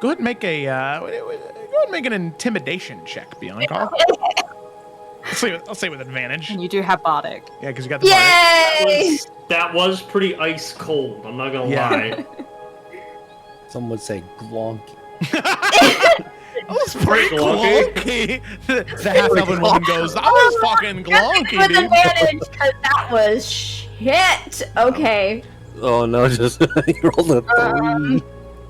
Go ahead and make an intimidation check, Bianca. I'll say with advantage. And you do have Bardic. Yeah, because you got the Bardic. Yay! That was pretty ice cold, I'm not gonna lie. Some would say glonky. That was pretty glonky. The half-elven woman goes, that was fucking glonky, With dude. advantage, because that was shit. Okay. Oh no, just you rolled a 3.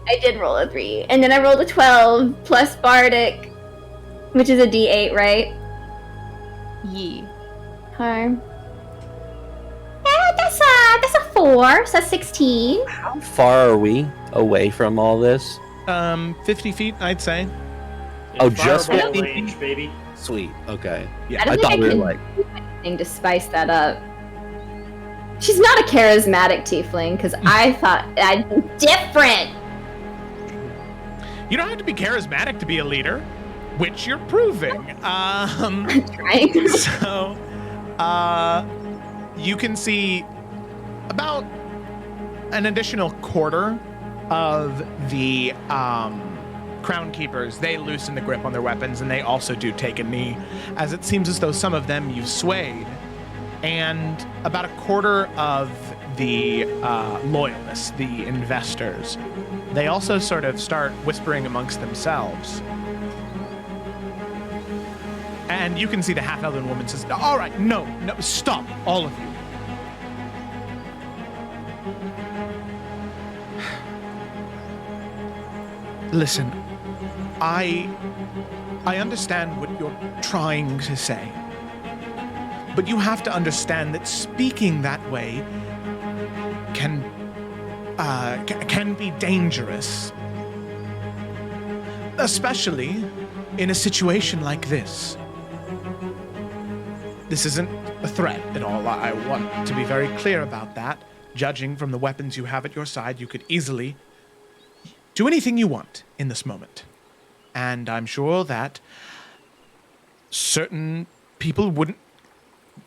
I did roll a 3. And then I rolled a 12 plus Bardic, which is a D8, right? Yee. Okay. Yeah, that's a 4, so that's 16. How far are we away from all this? 50 feet, I'd say. Oh, just Fireball 50 range, feet? baby. Sweet. Okay. Yeah, I don't I think thought I we were can like. do anything to spice that up. She's not a charismatic tiefling, because I thought I'd be different. You don't have to be charismatic to be a leader, which you're proving. Trying. So, you can see about an additional quarter of the Crown Keepers. They loosen the grip on their weapons, and they also do take a knee, as it seems as though some of them you've swayed. And about a quarter of the loyalists, the investors, they also sort of start whispering amongst themselves. And you can see the half-elven woman says, all right, no, stop, all of you. Listen, I understand what you're trying to say. But you have to understand that speaking that way can be dangerous. Especially in a situation like this. This isn't a threat at all. I want to be very clear about that. Judging from the weapons you have at your side, you could easily do anything you want in this moment. And I'm sure that certain people wouldn't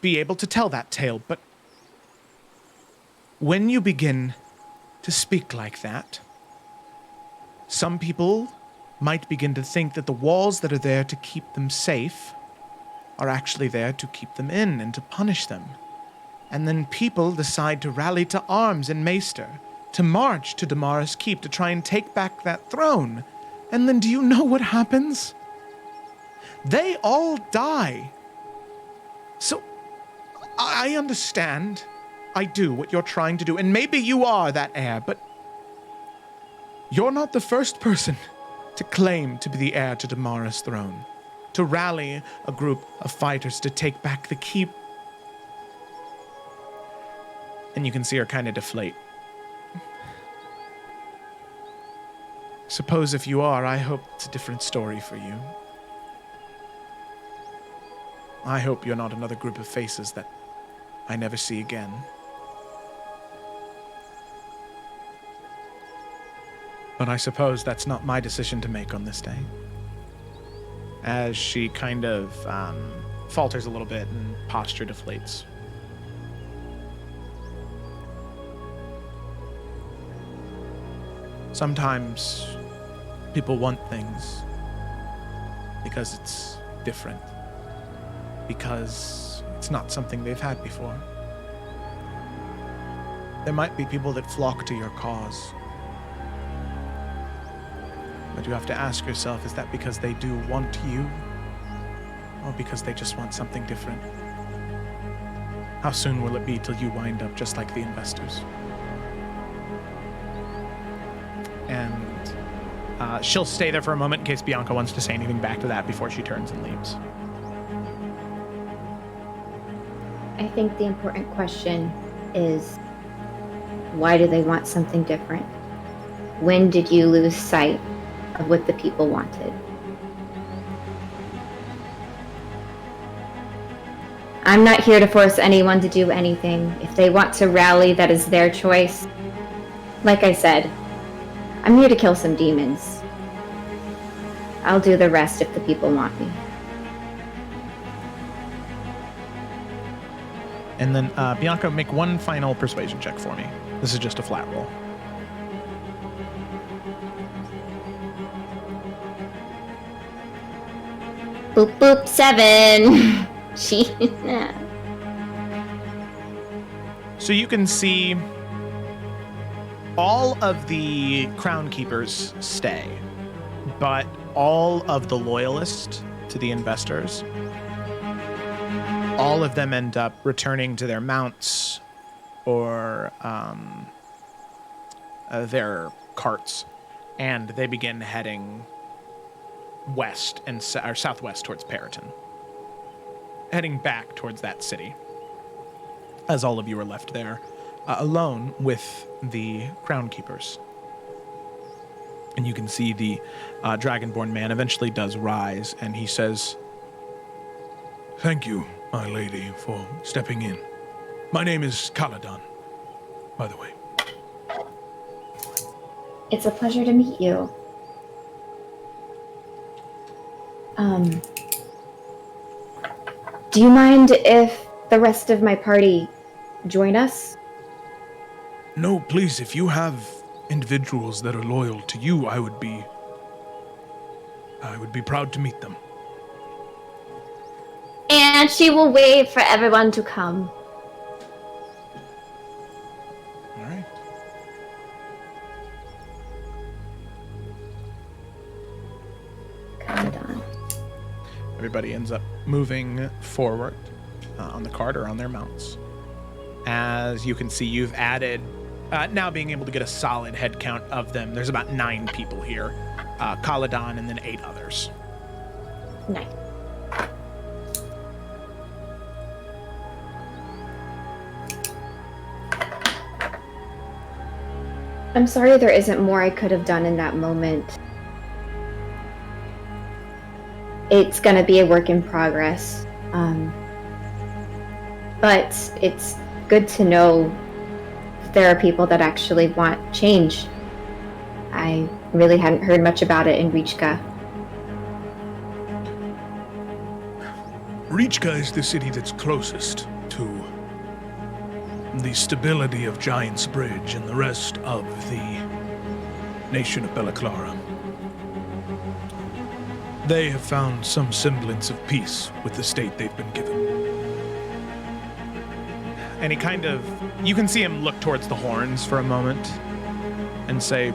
be able to tell that tale, but when you begin to speak like that, some people might begin to think that the walls that are there to keep them safe are actually there to keep them in and to punish them. And then people decide to rally to arms in Maester, to march to Damaris Keep to try and take back that throne. And then do you know what happens? They all die. So, I understand. I do what you're trying to do. And maybe you are that heir, but you're not the first person to claim to be the heir to Damaris' throne, to rally a group of fighters to take back the keep. And you can see her kind of deflate. Suppose if you are, I hope it's a different story for you. I hope you're not another group of faces that I never see again. But I suppose that's not my decision to make on this day. As she kind of falters a little bit and posture deflates. Sometimes people want things because it's different, because it's not something they've had before. There might be people that flock to your cause, but you have to ask yourself, is that because they do want you, or because they just want something different? How soon will it be till you wind up just like the investors? And she'll stay there for a moment in case Bianca wants to say anything back to that before she turns and leaves. I think the important question is, why do they want something different? When did you lose sight of what the people wanted? I'm not here to force anyone to do anything. If they want to rally, that is their choice. Like I said, I'm here to kill some demons. I'll do the rest if the people want me. And then, Bianca, make one final persuasion check for me. This is just a flat roll. Boop boop 7. So you can see all of the Crown Keepers stay, but all of the loyalists to the investors, all of them end up returning to their mounts or their carts, and they begin heading west and or southwest towards Periton, heading back towards that city, as all of you are left there alone with the Crown Keepers. And you can see the Dragonborn man eventually does rise, and he says, Thank you, my lady, for stepping in. My name is Caladon, by the way. It's a pleasure to meet you. Do you mind if the rest of my party join us? No, please, if you have individuals that are loyal to you, I would be proud to meet them. And she will wait for everyone to come. all right. Caladon. Everybody ends up moving forward on the cart or on their mounts. As you can see, you've added, now being able to get a solid head count of them, there's about 9 people here. Caladon and then 8 others. Nice. I'm sorry there isn't more I could have done in that moment. It's gonna be a work in progress. But it's good to know that there are people that actually want change. I really hadn't heard much about it in Richka. Richka is the city that's closest to the stability of Giant's Bridge, and the rest of the nation of Bella Clara. They have found some semblance of peace with the state they've been given. And you can see him look towards the horns for a moment and say,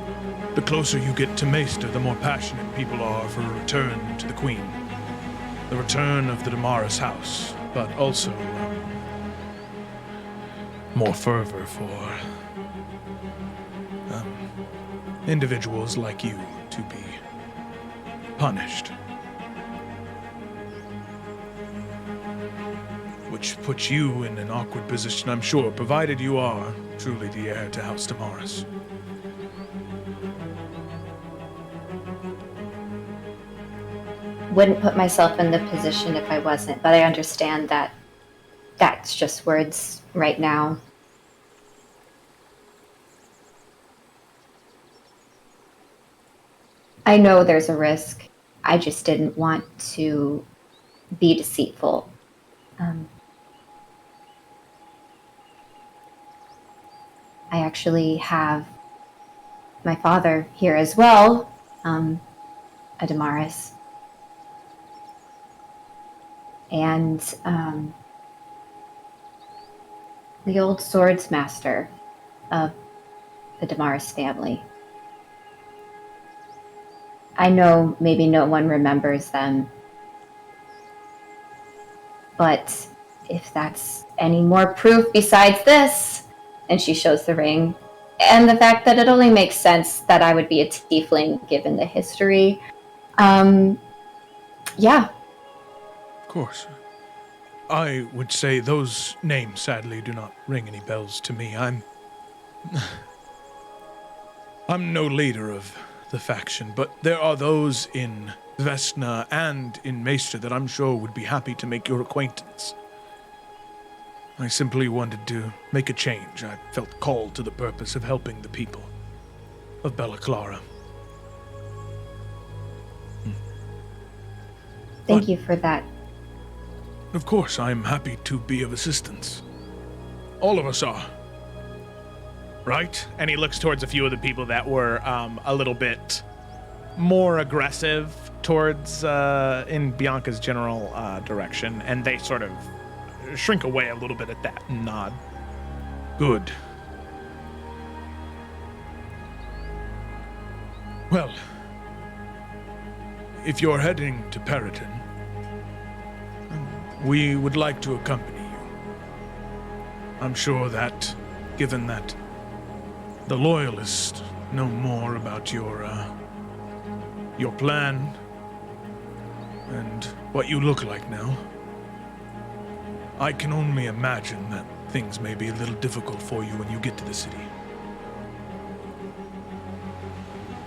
The closer you get to Maester, the more passionate people are for a return to the Queen. The return of the Damaris house, but also more fervor for individuals like you to be punished. Which puts you in an awkward position, I'm sure, provided you are truly the heir to House Damaris. Wouldn't put myself in the position if I wasn't, but I understand that that's just words right now. I know there's a risk. I just didn't want to be deceitful. I actually have my father here as well, a Damaris. And the old swords master of the Damaris family. I know maybe no one remembers them, but if that's any more proof besides this, and she shows the ring, and the fact that it only makes sense that I would be a tiefling given the history, yeah. Of course. I would say those names sadly do not ring any bells to me. I'm no leader of the faction, but there are those in Vesna and in Maester that I'm sure would be happy to make your acquaintance. I simply wanted to make a change. I felt called to the purpose of helping the people of Bella Clara. Thank you for that. Of course, I'm happy to be of assistance. All of us are. Right? and he looks towards a few of the people that were a little bit more aggressive towards in Bianca's general direction, and they sort of shrink away a little bit at that and nod. Good. Well, if you're heading to Periton, we would like to accompany you. I'm sure that, given that the Loyalists know more about your plan and what you look like now, I can only imagine that things may be a little difficult for you when you get to the city.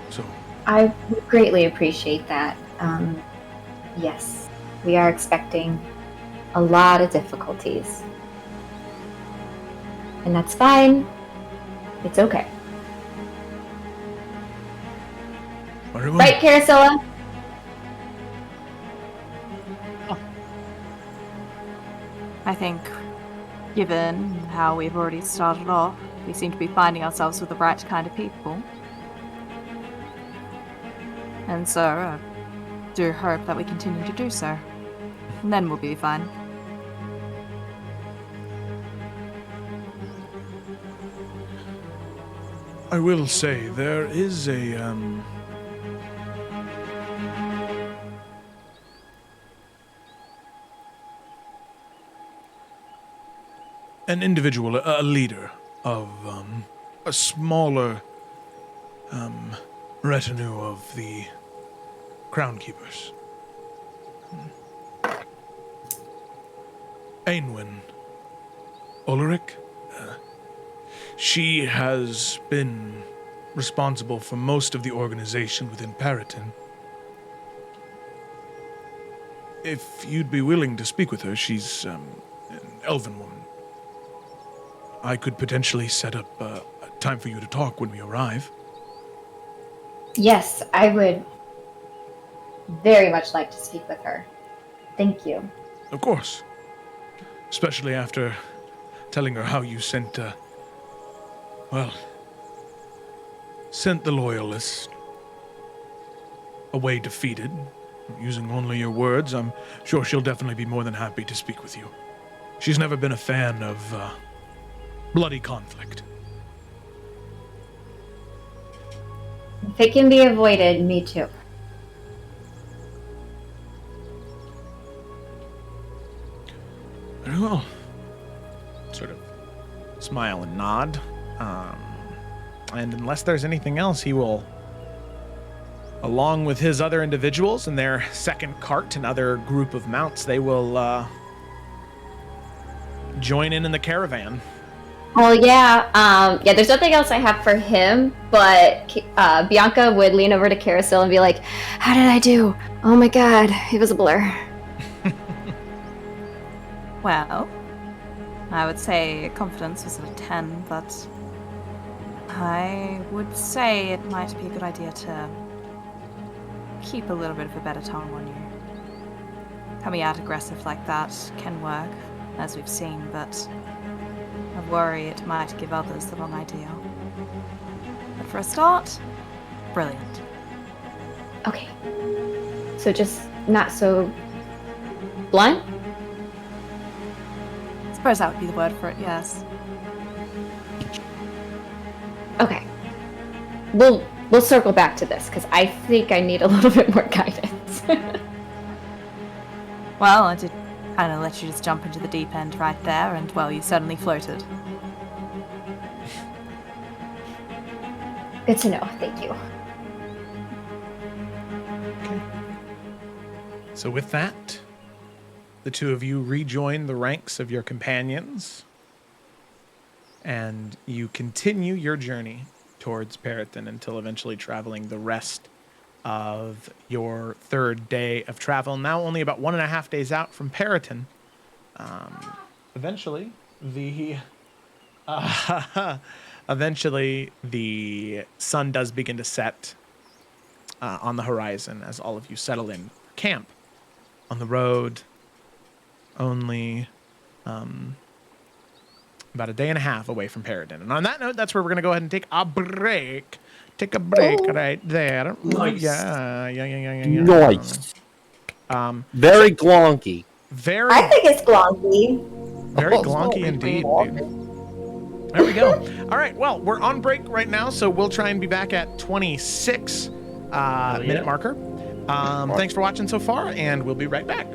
So, I would greatly appreciate that. Yes, we are expecting a lot of difficulties. And that's fine. It's okay. very well. Right, Carasilla? I think, given how we've already started off, we seem to be finding ourselves with the right kind of people. And so, I do hope that we continue to do so. And then we'll be fine. I will say, there is an individual, a leader of a smaller retinue of the Crown Keepers. Ainwyn Ulrich. She has been responsible for most of the organization within Periton. If you'd be willing to speak with her, she's an elven woman. I could potentially set up a time for you to talk when we arrive. Yes, I would very much like to speak with her. Thank you. Of course. Especially after telling her how you sent, sent the Loyalists away defeated. Using only your words, I'm sure she'll definitely be more than happy to speak with you. She's never been a fan of bloody conflict. If it can be avoided, me too. Very well. Sort of smile and nod. And unless there's anything else, he will, along with his other individuals and their second cart and other group of mounts, they will join in the caravan. Oh yeah, there's nothing else I have for him, but Bianca would lean over to Carousel and be like, "How did I do? Oh my god, it was a blur." Well, I would say confidence was at a 10, but I would say it might be a good idea to keep a little bit of a better tongue on you. Coming out aggressive like that can work, as we've seen, but I worry it might give others the wrong idea. But for a start, brilliant. Okay. So just not so blunt? I suppose that would be the word for it, yes. Okay. We'll circle back to this, because I think I need a little bit more guidance. Well, I did kind of let you just jump into the deep end right there, and, well, you suddenly floated. Good to know, thank you. So with that, the two of you rejoin the ranks of your companions, and you continue your journey towards Periton until eventually traveling the rest of your third day of travel. Now only about 1.5 days out from Periton. Eventually, the sun does begin to set on the horizon as all of you settle in camp on the road. Only about a day and a half away from Periton. And on that note, that's where we're going to go ahead and take a break. Take a break right there. Nice. Yeah. Nice. Very glonky. Very, I think it's glonky. very Oh, glonky sorry. indeed. There we go. All right. Well, we're on break right now, so we'll try and be back at 26 minute marker. Thanks for watching so far, and we'll be right back.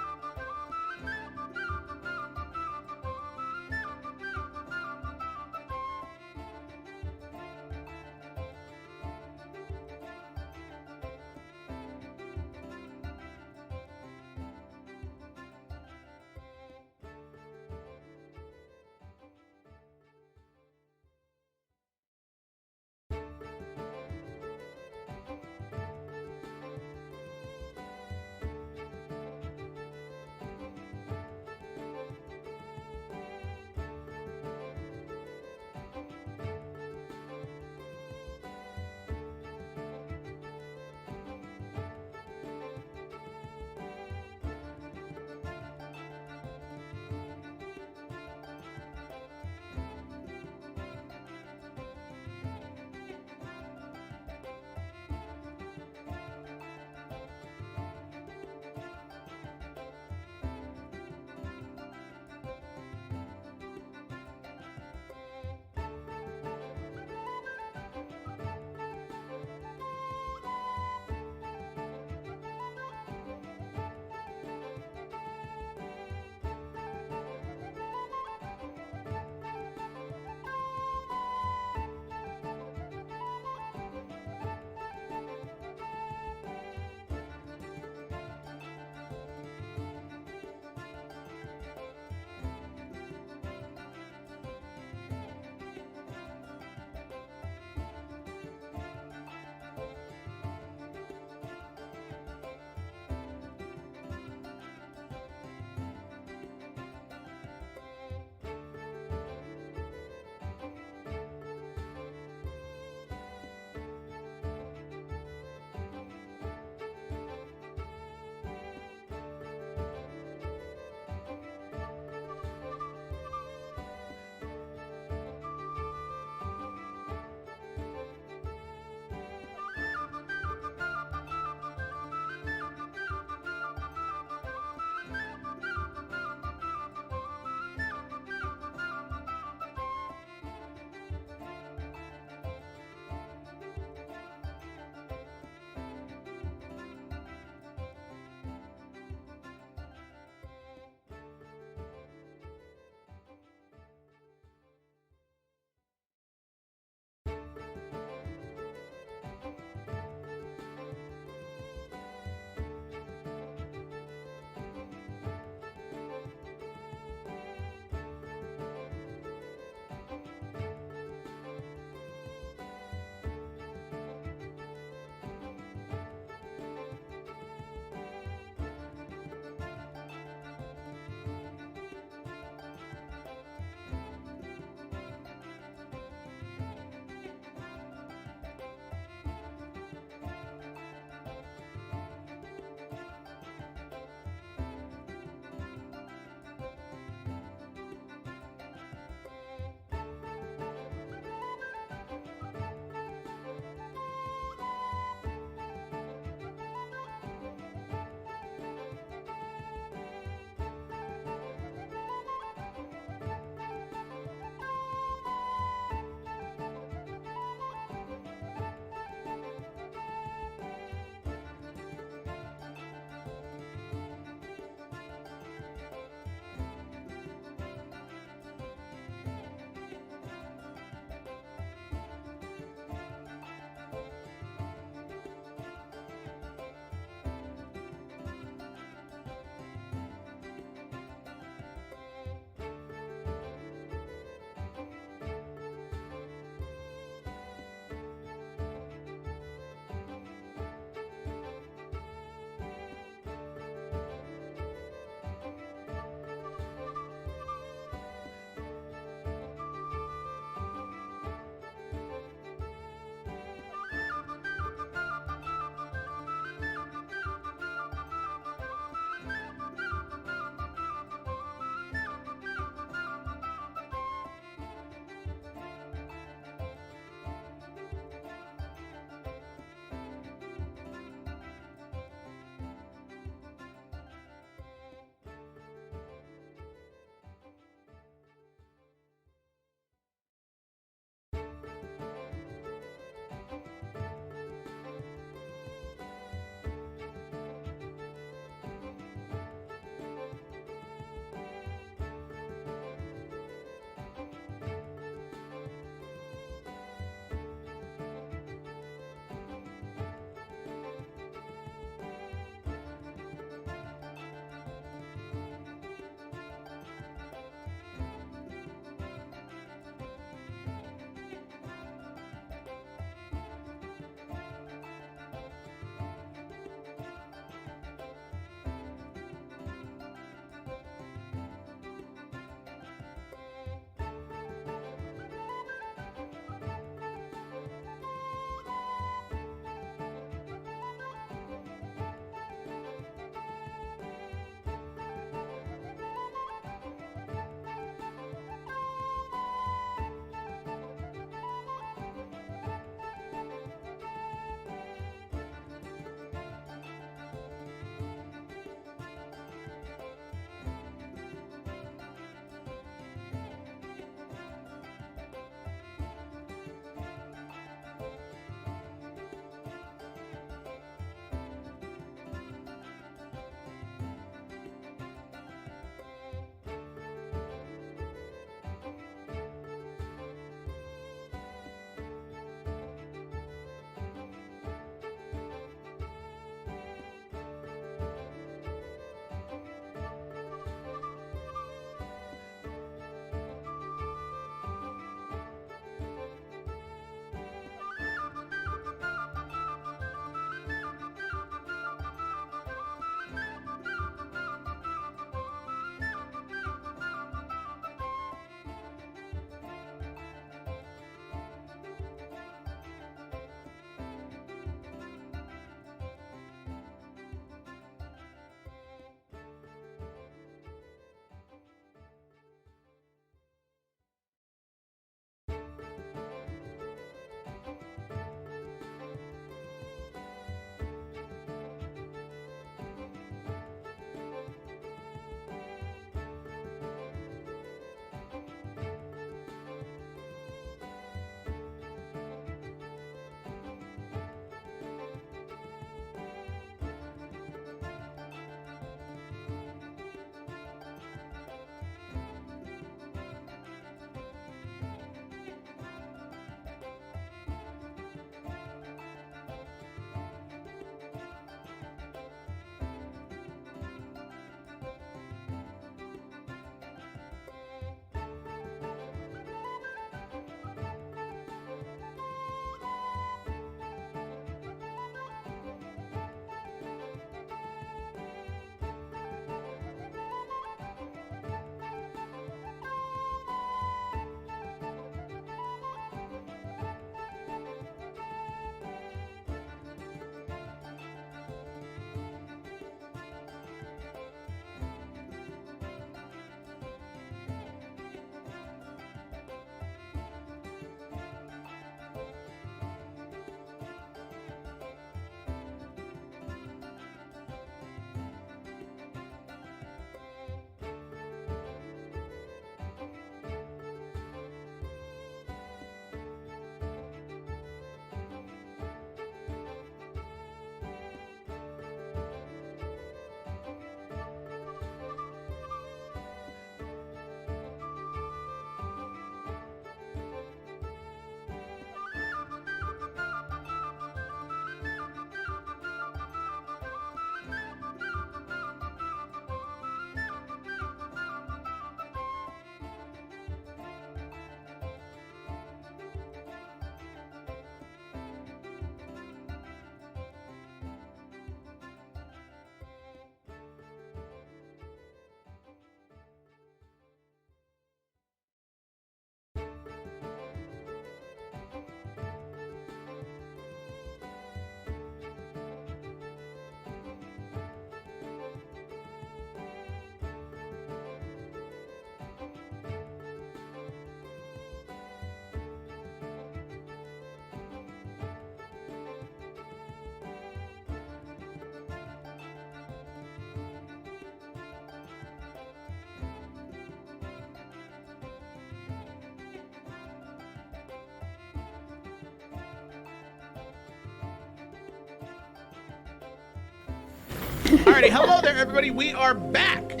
Alrighty, hello there, everybody. We are back.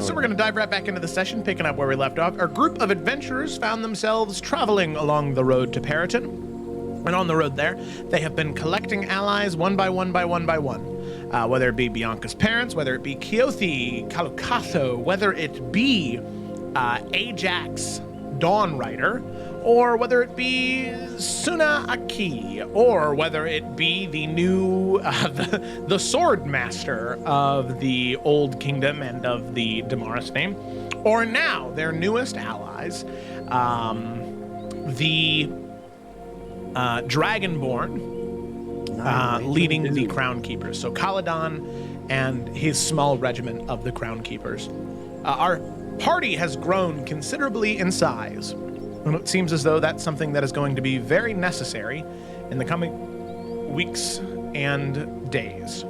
So we're going to dive right back into the session, picking up where we left off. Our group of adventurers found themselves traveling along the road to Periton. And on the road there, they have been collecting allies one by one by one by one. Whether it be Bianca's parents, whether it be Keothi, Kalukatho, whether it be Ajax, Dawn Rider, or whether it be Suna Aki, or whether it be the new, the Sword Master of the Old Kingdom and of the Damaris name, or now their newest allies, the Dragonborn, leading the Crown Keepers. So Kaladon and his small regiment of the Crown Keepers. Our party has grown considerably in size. And it seems as though that's something that is going to be very necessary in the coming weeks and days.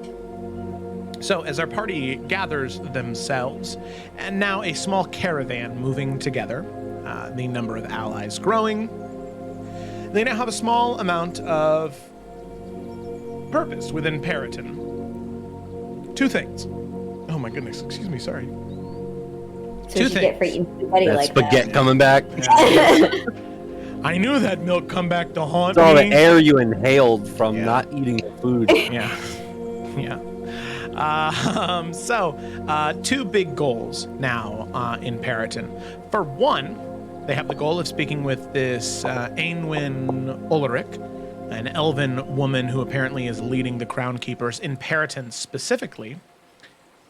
So as our party gathers themselves, and now a small caravan moving together, the number of allies growing, they now have a small amount of purpose within Periton. Two things. Oh my goodness, excuse me, sorry. So you get for eating spaghetti That like spaghetti that. coming back. I knew that milk come back to haunt It's all the me. air you inhaled from Yeah. not eating the food. Yeah. So, two big goals now in Periton. For one, they have the goal of speaking with this Ainwin Ulrich, an elven woman who apparently is leading the Crown Keepers in Periton specifically.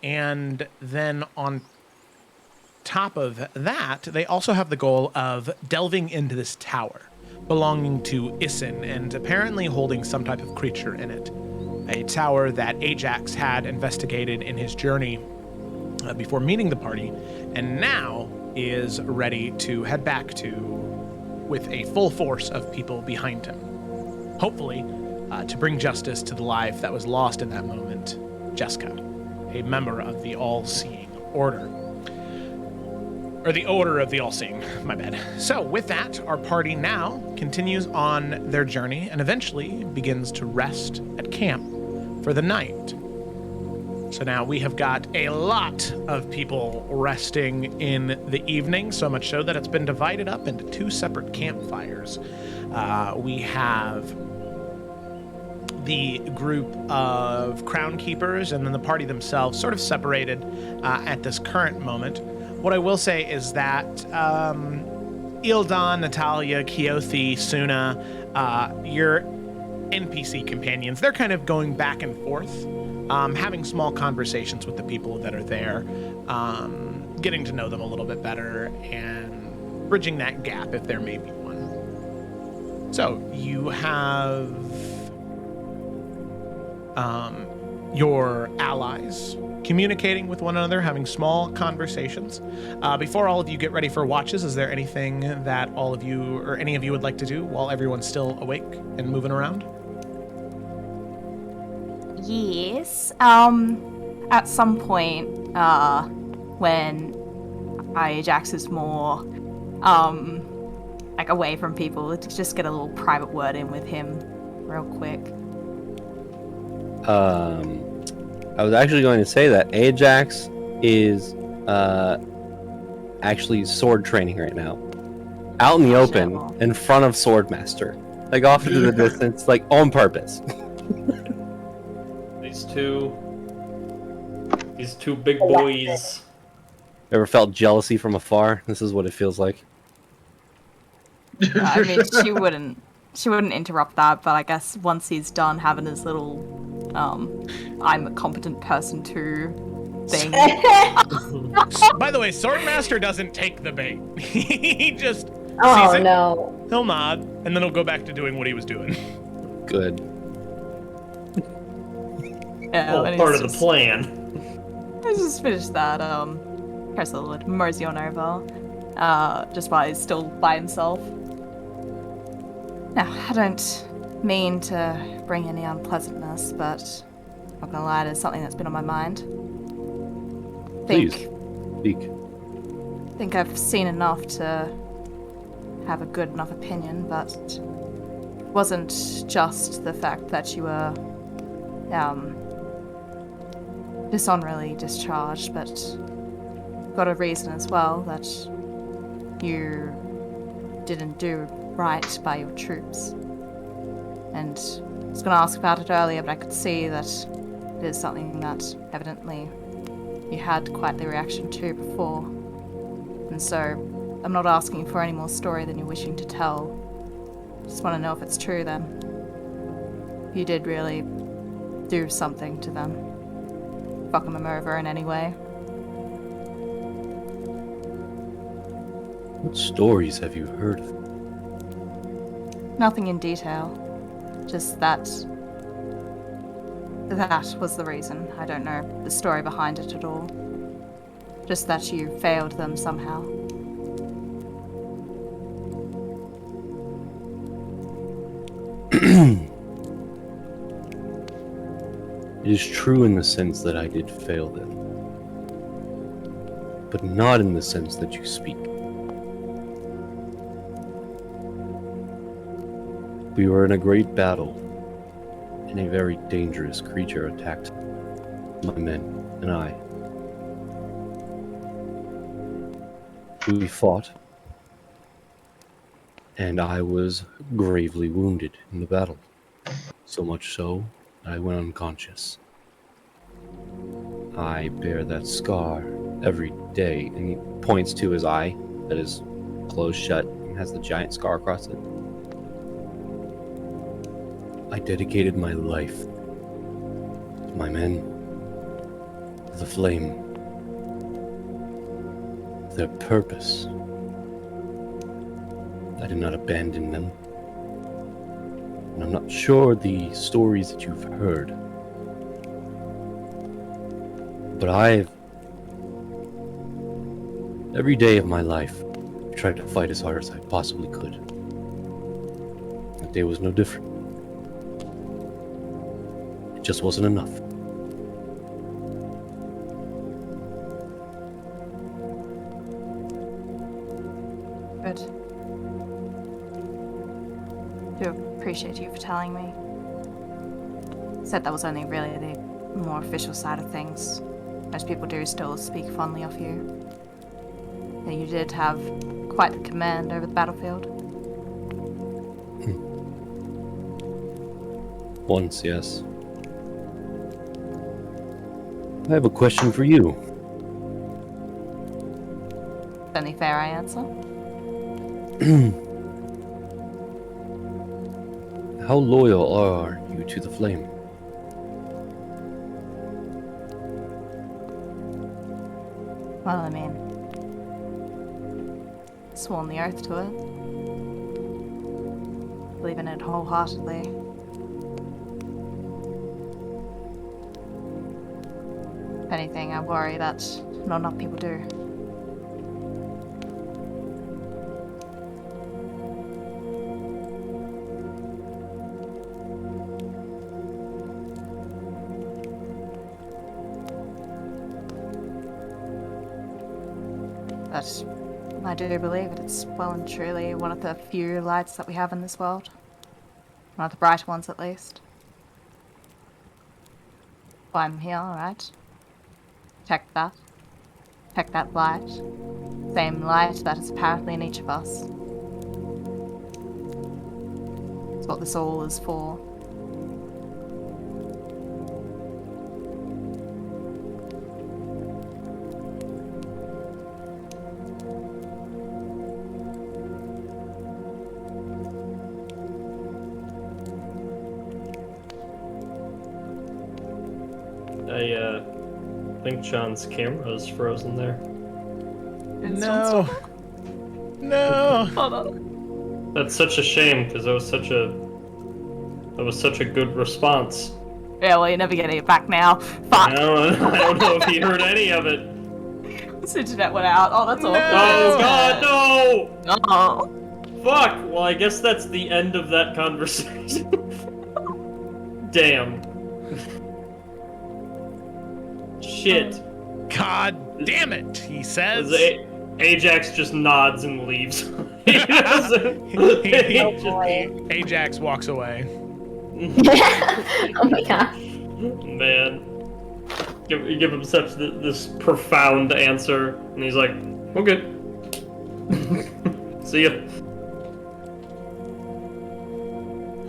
And then on top of that, they also have the goal of delving into this tower belonging to Isin and apparently holding some type of creature in it. A tower that Ajax had investigated in his journey before meeting the party, and now is ready to head back to with a full force of people behind him. Hopefully, to bring justice to the life that was lost in that moment, Jessica, a member of the All-Seeing Order. Or the Order of the All-Seeing, my bad. So with that, our party now continues on their journey and eventually begins to rest at camp for the night. So now we have got a lot of people resting in the evening, so much so that it's been divided up into two separate campfires. We have the group of Crown Keepers and then the party themselves sort of separated at this current moment. What I will say is that Ildan, Natalia, Keothi, Suna, your NPC companions, they're kind of going back and forth, having small conversations with the people that are there, getting to know them a little bit better, and bridging that gap if there may be one. So you have your allies communicating with one another, having small conversations. Before all of you get ready for watches, is there anything that all of you or any of you would like to do while everyone's still awake and moving around? Yes. At some point, when Ajax is more, like away from people, let's just get a little private word in with him real quick. I was actually going to say that Ajax is actually sword training right now. Out in the open, in front of Swordmaster. Like off into the distance, like on purpose. These two big boys. Ever felt jealousy from afar? This is what it feels like. I mean, she wouldn't interrupt that, but I guess once he's done having his little, I'm a competent person too thing. By the way, Swordmaster doesn't take the bait. He just Oh sees it, no. he'll nod, and then he'll go back to doing what he was doing. Good. Yeah, All and part he's of the plan. Let's just finish that. Ursula would mosey on over, just while he's still by himself. Now, I don't mean to bring any unpleasantness, but I'm not gonna lie, there's something that's been on my mind. Please, speak. Think I've seen enough to have a good enough opinion, but it wasn't just the fact that you were dishonorably discharged, but got a reason as well that you didn't do right by your troops. And I was going to ask about it earlier, but I could see that it is something that evidently you had quite the reaction to before. And so I'm not asking for any more story than you're wishing to tell. Just want to know if it's true then. You did really do something to them. Fuck them over in any way. What stories have you heard of? Nothing in detail. Just that was the reason. I don't know the story behind it at all. Just that you failed them somehow. It is true in the sense that I did fail them, but not in the sense that you speak. We were in a great battle, and a very dangerous creature attacked my men and I. We fought, and I was gravely wounded in the battle, so much so I went unconscious. I bear that scar every day, and he points to his eye that is closed shut and has the giant scar across it. I dedicated my life to my men, to the flame, their purpose. I did not abandon them. And I'm not sure the stories that you've heard, but every day of my life, tried to fight as hard as I possibly could. That day was no different. It just wasn't enough. Good. Do appreciate you for telling me. Said that was only really the more official side of things. Most people do still speak fondly of you. That you did have quite the command over the battlefield. Once, yes. I have a question for you. Only fair I answer. How loyal are you to the flame? Well, I mean, sworn the oath to it. Believe in it wholeheartedly. If anything, I worry that not enough people do. But I do believe it's well and truly one of the few lights that we have in this world. One of the bright ones, at least. Well, I'm here, alright? Protect that. Protect that light. Same light that is apparently in each of us. It's what this all is for. I think John's camera is frozen there. No. No. Hold on. That's such a shame because that was such a good response. Yeah, well, you're never getting it back now. Fuck. I don't know if he heard any of it. This internet went out. Oh, that's awful. Oh God, no! Oh. Fuck! Well, I guess that's the end of that conversation. Damn. Shit. God damn it, he says. Ajax just nods and leaves. Ajax walks away. Oh my god. Man. give him such this profound answer, and he's like, "Okay, see ya."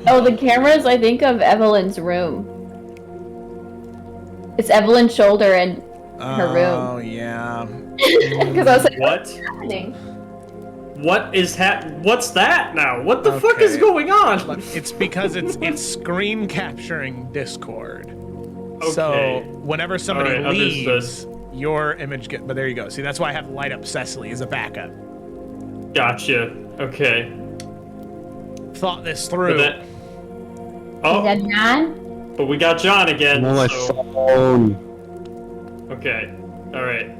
Oh, the cameras, I think, of Evelyn's room. It's Evelyn's shoulder and her room. Oh, yeah. Because I was like, What? what's happening? What's that now? What the fuck is Okay. going on? Look, it's because it's screen capturing Discord. So Okay. whenever somebody Alright, leaves, understood. your image get. But there you go. See, that's why I have light up Cecily as a backup. Gotcha. Okay. Thought this But through. Is Oh, that John? but we got John again. I'm on my so- phone. Okay. All right.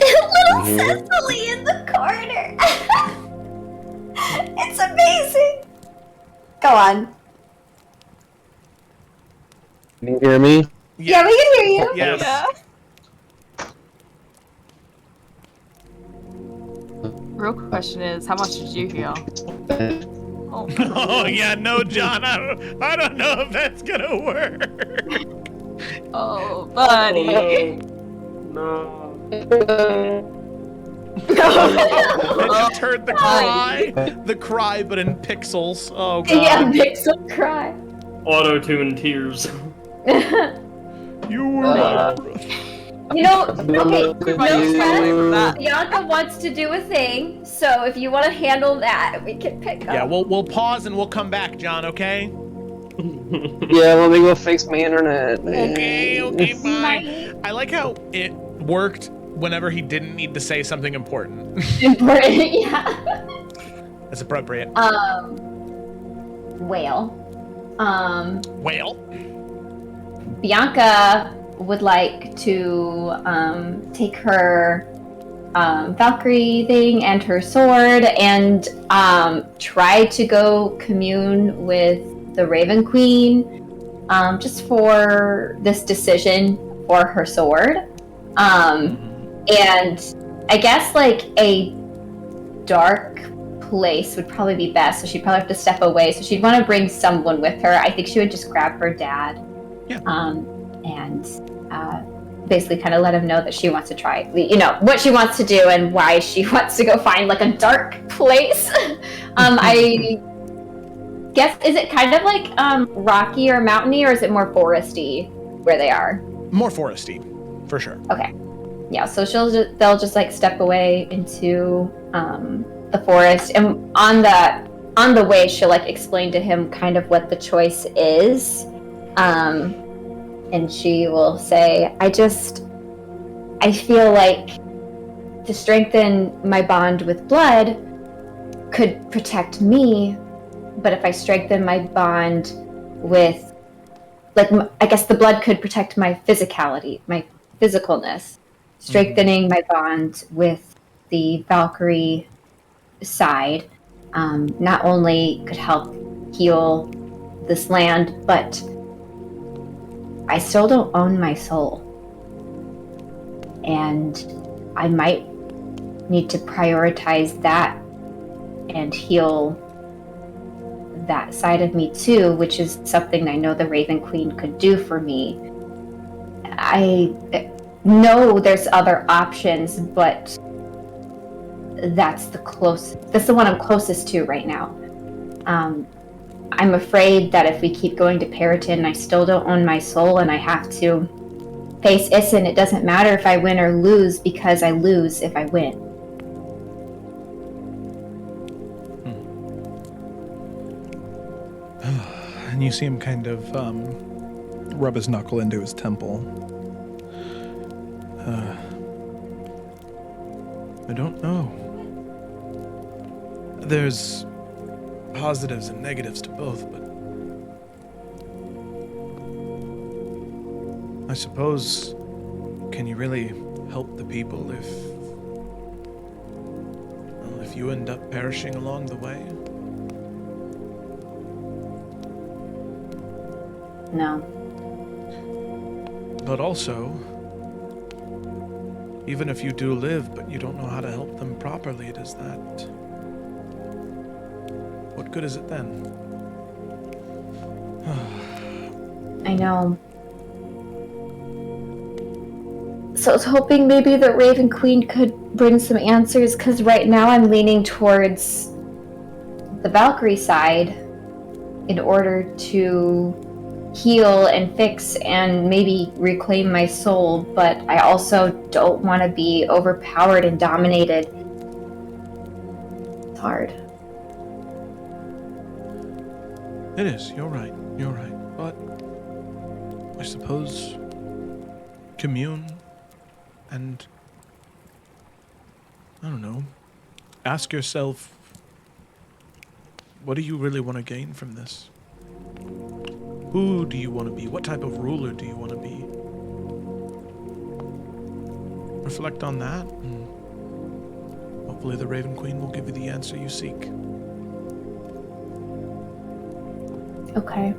Little Mhm. Cecily in the corner. It's amazing. Go on. Can you hear me? Yeah, we can hear you. Yes. Real question is, how much did you heal? Oh, Oh yeah, no, John. I don't know if that's gonna work. oh buddy. No. I just heard the cry, but in pixels. Oh god. Yeah, Pixel cry. Auto-tune tears. You were. You know, okay, no Everybody's stress. for that. Bianca wants to do a thing, so if you want to handle that, we can pick up. Yeah, we'll pause and we'll come back, John. Okay. Yeah, let me go fix my internet. Okay, bye. Bye. I like how it worked whenever he didn't need to say something important. Important, yeah. That's appropriate. Whale. Whale. Bianca would like to take her Valkyrie thing and her sword and try to go commune with the Raven Queen just for this decision for her sword. And I guess like a dark place would probably be best, so she'd probably have to step away. So she'd want to bring someone with her. I think she would just grab her dad. Yeah. And basically kind of let him know that she wants to try, you know, what she wants to do and why she wants to go find like a dark place. I guess, is it kind of like rocky or mountainy, or is it more foresty where they are? More foresty, for sure. Okay. Yeah, so they'll just like step away into the forest, and on the way she'll like explain to him kind of what the choice is. And she will say, I feel like to strengthen my bond with blood could protect me, but if I strengthen my bond with, like, I guess the blood could protect my physicality, my physicalness. Strengthening my bond with the Valkyrie side not only could help heal this land, but I still don't own my soul. And I might need to prioritize that and heal that side of me too, which is something I know the Raven Queen could do for me. I know there's other options, but that's the one I'm closest to right now. I'm afraid that if we keep going to Periton, I still don't own my soul, and I have to face Issen. It doesn't matter if I win or lose, because I lose if I win. And you see him kind of rub his knuckle into his temple. I don't know. There's positives and negatives to both, but I suppose, can you really help the people if you end up perishing along the way? No. But also, even if you do live, but you don't know how to help them properly, what good is it then? I know. So I was hoping maybe the Raven Queen could bring some answers, because right now I'm leaning towards the Valkyrie side in order to heal and fix and maybe reclaim my soul, but I also don't want to be overpowered and dominated. It's hard. It is. You're right. You're right. But I suppose commune and, I don't know, ask yourself, what do you really want to gain from this? Who do you want to be? What type of ruler do you want to be? Reflect on that, and hopefully the Raven Queen will give you the answer you seek. Okay.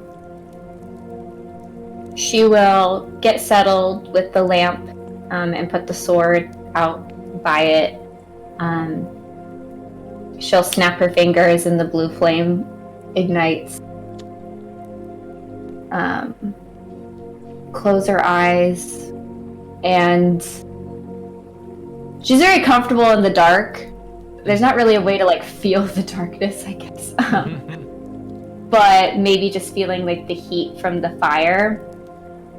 She will get settled with the lamp and put the sword out by it. She'll snap her fingers and the blue flame ignites. Close her eyes, and she's very comfortable in the dark. There's not really a way to like feel the darkness, I guess. But maybe just feeling like the heat from the fire,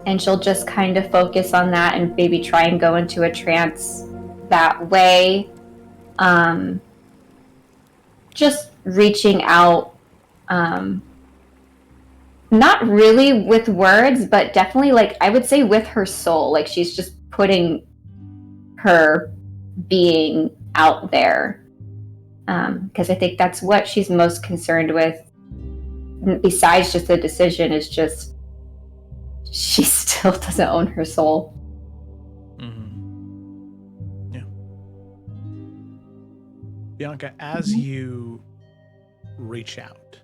and she'll just kind of focus on that and maybe try and go into a trance that way. Just reaching out, not really with words, but definitely like I would say with her soul. Like she's just putting her being out there, because I think that's what she's most concerned with. Besides just the decision, is just she still doesn't own her soul. Mm-hmm. Yeah. Bianca, as you reach out,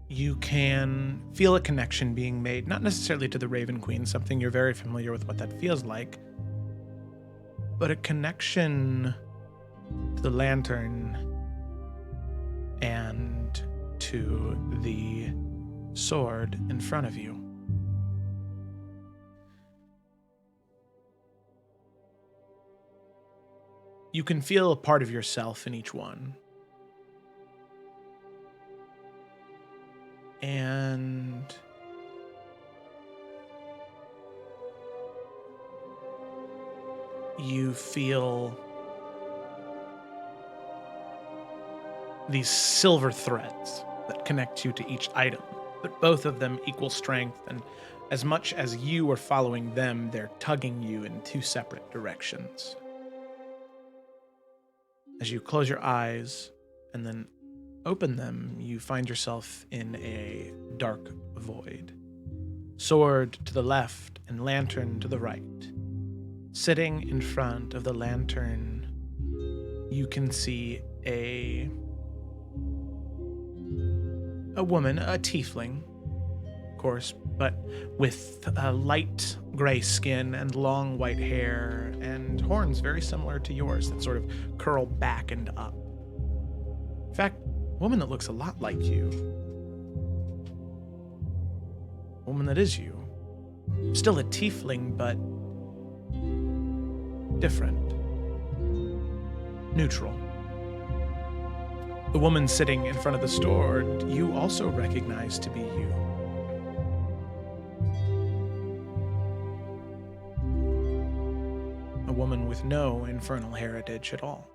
you can feel a connection being made, not necessarily to the Raven Queen, something you're very familiar with what that feels like, but a connection to the lantern and to the sword in front of you. You can feel a part of yourself in each one. And you feel these silver threads that connect you to each item, but both of them equal strength, and as much as you are following them, they're tugging you in two separate directions. As you close your eyes and then open them, you find yourself in a dark void. Sword to the left and lantern to the right. Sitting in front of the lantern, you can see a woman, a tiefling, of course, but with light gray skin and long white hair and horns very similar to yours that sort of curl back and up. In fact, a woman that looks a lot like you. A woman that is you. Still a tiefling, but different. Neutral. The woman sitting in front of the store, you also recognize to be you. A woman with no infernal heritage at all.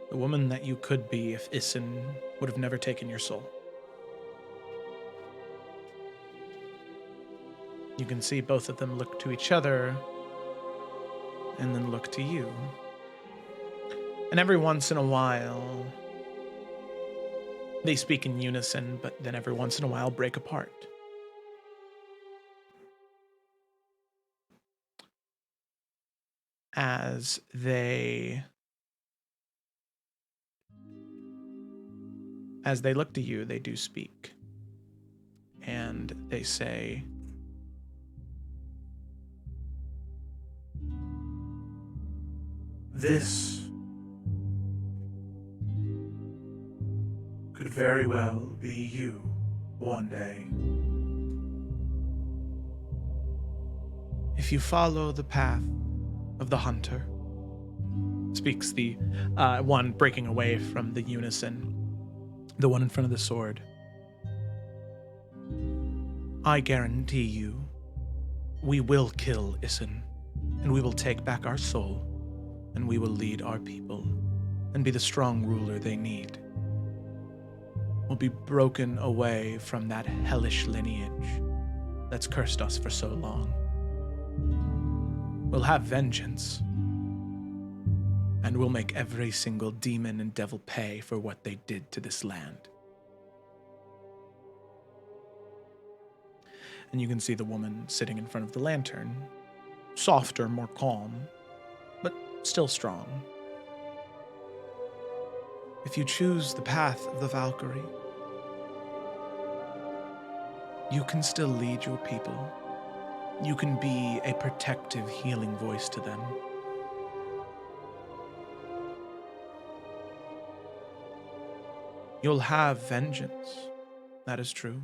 The woman that you could be if Isin would have never taken your soul. You can see both of them look to each other and then look to you. And every once in a while, they speak in unison, but then every once in a while break apart. As they look to you, they do speak. And they say, "This could very well be you one day. If you follow the path of the hunter, speaks the one breaking away from the unison, the one in front of the sword, I guarantee you, we will kill Isin, and we will take back our soul, and we will lead our people, and be the strong ruler they need. We'll be broken away from that hellish lineage that's cursed us for so long. We'll have vengeance, and we'll make every single demon and devil pay for what they did to this land. And you can see the woman sitting in front of the lantern, softer, more calm, but still strong. If you choose the path of the Valkyrie, you can still lead your people. You can be a protective, healing voice to them. You'll have vengeance, that is true.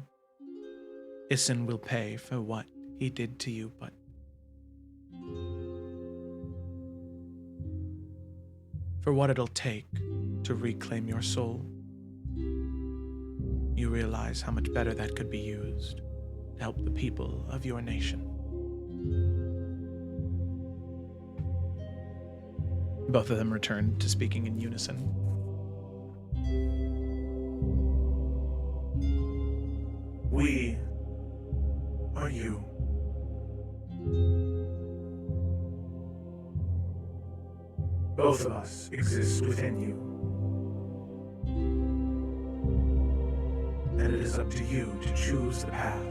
Isin will pay for what he did to you, but for what it'll take to reclaim your soul, you realize how much better that could be used to help the people of your nation. Both of them return to speaking in unison. We are you. Both of us exist within you. And it is up to you to choose the path.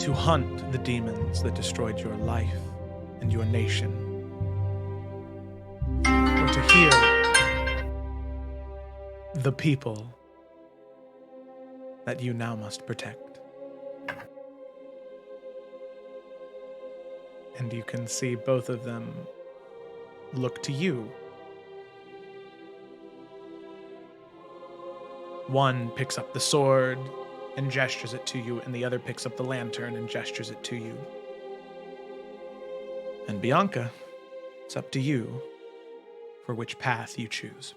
To hunt the demons that destroyed your life and your nation. Or to heal the people that you now must protect. And you can see both of them look to you. One picks up the sword and gestures it to you, and the other picks up the lantern and gestures it to you. And Bianca, it's up to you for which path you choose.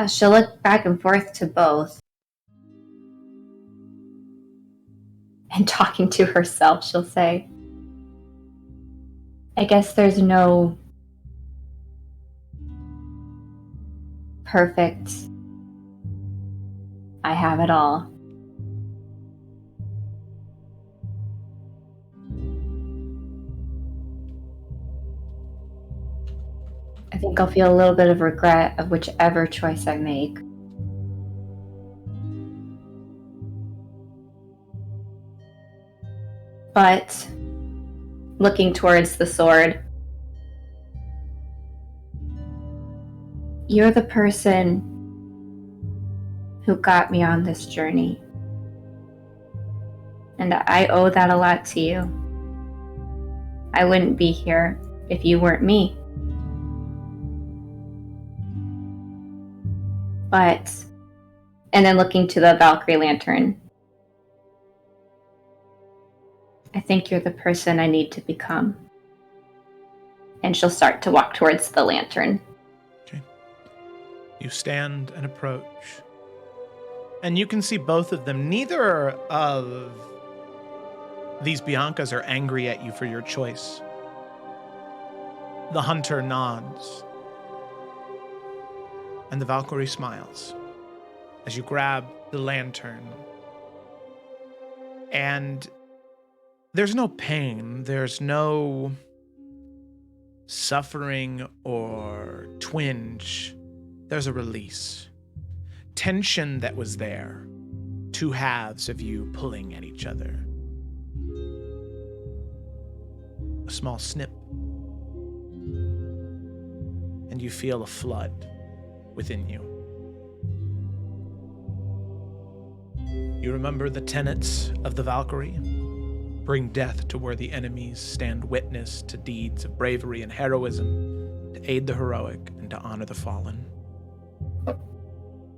She'll look back and forth to both. And talking to herself, she'll say, I guess there's no perfect, I have it all. I think I'll feel a little bit of regret of whichever choice I make. But looking towards the sword, you're the person who got me on this journey. And I owe that a lot to you. I wouldn't be here if you weren't me. But, and then looking to the Valkyrie lantern, I think you're the person I need to become. And she'll start to walk towards the lantern. Okay. You stand and approach. And you can see both of them. Neither of these Biancas are angry at you for your choice. The hunter nods. And the Valkyrie smiles as you grab the lantern. And there's no pain, there's no suffering or twinge. There's a release. Tension that was there. Two halves of you pulling at each other. A small snip. And you feel a flood within you. You remember the tenets of the Valkyrie? bring death to worthy enemies, stand witness to deeds of bravery and heroism, to aid the heroic and to honor the fallen.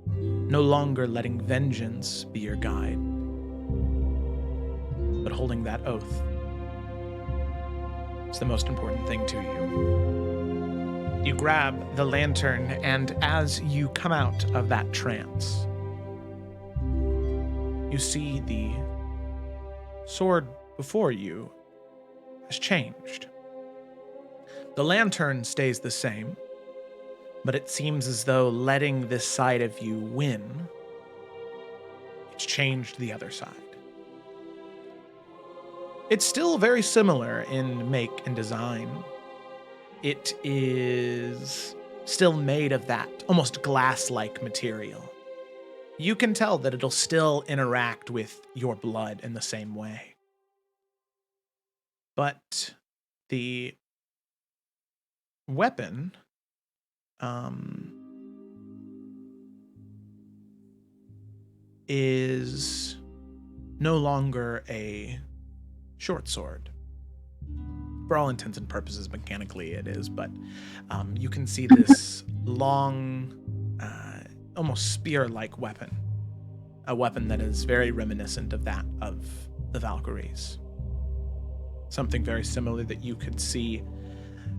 No longer letting vengeance be your guide, but holding that oath. It's the most important thing to you. You grab the lantern, and as you come out of that trance, you see the sword before you has changed. The lantern stays the same, but it seems as though letting this side of you win, it's changed the other side. It's still very similar in make and design. It is still made of that almost glass-like material. You can tell that it'll still interact with your blood in the same way. But the weapon is no longer a short sword. For all intents and purposes, mechanically it is, but you can see this long, almost spear-like weapon. A weapon that is very reminiscent of that of the Valkyries. Something very similar that you could see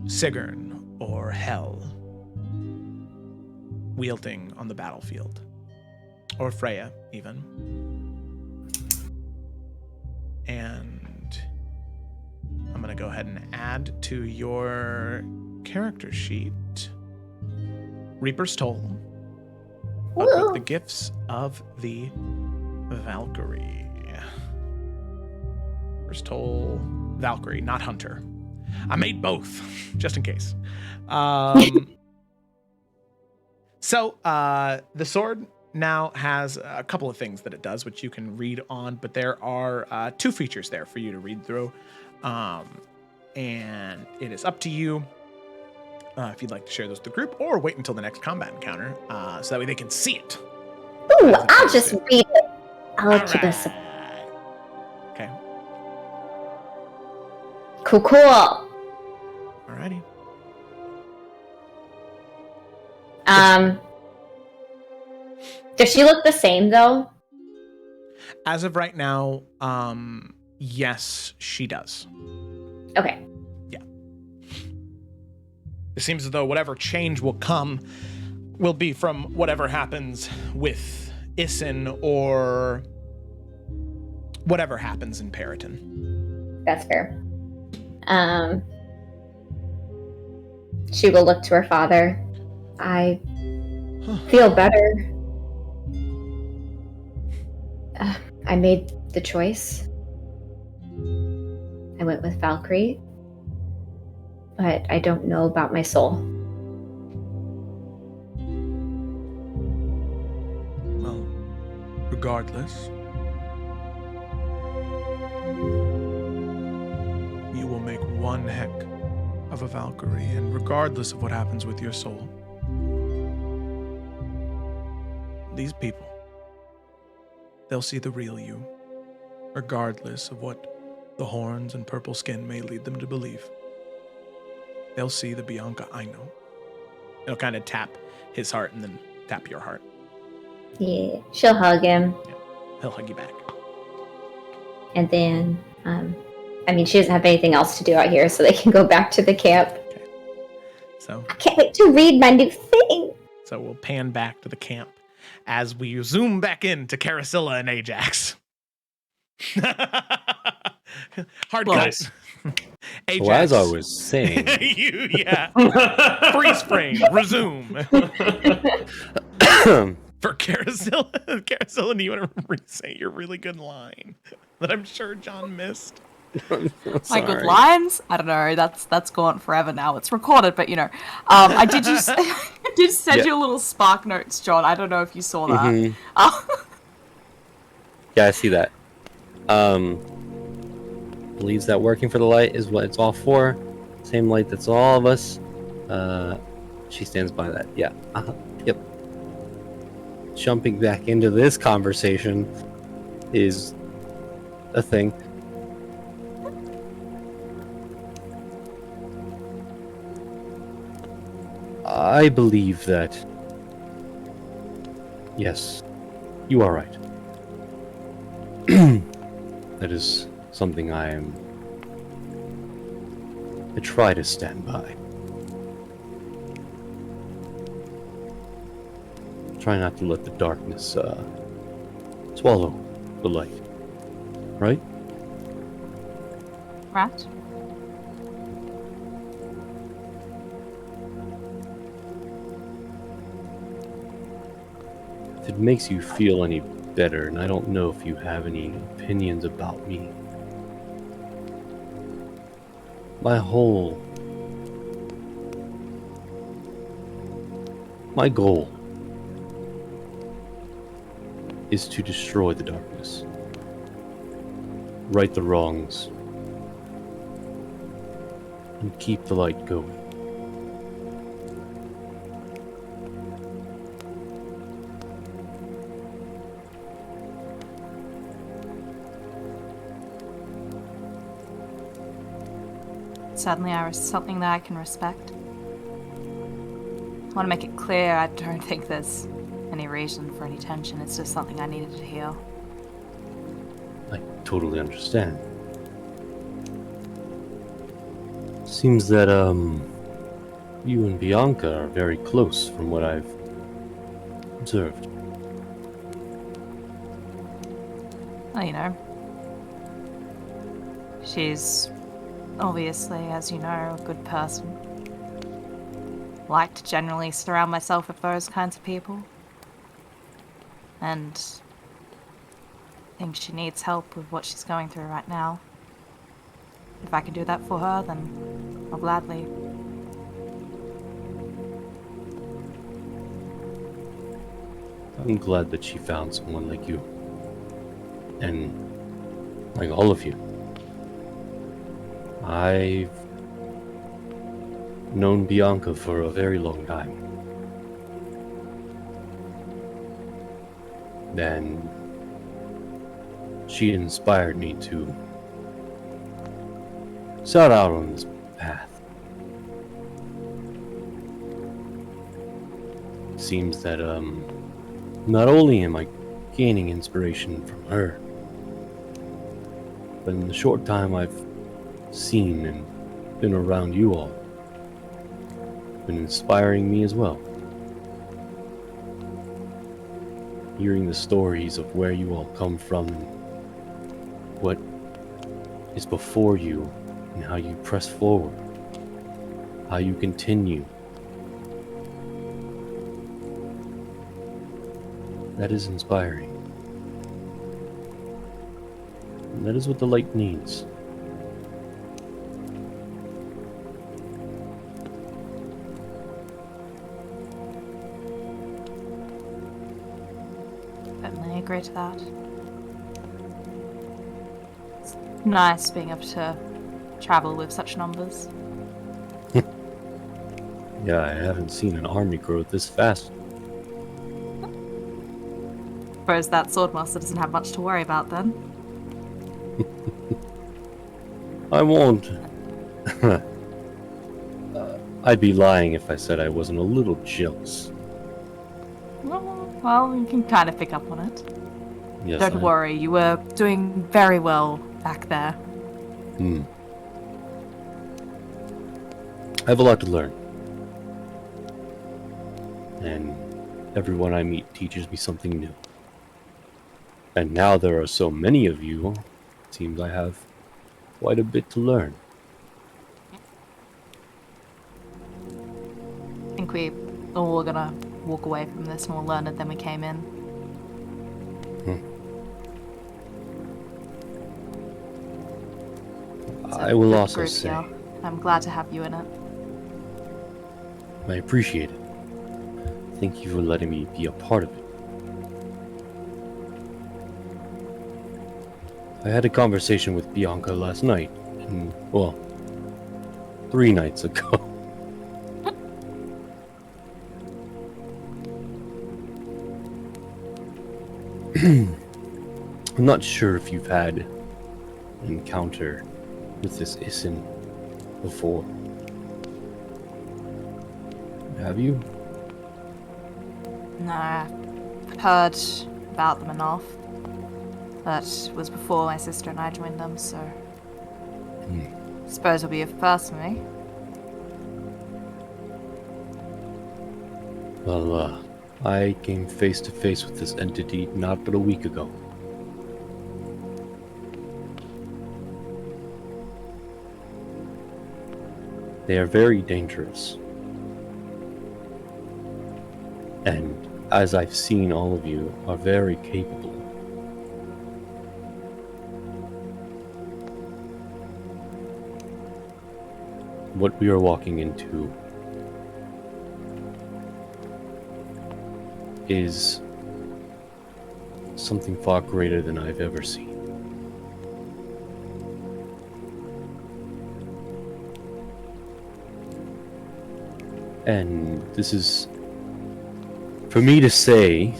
Sigrun or Hel wielding on the battlefield. Or Freya, even. And I'm going to go ahead and add to your character sheet Reaper's Toll, but with the gifts of the Valkyrie. Reaper's Toll, Valkyrie, not Hunter. I made both, just in case. So the sword now has a couple of things that it does, which you can read on, but there are 2 features there for you to read through. And it is up to you if you'd like to share those with the group or wait until the next combat encounter so that way they can see it. Ooh, I'll just read it. I'll let you listen. Okay. Cool. Alrighty. Does she look the same though? As of right now, yes, she does. Okay. Yeah. It seems as though whatever change will come will be from whatever happens with Isin or whatever happens in Periton. That's fair. She will look to her father. I feel better. I made the choice. I went with Valkyrie, but I don't know about my soul. Well, regardless, you will make one heck of a Valkyrie, and regardless of what happens with your soul, these people, they'll see the real you, regardless of what the horns and purple skin may lead them to believe. They'll see the Bianca I know. It'll kind of tap his heart and then tap your heart. Yeah, she'll hug him. Yeah. He'll hug you back. And then, she doesn't have anything else to do out here, so they can go back to the camp. Okay. So I can't wait to read my new thing. So we'll pan back to the camp as we zoom back into Carasilla and Ajax. Hard Nice. cut. Ajax. Well, as I was saying, Freeze frame. Resume. For Carasilla. Carasilla, do you want to say your really good line that I'm sure John missed? My good lines? I don't know. That's gone forever now. It's recorded, but I did just send you a little spark notes, John. I don't know if you saw that. Mm-hmm. Yeah, I see that. Believes that working for the light is what it's all for. Same light that's all of us. She stands by that. Yeah. Yep. Jumping back into this conversation is a thing. I believe that... Yes, you are right. That is something I try to stand by. Try not to let the darkness swallow the light. Right? Right? If it makes you feel any better, and I don't know if you have any opinions about me, my goal is to destroy the darkness, right the wrongs, and keep the light going. Certainly, something that I can respect. I want to make it clear I don't think there's any reason for any tension. It's just something I needed to heal. I totally understand. Seems that, you and Bianca are very close from what I've observed. Well, you know. She's obviously, as you know, a good person. Like to generally surround myself with those kinds of people. And I think she needs help with what she's going through right now. If I can do that for her, then I'll gladly. I'm glad that she found someone like you. And like all of you. I've known Bianca for a very long time. And she inspired me to set out on this path. It seems that, not only am I gaining inspiration from her, but in the short time I've seen and been around you all, been inspiring me as well. Hearing the stories of where you all come from and what is before you and how you press forward, how you continue. That is inspiring. And that is what the light needs. Certainly agree to that. It's nice being able to travel with such numbers. Yeah, I haven't seen an army grow this fast. Suppose that swordmaster doesn't have much to worry about then. I won't. I'd be lying if I said I wasn't a little jealous. Well, you can kind of pick up on it. Yes, Don't worry, you were doing very well back there. I have a lot to learn. And everyone I meet teaches me something new. And now there are so many of you, it seems I have quite a bit to learn. I think we're all gonna walk away from this more learned than we came in. It's a I will good also group say, here. I'm glad to have you in it. I appreciate it. Thank you for letting me be a part of it. I had a conversation with Bianca last night, and, well, 3 nights ago. I'm not sure if you've had an encounter with this Isin before. have you? No, I've heard about them enough. That was before my sister and I joined them, so... suppose it'll be a first for me. Well, I came face to face with this entity not but a week ago. They are very dangerous. And as I've seen, all of you are very capable. What we are walking into is something far greater than I've ever seen. And this is for me to say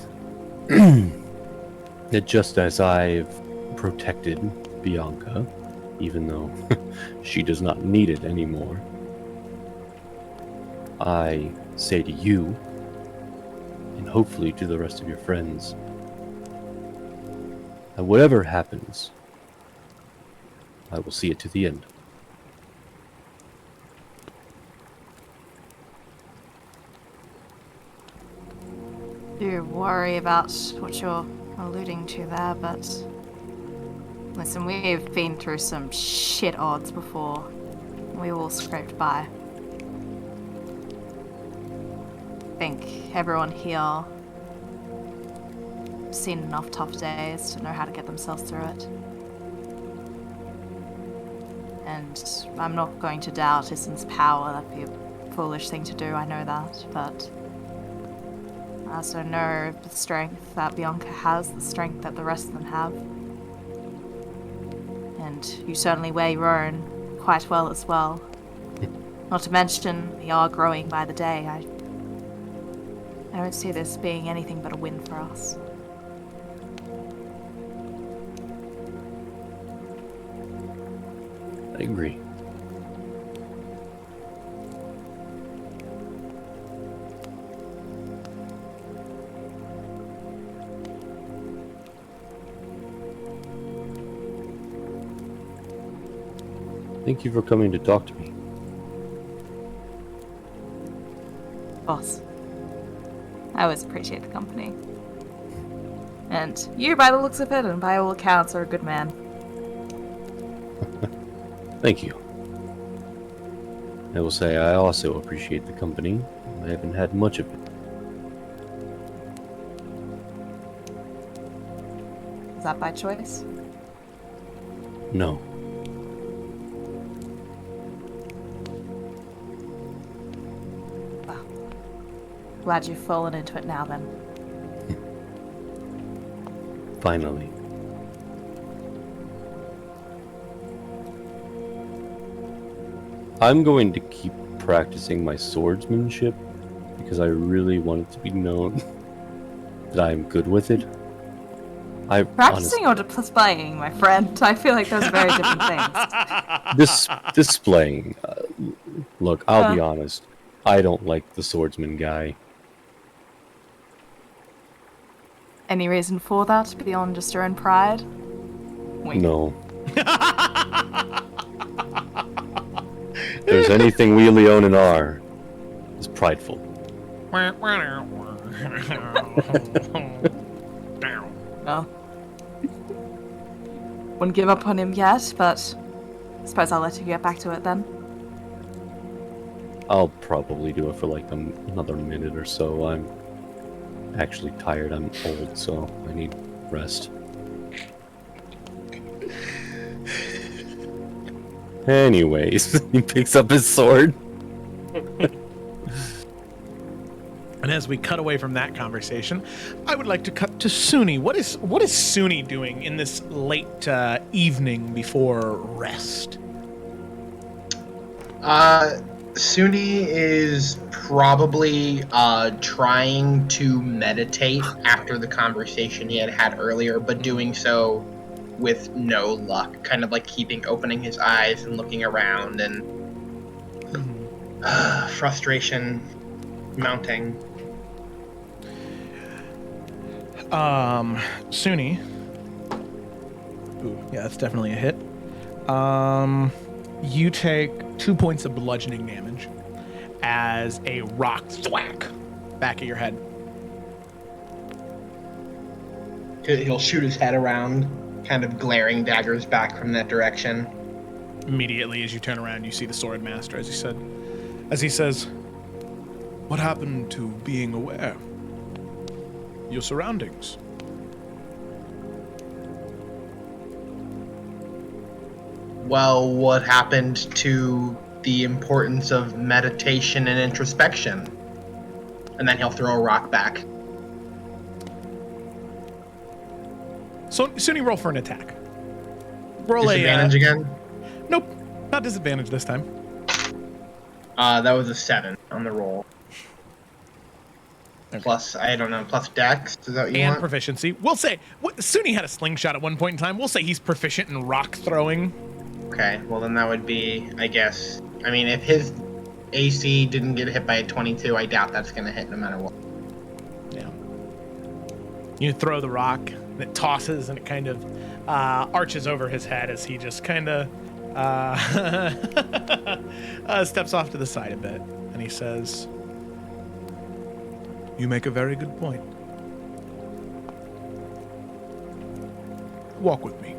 that just as I've protected Bianca, even though she does not need it anymore, I say to you, and hopefully to the rest of your friends, that whatever happens, I will see it to the end. Do worry about what you're alluding to there, but... listen, we've been through some shit odds before. We all scraped by. I think everyone here has seen enough tough days to know how to get themselves through it. And I'm not going to doubt Issen's power. That'd be a foolish thing to do, I know that, but I also know the strength that Bianca has, the strength that the rest of them have. And you certainly wear your own quite well as well. Not to mention, we are growing by the day. I don't see this being anything but a win for us. I agree. Thank you for coming to talk to me. Boss. I always appreciate the company. And you, by the looks of it, and by all accounts, are a good man. Thank you. I will say I also appreciate the company. I haven't had much of it. Is that by choice? No. Well, glad you've fallen into it now then. Finally. I'm going to keep practicing my swordsmanship because I really want it to be known that I'm good with it. Practicing or displaying, my friend? I feel like those are very different things. Displaying. Look, I'll be honest. I don't like the swordsman guy. Any reason for that beyond just your own pride? Wink. No. If there's anything we Leonin are, is prideful. Well, wouldn't give up on him yet, but I suppose I'll let you get back to it then. I'll probably do it for like another minute or so. I'm actually tired. I'm old, so I need rest. Anyways, he picks up his sword. And as we cut away from that conversation, I would like to cut to Suni. What is Suni doing in this late evening before rest? Suni is probably trying to meditate after the conversation he had earlier, but doing so with no luck. Kind of like opening his eyes and looking around, and frustration mounting. Suni. Ooh, yeah, that's definitely a hit. You take 2 points of bludgeoning damage as a rock thwack back at your head. He'll shoot his head around, kind of glaring daggers back from that direction. Immediately, as you turn around, you see the sword master, as he says, What happened to being aware? Your surroundings. Well, what happened to the importance of meditation and introspection? And then he'll throw a rock back. So, Suni, roll for an attack. Roll Disadvantage again? Nope, not disadvantage this time. That was a 7 on the roll. Okay. Plus, I don't know, plus dex? Is that what you And want? proficiency. We'll say, Suni had a slingshot at one point in time. We'll say he's proficient in rock throwing. Okay, well then that would be, I guess... I mean, if his AC didn't get hit by a 22, I doubt that's going to hit no matter what. Yeah. You throw the rock, and it tosses, and it kind of arches over his head as he just kind of steps off to the side a bit. And he says, You make a very good point. Walk with me.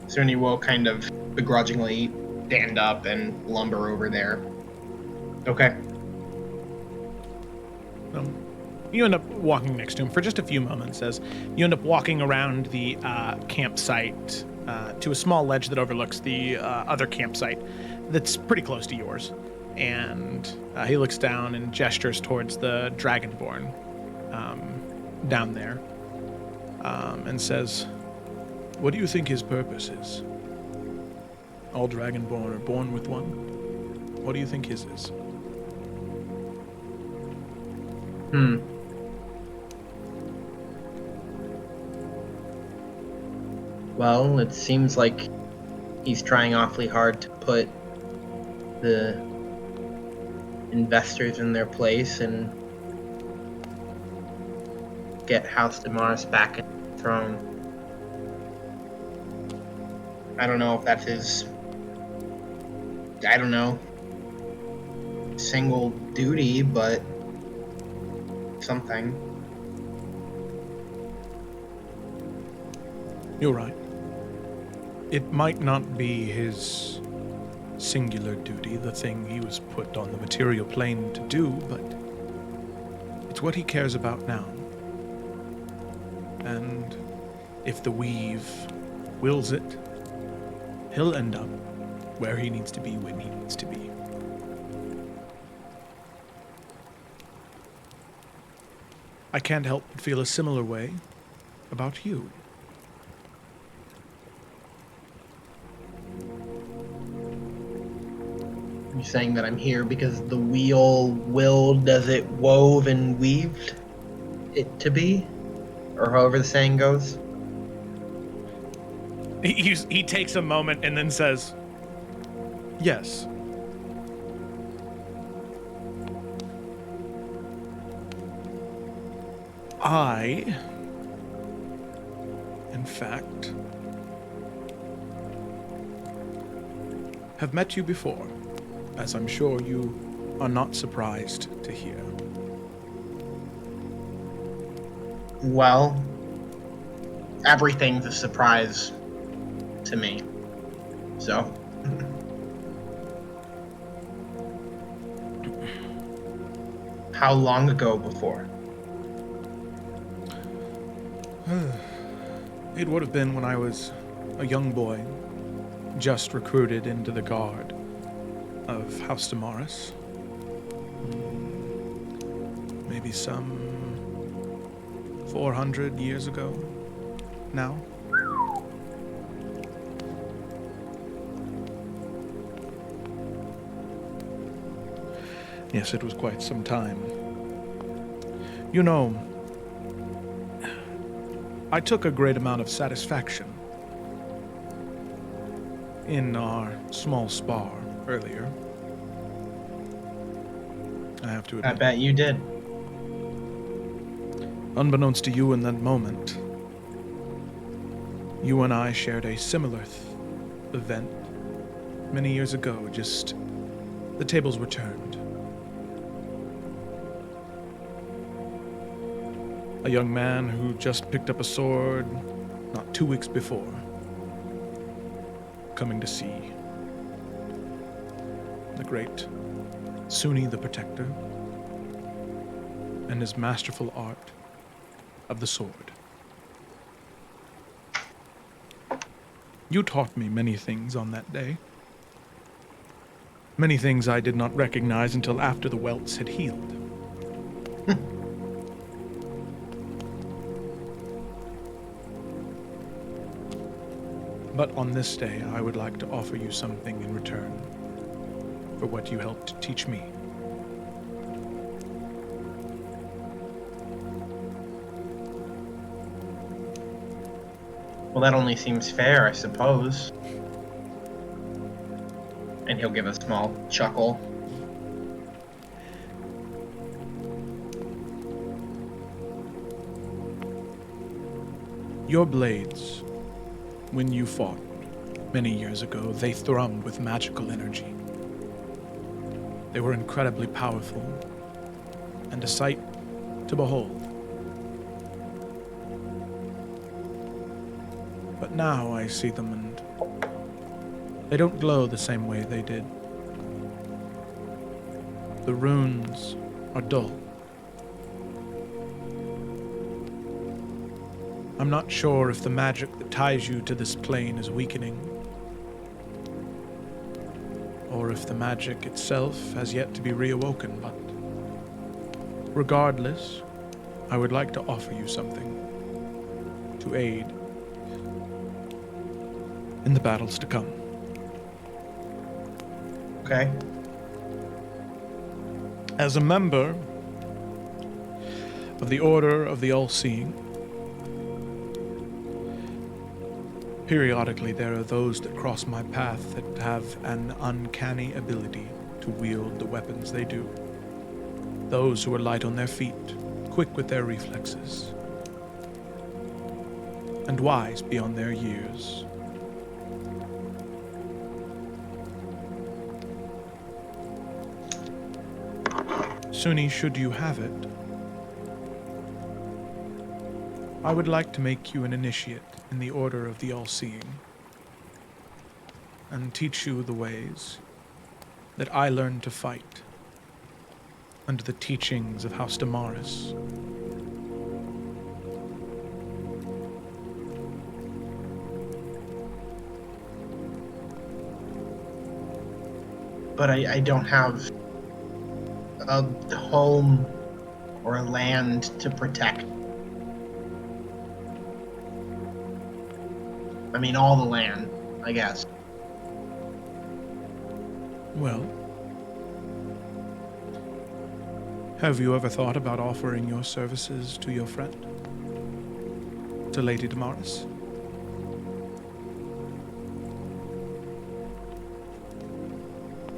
Suni will kind of begrudgingly stand up and lumber over there. Okay. You end up walking next to him for just a few moments as you end up walking around the campsite to a small ledge that overlooks the other campsite that's pretty close to yours. And he looks down and gestures towards the Dragonborn down there and says, What do you think his purpose is? All Dragonborn are born with one. What do you think his is? Well, it seems like he's trying awfully hard to put the investors in their place and get House Damaris back in the throne. I don't know if that's his, I don't know, single duty, but something. You're right. It might not be his singular duty, the thing he was put on the material plane to do, but it's what he cares about now. And if the weave wills it, he'll end up where he needs to be when he needs to be. I can't help but feel a similar way about you. You're saying that I'm here because the wheel willed as it wove and weaved it to be? Or however the saying goes? he takes a moment and then says, Yes. I, in fact, have met you before, as I'm sure you are not surprised to hear. Well, everything's a surprise to me. So. How long ago before? It would have been when I was a young boy, just recruited into the guard of House Damaris. Maybe some 400 years ago now. Yes, it was quite some time. You know, I took a great amount of satisfaction in our small spar earlier. I have to I admit. bet you did. Unbeknownst to you in that moment, you and I shared a similar event many years ago, just the tables were turned. A young man who just picked up a sword not 2 weeks before, coming to see the great Suni the Protector and his masterful art of the sword. You taught me many things on that day. Many things I did not recognize until after the welts had healed. But on this day, I would like to offer you something in return for what you helped teach me. Well, that only seems fair, I suppose. And he'll give a small chuckle. Your blades, when you fought many years ago, they thrummed with magical energy. They were incredibly powerful and a sight to behold. But now I see them and they don't glow the same way they did. The runes are dull. I'm not sure if the magic that ties you to this plane is weakening, or if the magic itself has yet to be reawoken, but regardless, I would like to offer you something to aid in the battles to come. Okay. As a member of the Order of the All-Seeing, periodically there are those that cross my path that have an uncanny ability to wield the weapons they do. Those who are light on their feet, quick with their reflexes, and wise beyond their years. Suni, should you have it, I would like to make you an initiate in the Order of the All-Seeing and teach you the ways that I learned to fight under the teachings of House Damaris. But I don't have a home or a land to protect. I mean, all the land, I guess. Well, have you ever thought about offering your services to your friend, to Lady Damaris?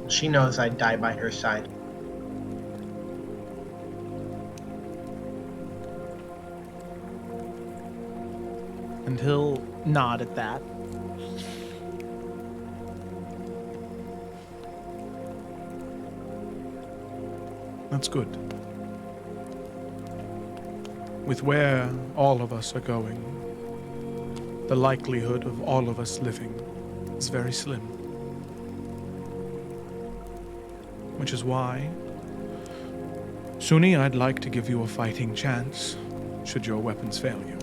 She knows I'd die by her side. And he'll nod at that. That's good. With where all of us are going, the likelihood of all of us living is very slim. Which is why, Suni, I'd like to give you a fighting chance, should your weapons fail you.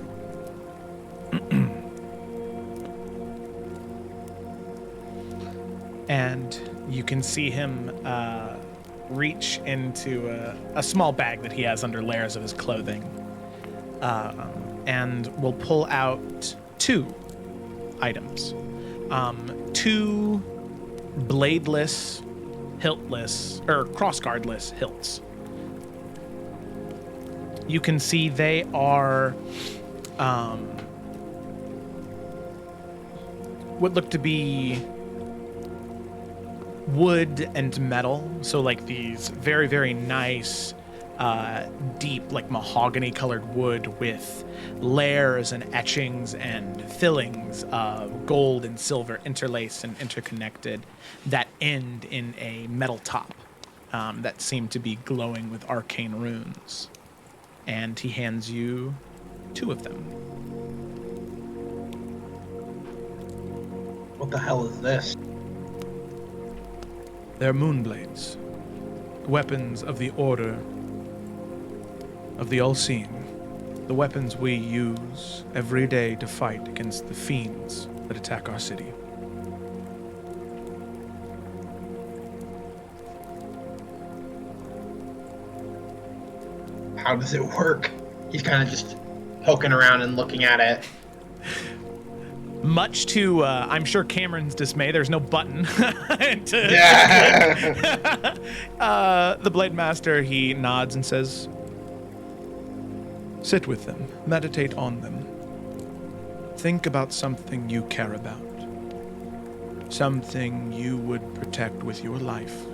And you can see him reach into a small bag that he has under layers of his clothing, and will pull out 2 items. 2 bladeless, hiltless, or crossguardless hilts. You can see they are what look to be wood and metal. So like these very, very nice, deep, like mahogany colored wood with layers and etchings and fillings of gold and silver interlaced and interconnected that end in a metal top that seem to be glowing with arcane runes. And he hands you 2 of them. What the hell is this? They're moonblades, weapons of the Order of the All-Seeing, the weapons we use every day to fight against the fiends that attack our city. How does it work? He's kind of just poking around and looking at it. Much to, I'm sure, Cameron's dismay, there's no button. Yeah. The Blademaster, he nods and says, "Sit with them, meditate on them. Think about something you care about, something you would protect with your life.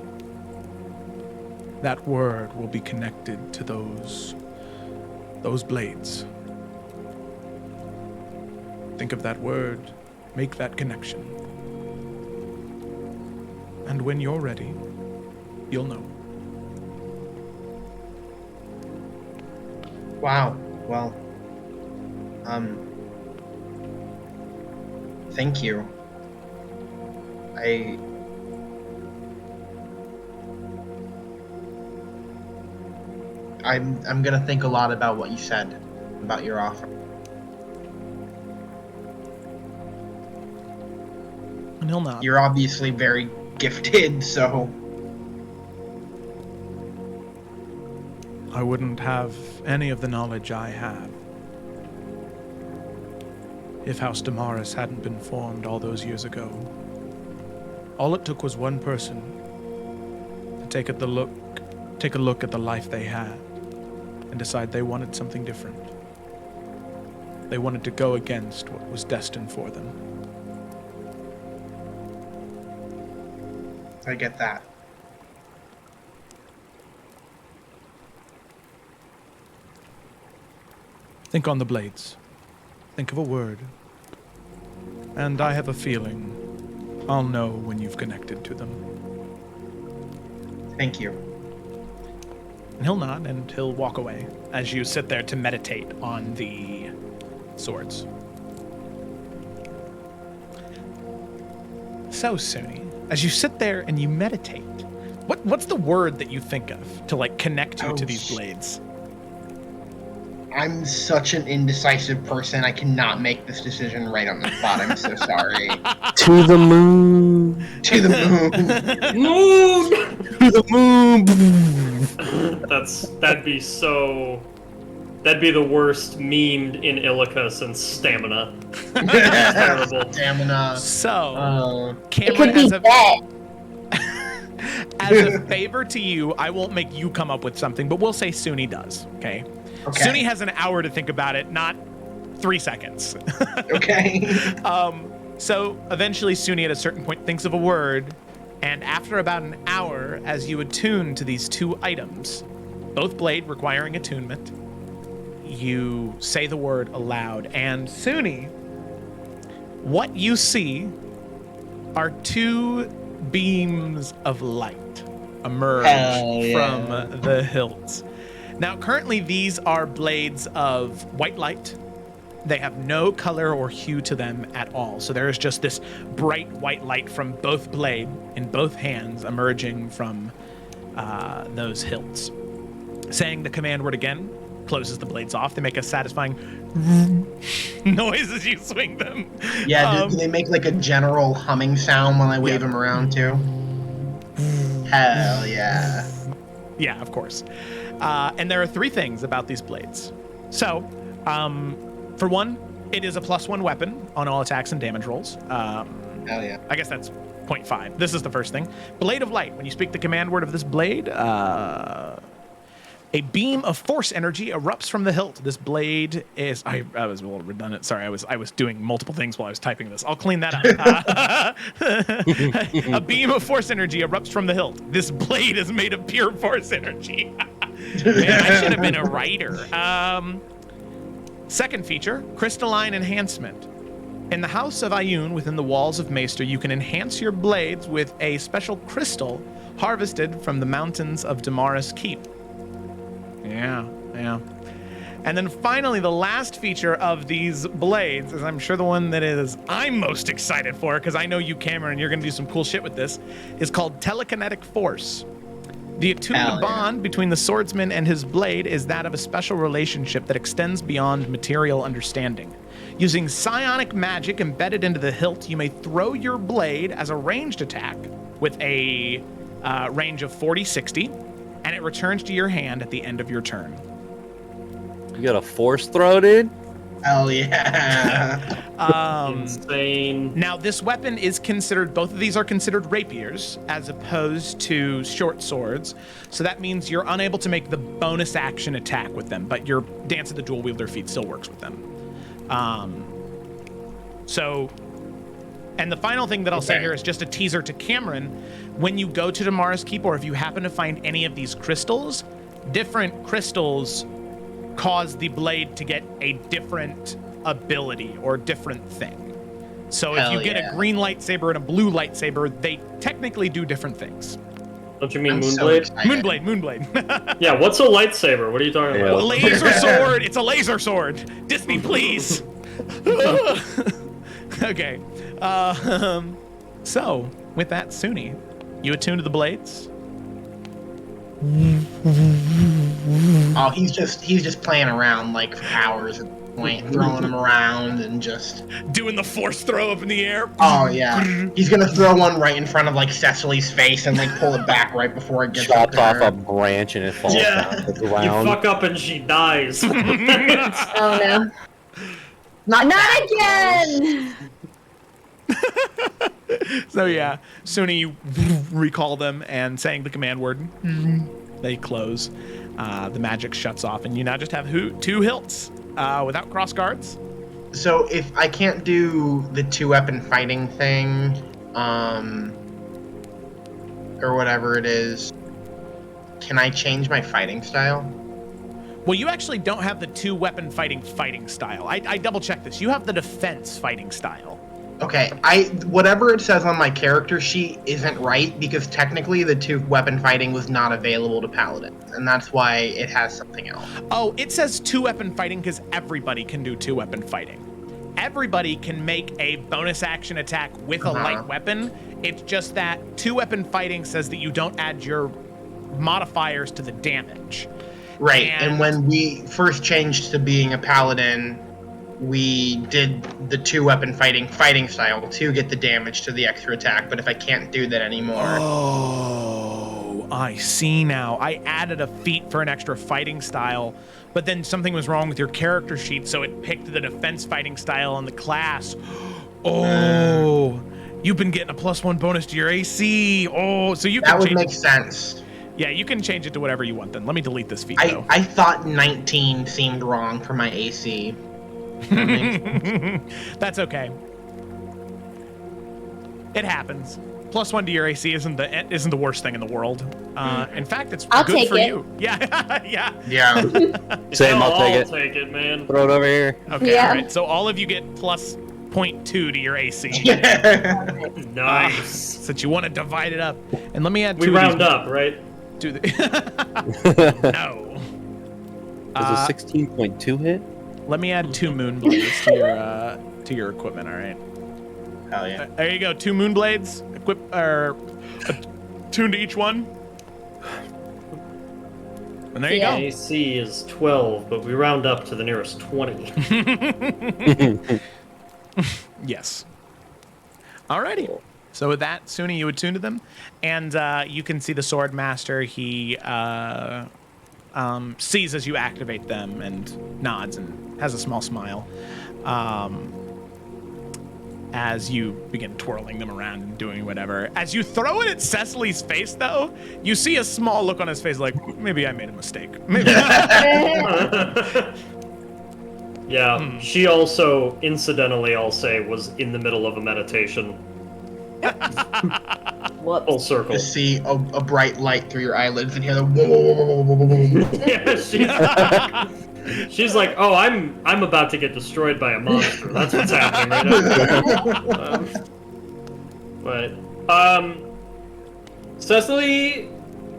That word will be connected to those blades. Think of that word, make that connection. And when you're ready, you'll know." Wow. Well, thank you. I'm gonna think a lot about what you said about your offer. And he'll nod. You're obviously very gifted, so I wouldn't have any of the knowledge I have if House Damaris hadn't been formed all those years ago. All it took was one person to take a look at the life they had and decide they wanted something different. They wanted to go against what was destined for them. I get that. Think on the blades. Think of a word. And I have a feeling I'll know when you've connected to them. Thank you. And he'll nod and he'll walk away as you sit there to meditate on the swords. So, Suni, as you sit there and you meditate, what's the word that you think of to like connect you to these blades? I'm such an indecisive person. I cannot make this decision right on the spot. I'm so sorry. To the moon. To the moon. Moon! To the moon. That'd be the worst memed in Illica since Stamina. Terrible. Stamina. So, It Cameron, could be as a favor to you, I won't make you come up with something, but we'll say Suni does, okay? Okay. Suni has an hour to think about it, not 3 seconds. Okay. So eventually Suni at a certain point thinks of a word, and after about an hour, as you attune to these 2 items, both blade requiring attunement, you say the word aloud, and Suni, what you see are 2 beams of light emerge from the hilts. Now, currently, these are blades of white light. They have no color or hue to them at all. So there is just this bright white light from both blade in both hands emerging from those hilts. Saying the command word again closes the blades off. They make a satisfying noise as you swing them. Yeah, do they make like a general humming sound when I wave them around too? Hell yeah. Yeah, of course. And there are 3 things about these blades. So, for one, it is a +1 weapon on all attacks and damage rolls. Hell yeah. I guess that's 0.5. This is the first thing. Blade of Light. When you speak the command word of this blade, A beam of force energy erupts from the hilt. This blade is... I was a little redundant. Sorry, I was doing multiple things while I was typing this. I'll clean that up. A beam of force energy erupts from the hilt. This blade is made of pure force energy. Man, I should have been a writer. Second feature, crystalline enhancement. In the House of Ayun, within the walls of Maester, you can enhance your blades with a special crystal harvested from the mountains of Damaris Keep. Yeah. And then finally, the last feature of these blades is, I'm sure the one that I'm most excited for, because I know you, Cameron, you're going to do some cool shit with this, is called telekinetic force. The attuned bond between the swordsman and his blade is that of a special relationship that extends beyond material understanding. Using psionic magic embedded into the hilt, you may throw your blade as a ranged attack with a range of 40-60, and it returns to your hand at the end of your turn. You got a force throw, dude? Hell yeah. Insane. Now, this weapon is considered, both of these are considered rapiers as opposed to short swords. So that means you're unable to make the bonus action attack with them, but your Dance of the Dual Wielder feat still works with them. And the final thing that I'll say here is just a teaser to Cameron. When you go to Damaris Keep, or if you happen to find any of these crystals, different crystals cause the blade to get a different ability or different thing. So if you get a green lightsaber and a blue lightsaber, they technically do different things. Don't you mean I'm so Moonblade? excited. Moonblade. Yeah, what's a lightsaber? What are you talking A about? laser sword. It's a laser sword. Disney, please. Okay. So with that, Suni, you attune to the blades? Oh, he's just playing around like for hours at the point, throwing them around and just doing the force throw up in the air. Oh yeah, he's gonna throw one right in front of like Cecily's face and like pull it back right before it gets up Chops to off her. a branch and it falls down to the You ground. fuck up and she dies. Oh no. Not again! So yeah, Suni, you recall them and saying the command word, they close. The magic shuts off, and you now just have two hilts without cross guards. So if I can't do the 2-weapon fighting thing, or whatever it is, can I change my fighting style? Well, you actually don't have the 2-weapon fighting style. I double checked this. You have the defense fighting style. Okay, whatever it says on my character sheet isn't right because technically the 2-weapon fighting was not available to paladins, and that's why it has something else. Oh, it says 2-weapon fighting because everybody can do 2-weapon fighting. Everybody can make a bonus action attack with a light weapon. It's just that 2-weapon fighting says that you don't add your modifiers to the damage. Right, and when we first changed to being a paladin, we did the 2-weapon fighting style to get the damage to the extra attack, but if I can't do that anymore... Oh, I see now. I added a feat for an extra fighting style, but then something was wrong with your character sheet, so it picked the defense fighting style on the class. Oh, you've been getting a +1 bonus to your AC. Oh, so you can That would change make sense. Yeah, you can change it to whatever you want then. Let me delete this feat, though. I thought 19 seemed wrong for my AC. That's okay. It happens. +1 to your AC isn't the worst thing in the world. In fact, it's I'll good take for it. you. Yeah, yeah. Yeah. Same, I'll take it. Take it, man. Throw it over here. Okay, Yeah. all right. So all of you get +0.2 to your AC. Nice. Since you want to divide it up, and let me add We two. round up, right? To the no. Does a 16.2 hit? Let me add 2 moon blades to your equipment. All right. Hell yeah. There you go. 2 moon blades. Tuned to each one. And there you Yeah. AC is 12, but we round up to the nearest 20. go. Yes. Alrighty. So with that, Suni, you attune to them, and you can see the sword master. He sees as you activate them and nods and has a small smile. as you begin twirling them around and doing whatever. As you throw it at Cecily's face, though, you see a small look on his face like, maybe I made a mistake. Maybe. Yeah, she also, incidentally, I'll say, was in the middle of a meditation. Whoops. Full circle. Just see a bright light through your eyelids and hear the whoa, whoa, whoa, whoa, whoa, whoa, whoa. Yeah, she's like, oh, I'm about to get destroyed by a monster. That's what's happening right now. Cecily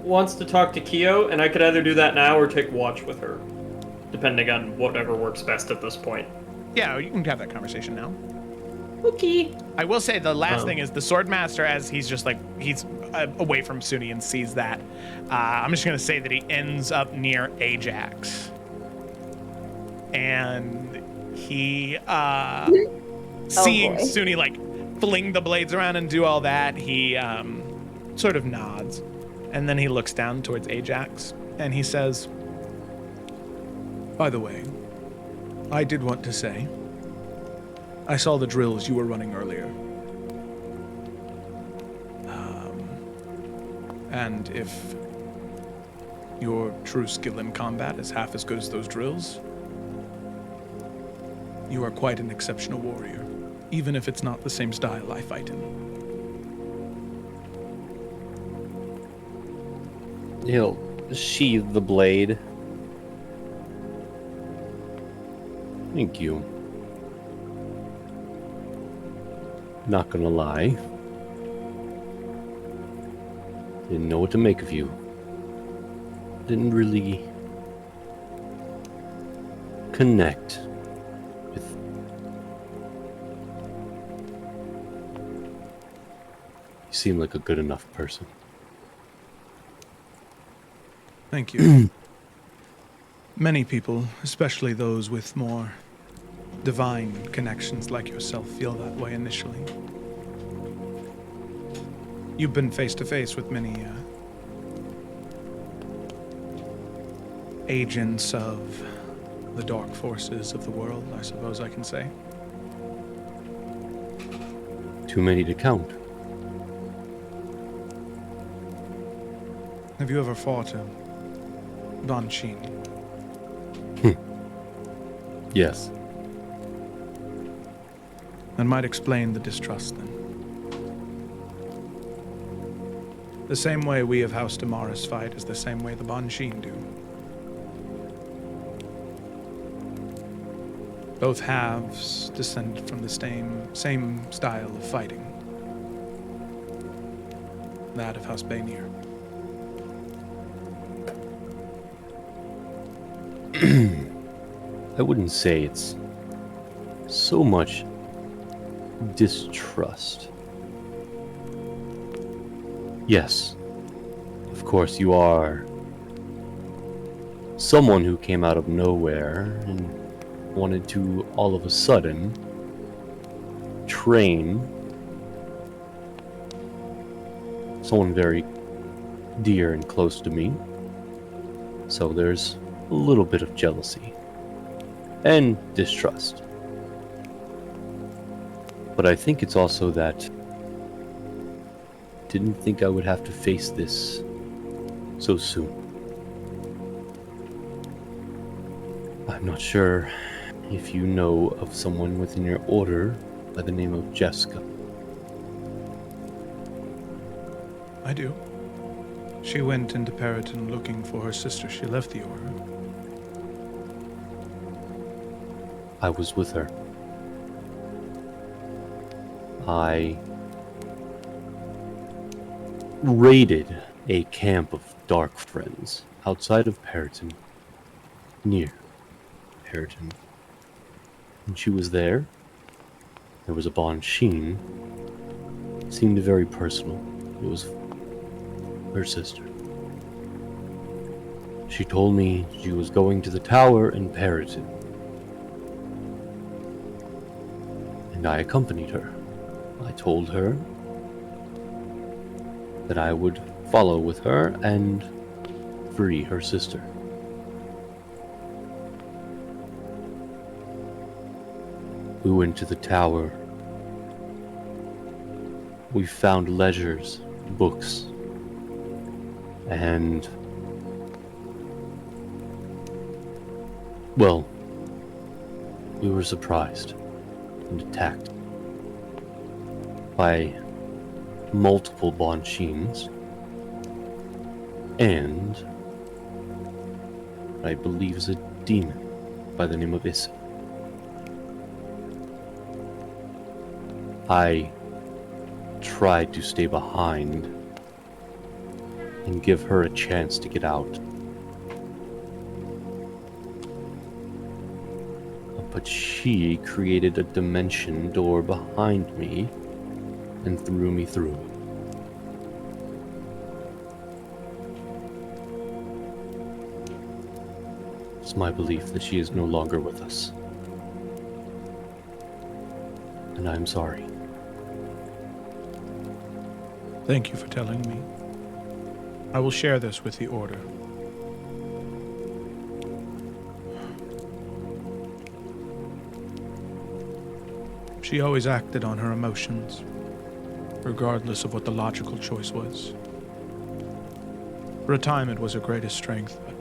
wants to talk to Kyo, and I could either do that now or take watch with her, depending on whatever works best at this point. Yeah, you can have that conversation now. Okay. I will say the last thing is the Swordmaster, as he's just like, he's away from Suni and sees that. I'm just going to say that he ends up near Ajax. And he, seeing boy. Suni like fling the blades around and do all that, he sort of nods. And then he looks down towards Ajax and he says, By the way, I did want to say, I saw the drills you were running earlier. And if your true skill in combat is half as good as those drills, you are quite an exceptional warrior, even if it's not the same style I fight in. He'll sheathe the blade. Thank you. Not gonna lie. Didn't know what to make of you. Didn't really connect with. You seem like a good enough person. Thank you. Many people, especially those with more divine connections like yourself, feel that way initially. You've been face to face with many agents of the dark forces of the world, I suppose I can say. Too many to count. Have you ever fought a Banshee? Yes. That might explain the distrust then. The same way we of House Damaris fight is the same way the Banshee do. Both halves descended from the same style of fighting. That of House Baynir. I wouldn't say it's so much distrust. Yes, of course you are someone who came out of nowhere and wanted to all of a sudden train someone very dear and close to me. So there's a little bit of jealousy and distrust. But I think it's also that didn't think I would have to face this so soon. I'm not sure if you know of someone within your order by the name of Jessica. I do. She went into Periton looking for her sister. She left the order. I was with her. I raided a camp of dark friends outside of Periton, near Periton. When she was there, there was a Banshee. Seemed very personal. It was her sister. She told me she was going to the tower in Periton. And I accompanied her. I told her that I would follow with her and free her sister. We went to the tower we found ledgers, books, and, well, we were surprised and attacked by multiple Bonchines and what I believe is a demon by the name of Issa. I tried to stay behind and give her a chance to get out. But she created a dimension door behind me and threw me through it. It's my belief that she is no longer with us. And I'm sorry. Thank you for telling me. I will share this with the Order. She always acted on her emotions, regardless of what the logical choice was. For a time it was her greatest strength, but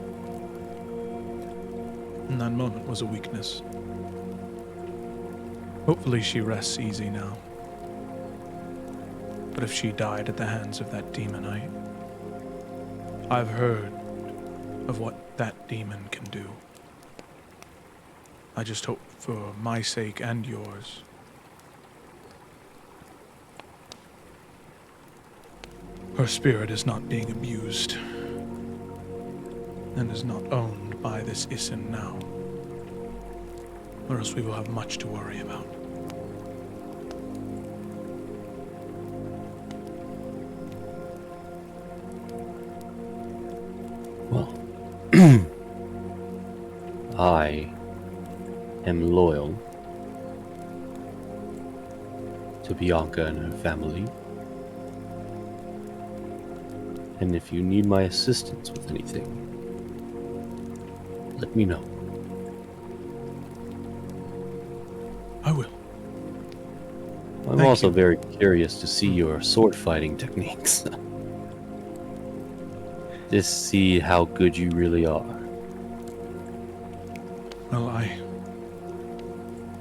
in that moment was a weakness. Hopefully she rests easy now. But if she died at the hands of that demon, I've heard of what that demon can do. I just hope for my sake and yours, her spirit is not being abused and is not owned by this Isin now, or else we will have much to worry about. Well, I am loyal to Bianca and her family. And if you need my assistance with anything, let me know. I will. I'm Thank also you. very curious to see your sword fighting techniques. Just see how good you really are. Well,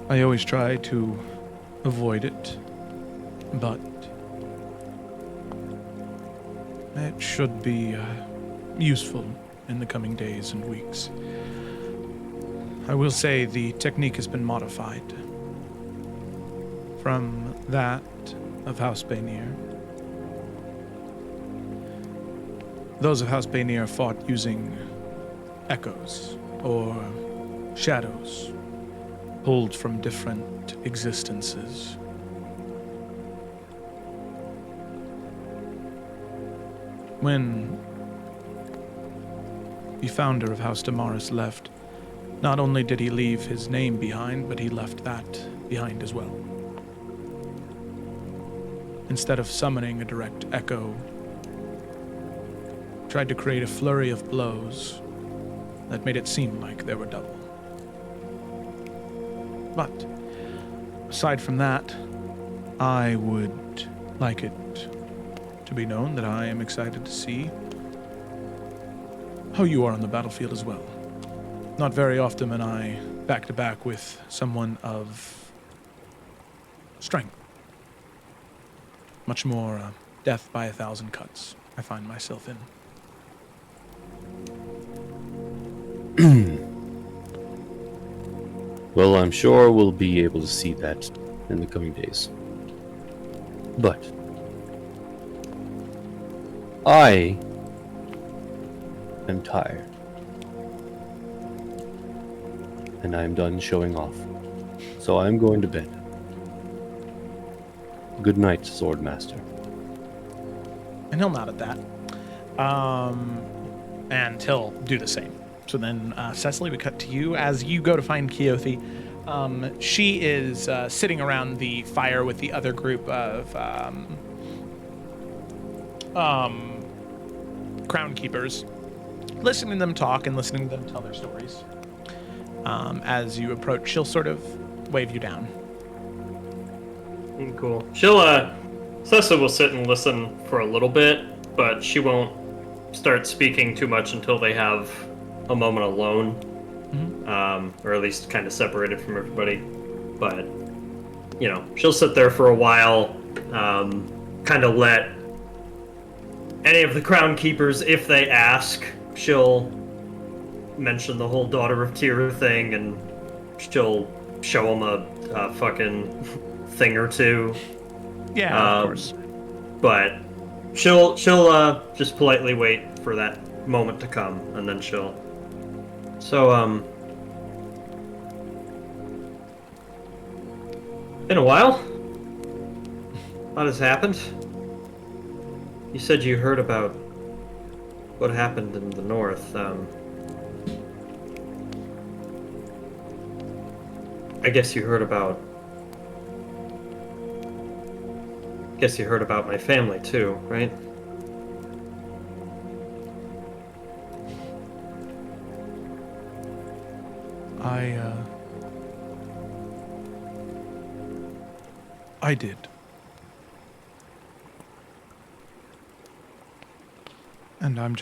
I always try to avoid it, but it should be useful in the coming days and weeks. I will say the technique has been modified from that of House Baynir. Those of House Baynir fought using echoes or shadows pulled from different existences. When the founder of House Damaris left, not only did he leave his name behind, but he left that behind as well. Instead of summoning a direct echo, tried to create a flurry of blows that made it seem like there were double. But aside from that, I would like it to be known that I am excited to see how you are on the battlefield as well. Not very often am I back to back with someone of strength. Much more death by 1,000 cuts I find myself in. Well, I'm sure we'll be able to see that in the coming days. But I am tired. And I'm done showing off. So I'm going to bed. Good night, Swordmaster. And he'll nod at that. And he'll do the same. So then, Cecily, we cut to you as you go to find Keothi. She is sitting around the fire with the other group of crown keepers, listening to them talk and listening to them tell their stories. As you approach, she'll sort of wave you down. Cool. She'll Sessa will sit and listen for a little bit, but she won't start speaking too much until they have a moment alone, or at least kind of separated from everybody. But, you know, she'll sit there for a while, kind of let any of the crown keepers, if they ask, she'll mention the whole Daughter of Tyr thing, and she'll show them a fucking thing or two. Yeah, of course. But she'll just politely wait for that moment to come, and then she'll. So been a while. What has happened? You said you heard about what happened in the north. I guess you heard about. Guess you heard about my family too, right? I did. And I'm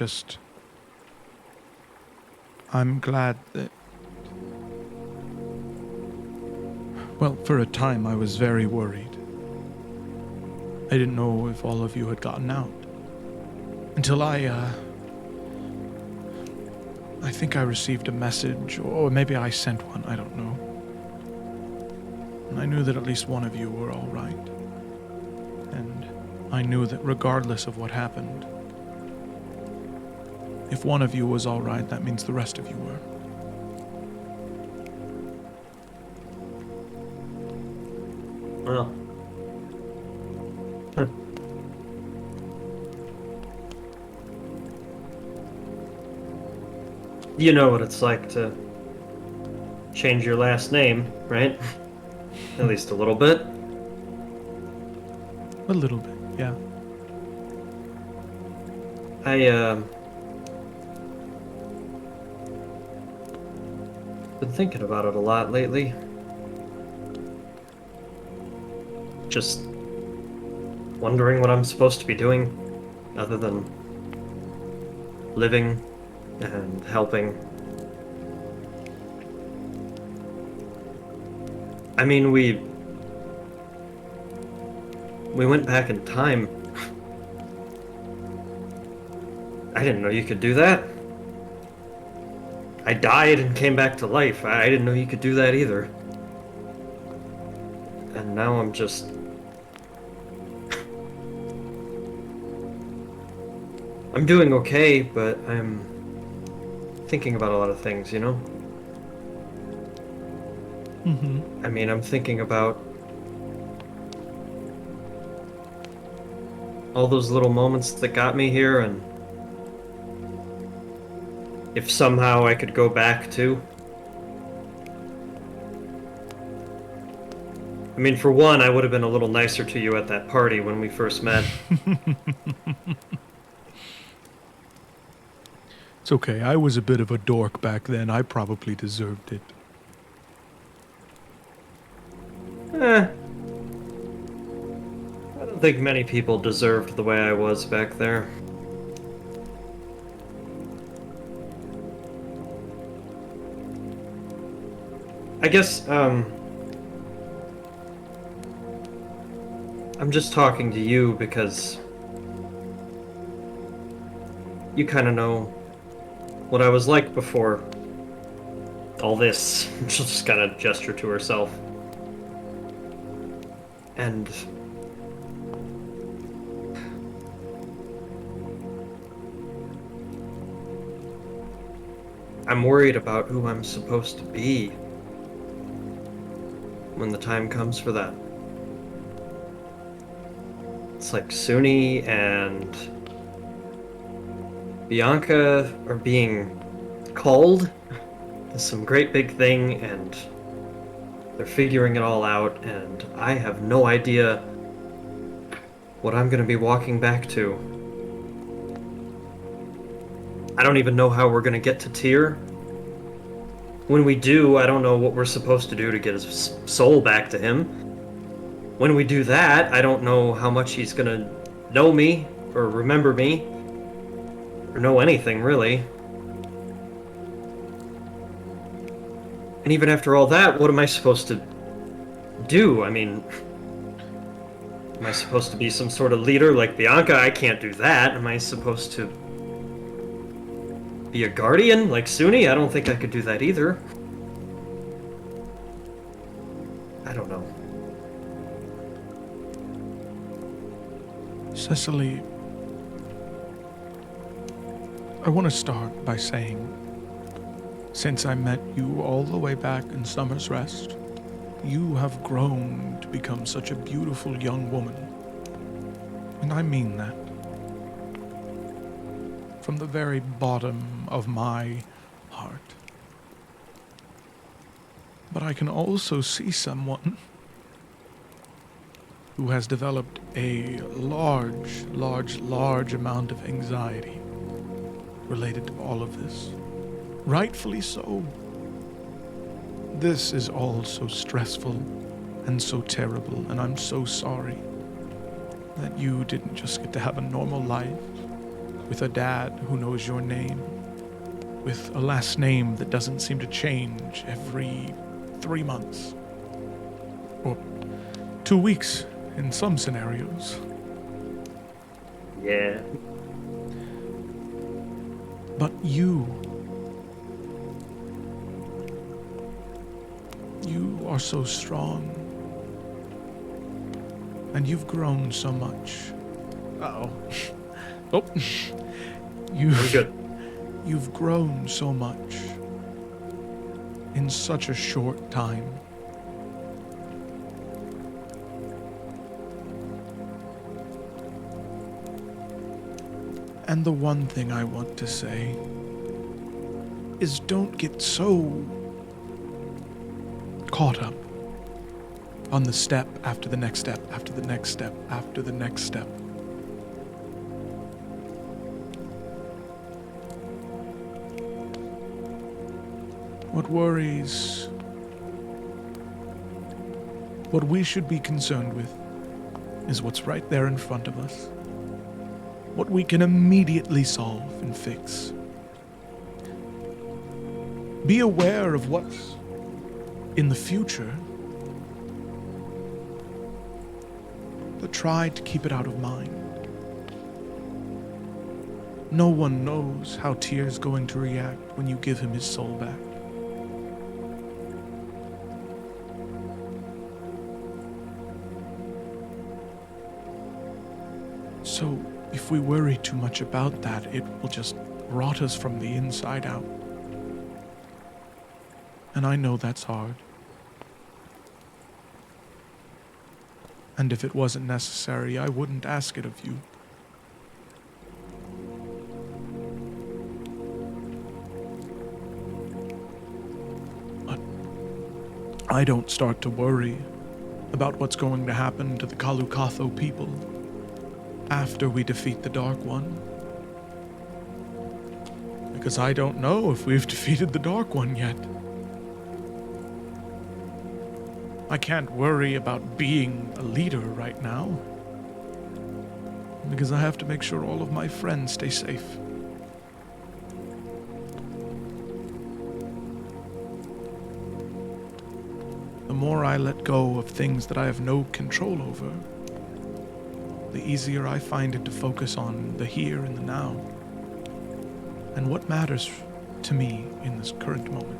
glad that... Well, for a time I was very worried. I didn't know if all of you had gotten out. Until I think I received a message, or maybe I sent one, I don't know. And I knew that at least one of you were all right. And I knew that regardless of what happened, if one of you was all right, that means the rest of you were. Well. You know what it's like to change your last name, right? At least a little bit. A little bit, yeah. Been thinking about it a lot lately. Just wondering what I'm supposed to be doing other than living and helping. I mean, we went back in time. I didn't know you could do that. I died and came back to life. I didn't know you could do that either. And now I'm just... I'm doing okay, but I'm thinking about a lot of things, you know? I mean, I'm thinking about all those little moments that got me here, and if somehow I could go back to. I mean, for one, I would have been a little nicer to you at that party when we first met. It's okay, I was a bit of a dork back then. I probably deserved it. I don't think many people deserved the way I was back there. I guess, I'm just talking to you because you kind of know what I was like before all this. She'll just kind of gesture to herself. And I'm worried about who I'm supposed to be when the time comes for that. It's like Suni and Bianca are being called to some great big thing, and they're figuring it all out, and I have no idea what I'm gonna be walking back to. I don't even know how we're gonna get to Tyr. When we do, I don't know what we're supposed to do to get his soul back to him. when we do that, I don't know how much he's gonna know me, or remember me, or know anything, really. And even after all that, what am I supposed to do? I mean, am I supposed to be some sort of leader like Bianca? I can't do that. Am I supposed to be a guardian like Suni? I don't think I could do that either. I don't know. Cecily, I want to start by saying, since I met you all the way back in Summer's Rest, you have grown to become such a beautiful young woman. And I mean that. From the very bottom of my heart. But I can also see someone who has developed a large amount of anxiety related to all of this. Rightfully so. This is all so stressful and so terrible, and I'm so sorry that you didn't just get to have a normal life with a dad who knows your name, with a last name that doesn't seem to change every 3 months, or 2 weeks in some scenarios. Yeah. But you are so strong, and you've grown so much. Uh-oh. Oh. You've grown so much in such a short time. And the one thing I want to say is don't get so caught up on the step after the next step, after the next step, after the next step. What worries, what we should be concerned with is what's right there in front of us. What we can immediately solve and fix. Be aware of what's in the future, but try to keep it out of mind. No one knows how Tyr's going to react when you give him his soul back. So, if we worry too much about that, it will just rot us from the inside out. And I know that's hard. And if it wasn't necessary, I wouldn't ask it of you. But I don't start to worry about what's going to happen to the Kalukatho people after we defeat the Dark One. Because I don't know if we've defeated the Dark One yet. I can't worry about being a leader right now, because I have to make sure all of my friends stay safe. The more I let go of things that I have no control over, the easier I find it to focus on the here and the now, and what matters to me in this current moment.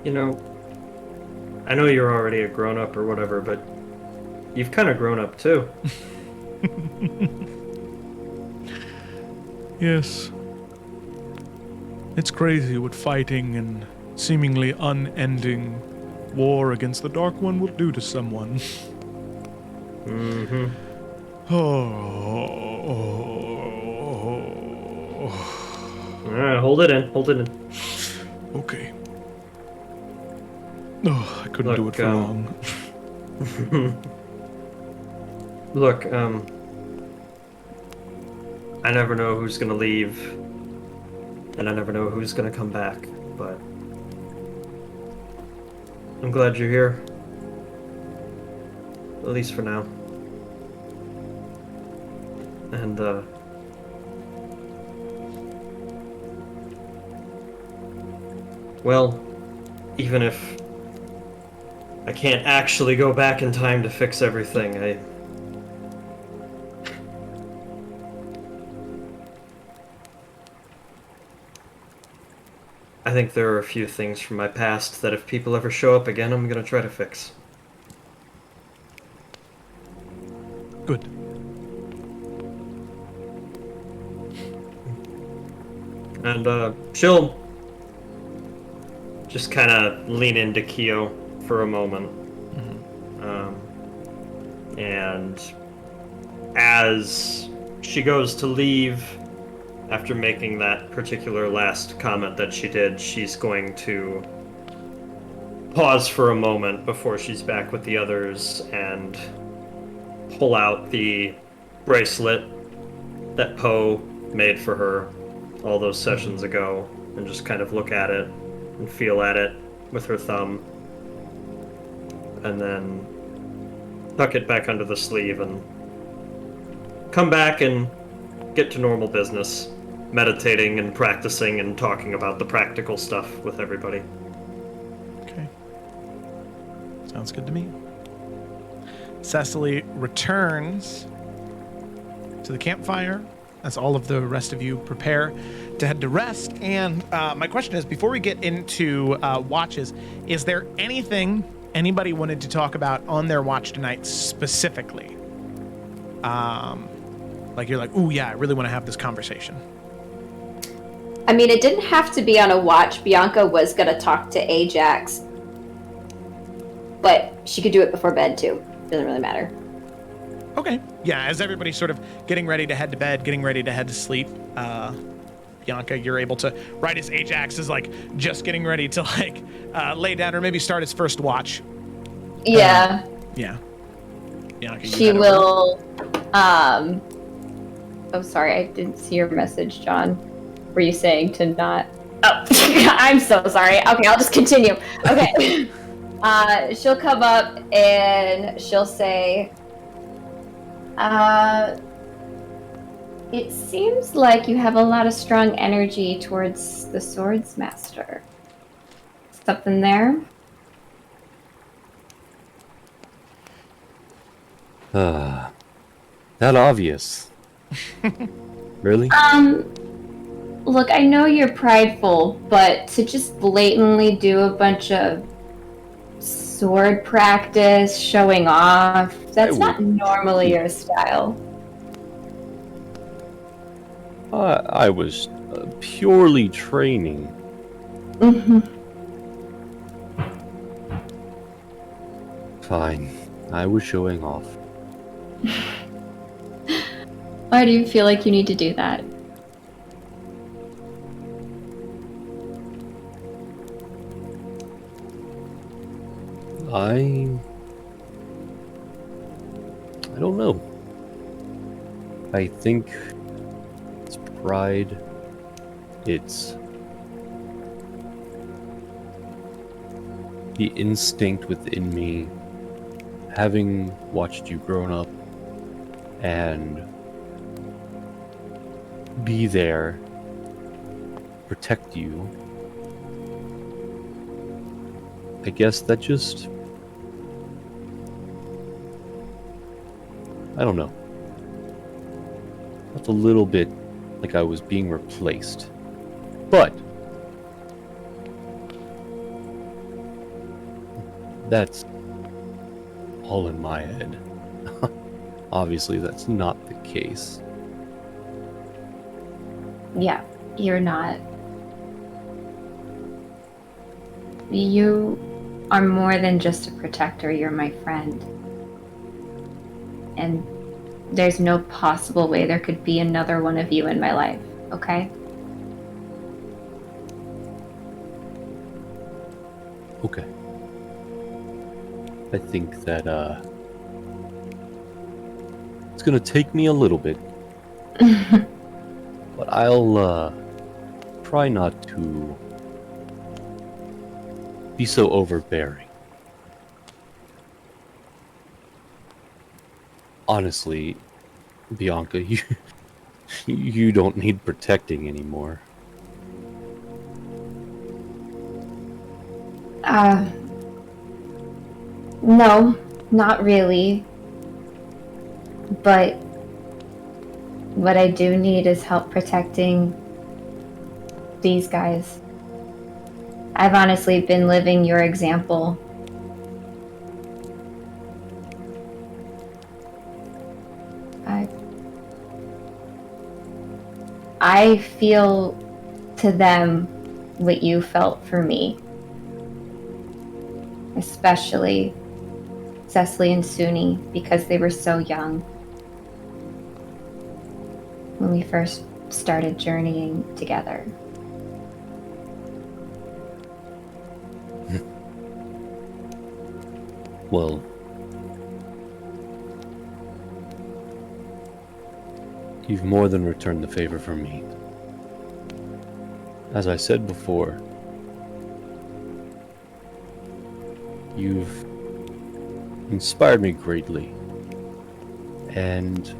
You know, I know you're already a grown-up or whatever, but you've kind of grown up too. Yes. It's crazy what fighting and seemingly unending war against the Dark One will do to someone. Mm-hmm. Alright, hold it in. Okay. Oh, I couldn't do it for long. Look, I never know who's gonna leave and I never know who's gonna come back, but I'm glad you're here. At least for now. And, well, even if I can't actually go back in time to fix everything, I think there are a few things from my past that if people ever show up again, I'm gonna try to fix. Good. And, she'll just kind of lean into Kyo for a moment. And as she goes to leave, after making that particular last comment that she did, she's going to pause for a moment before she's back with the others and pull out the bracelet that Poe made for her all those sessions ago and just kind of look at it and feel at it with her thumb, and then tuck it back under the sleeve and come back and get to normal business, meditating and practicing and talking about the practical stuff with everybody. Okay. Sounds good to me. Cecily returns to the campfire as all of the rest of you prepare to head to rest. And my question is, before we get into watches, is there anything anybody wanted to talk about on their watch tonight specifically? Like you're like, ooh, yeah, I really want to have this conversation. I mean, it didn't have to be on a watch. Bianca was going to talk to Ajax, but she could do it before bed too. Doesn't really matter. Okay. Yeah, as everybody's sort of getting ready to head to bed, getting ready to head to sleep, Bianca, you're able to, right as Ajax is like just getting ready to like lay down or maybe start his first watch. Yeah. Yeah. Bianca, you She head will. Oh, sorry, I didn't see your message, John. Were you saying to not? Oh, I'm so sorry. Okay, I'll just continue. Okay. She'll come up and she'll say, it seems like you have a lot of strong energy towards the Swords Master. Something there? That obvious. Really? Look, I know you're prideful, but to just blatantly do a bunch of sword practice, showing off, that's not normally your style. I was purely training. Mm-hmm. Fine. I was showing off. Why do you feel like you need to do that? I don't know. I think it's pride. It's the instinct within me, having watched you grown up and be there, protect you. I guess that just, I don't know. Felt a little bit like I was being replaced. But that's all in my head. Obviously, that's not the case. Yeah, you're not. You are more than just a protector, you're my friend. And there's no possible way there could be another one of you in my life, okay? Okay. I think that, it's gonna take me a little bit. But I'll, try not to be so overbearing. Honestly, Bianca, you don't need protecting anymore. No, not really. But what I do need is help protecting these guys. I've honestly been living your example. I feel to them what you felt for me. Especially Cecily and Suni, because they were so young when we first started journeying together. Well, you've more than returned the favor from me. As I said before, you've inspired me greatly, and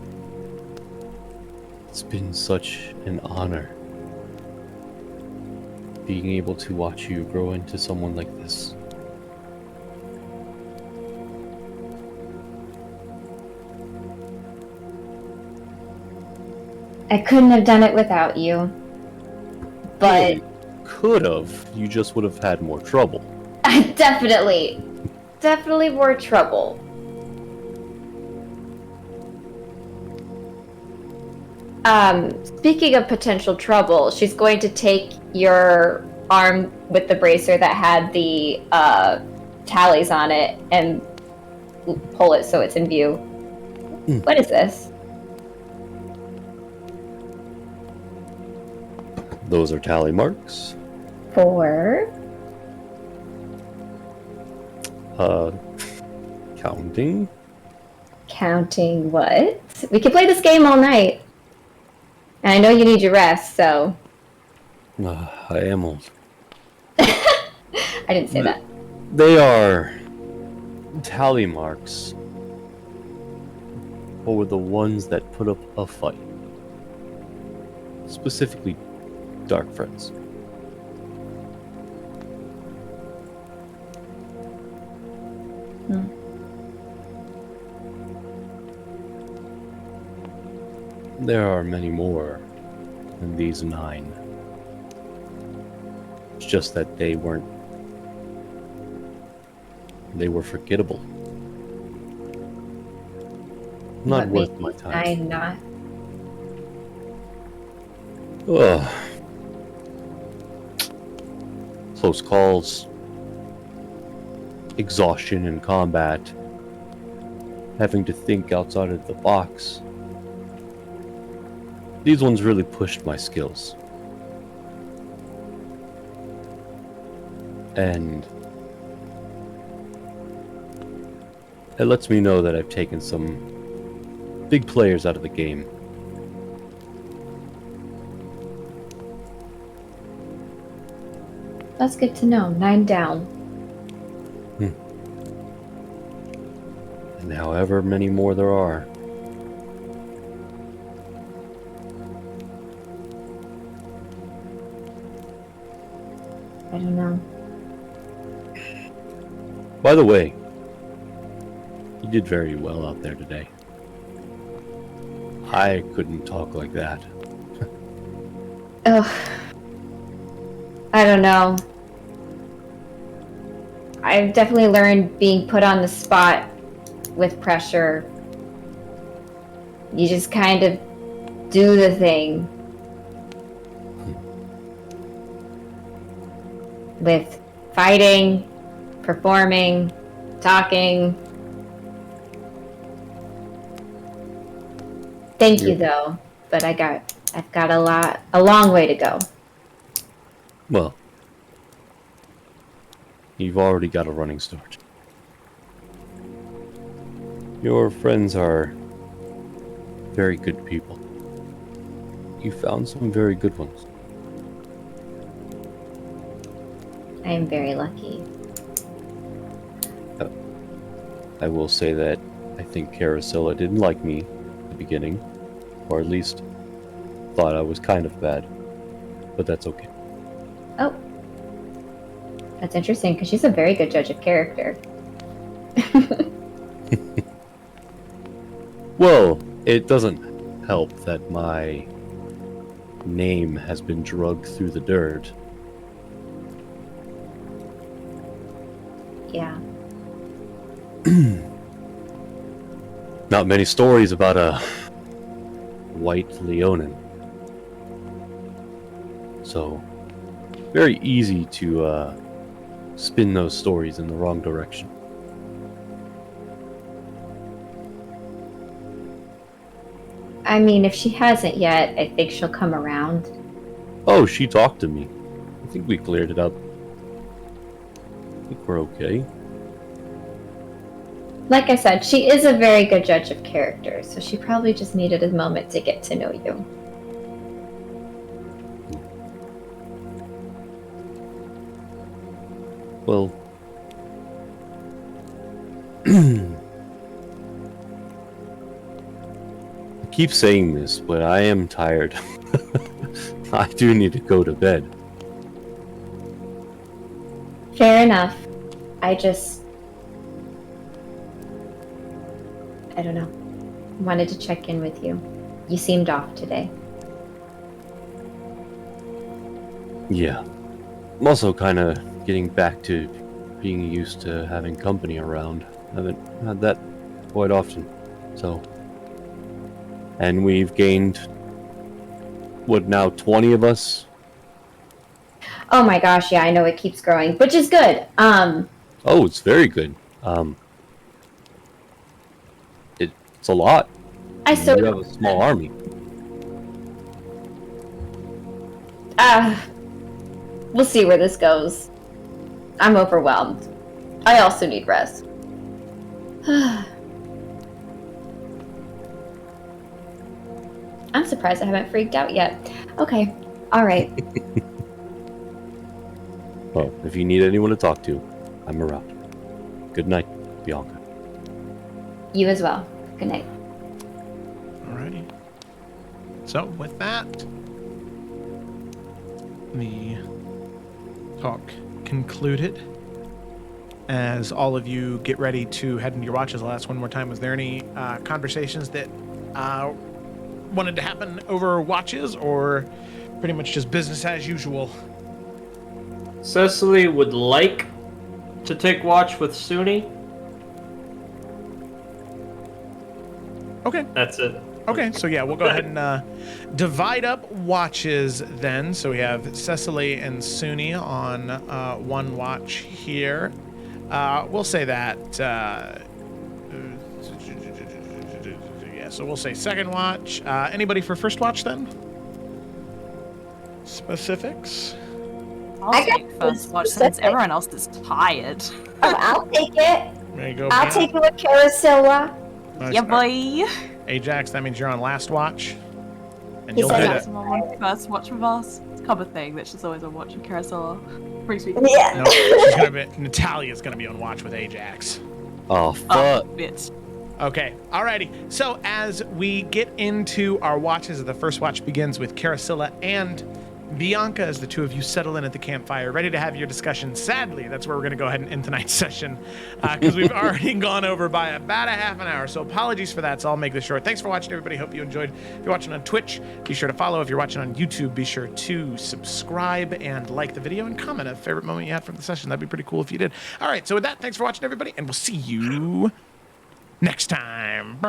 it's been such an honor being able to watch you grow into someone like this. I couldn't have done it without you. But You could have, you just would have had more trouble. definitely more trouble. Speaking of potential trouble, she's going to take your arm with the bracer that had the tallies on it and pull it so it's in view. What is this? Those are tally marks. For Counting. counting what? We could play this game all night. And I know you need your rest, so I am old. I didn't say that. They are tally marks for the ones that put up a fight. Specifically, dark friends. There are many more than these 9. It's just that they were forgettable. Not What worth my makes time. 9 not? Ugh. Close calls, exhaustion in combat, having to think outside of the box. These ones really pushed my skills. And it lets me know that I've taken some big players out of the game. That's good to know. 9 down. And however many more there are. I don't know. By the way, you did very well out there today. I couldn't talk like that. Ugh. I don't know. I've definitely learned being put on the spot with pressure. You just kind of do the thing. With fighting, performing, talking. Thank you though, but I've got a long way to go. Well, you've already got a running start. Your friends are very good people. You found some very good ones. I am very lucky. I will say that I think Carasilla didn't like me at the beginning, or at least thought I was kind of bad, but that's okay. Oh. That's interesting, because she's a very good judge of character. Well, it doesn't help that my name has been drugged through the dirt. Yeah. Not many stories about a white Leonin. So, very easy to spin those stories in the wrong direction. I mean, if she hasn't yet, I think she'll come around. Oh, she talked to me. I think we cleared it up. I think we're okay. Like I said, she is a very good judge of character, so she probably just needed a moment to get to know you. Well, I keep saying this, but I am tired. I do need to go to bed. Fair enough. I don't know. Wanted to check in with you. You seemed off today. Yeah. I'm also kind of getting back to being used to having company around. I haven't had that quite often. So. And we've gained, what now, 20 of us? Oh my gosh, yeah, I know it keeps growing, which is good. Oh, it's very good. It's a lot. I so You have a small army. we'll see where this goes. I'm overwhelmed. I also need rest. I'm surprised I haven't freaked out yet. Okay, all right. Well, if you need anyone to talk to, I'm around. Good night, Bianca. You as well. Good night. Alrighty. So, with that, the talk concluded. As all of you get ready to head into your watches, I'll ask one more time, was there any conversations that wanted to happen over watches, or pretty much just business as usual? Cecily would like to take watch with Suni. Okay. That's it. Okay, so yeah, we'll go ahead and divide up watches then. So we have Cecily and Suni on one watch here. We'll say that. Yeah, so we'll say second watch. Anybody for first watch then? Specifics? I'll take first watch since everyone else is tired. Oh, I'll take it. There you go. I'll Ben. take it with Carasilla. Nice. Yeah, boy. Ajax, that means you're on last watch. And He you'll said get that. it. Someone on first watch with us. It's kind of a thing that she's always on watch with Carousel. Brings me. Yeah. No, she's gonna be. Natalia's gonna be on watch with Ajax. Oh, fuck. Bitch. Okay, alrighty. So as we get into our watches, the first watch begins with Carasilla and Bianca as the two of you settle in at the campfire, ready to have your discussion. Sadly, that's where we're going to go ahead and end tonight's session, because we've already gone over by about a half an hour. So apologies for that. So I'll make this short. Thanks for watching, everybody. Hope you enjoyed. If you're watching on Twitch, be sure to follow. If you're watching on YouTube, be sure to subscribe and like the video and comment a favorite moment you had from the session. That'd be pretty cool if you did. All right. So with that, thanks for watching, everybody, and we'll see you next time.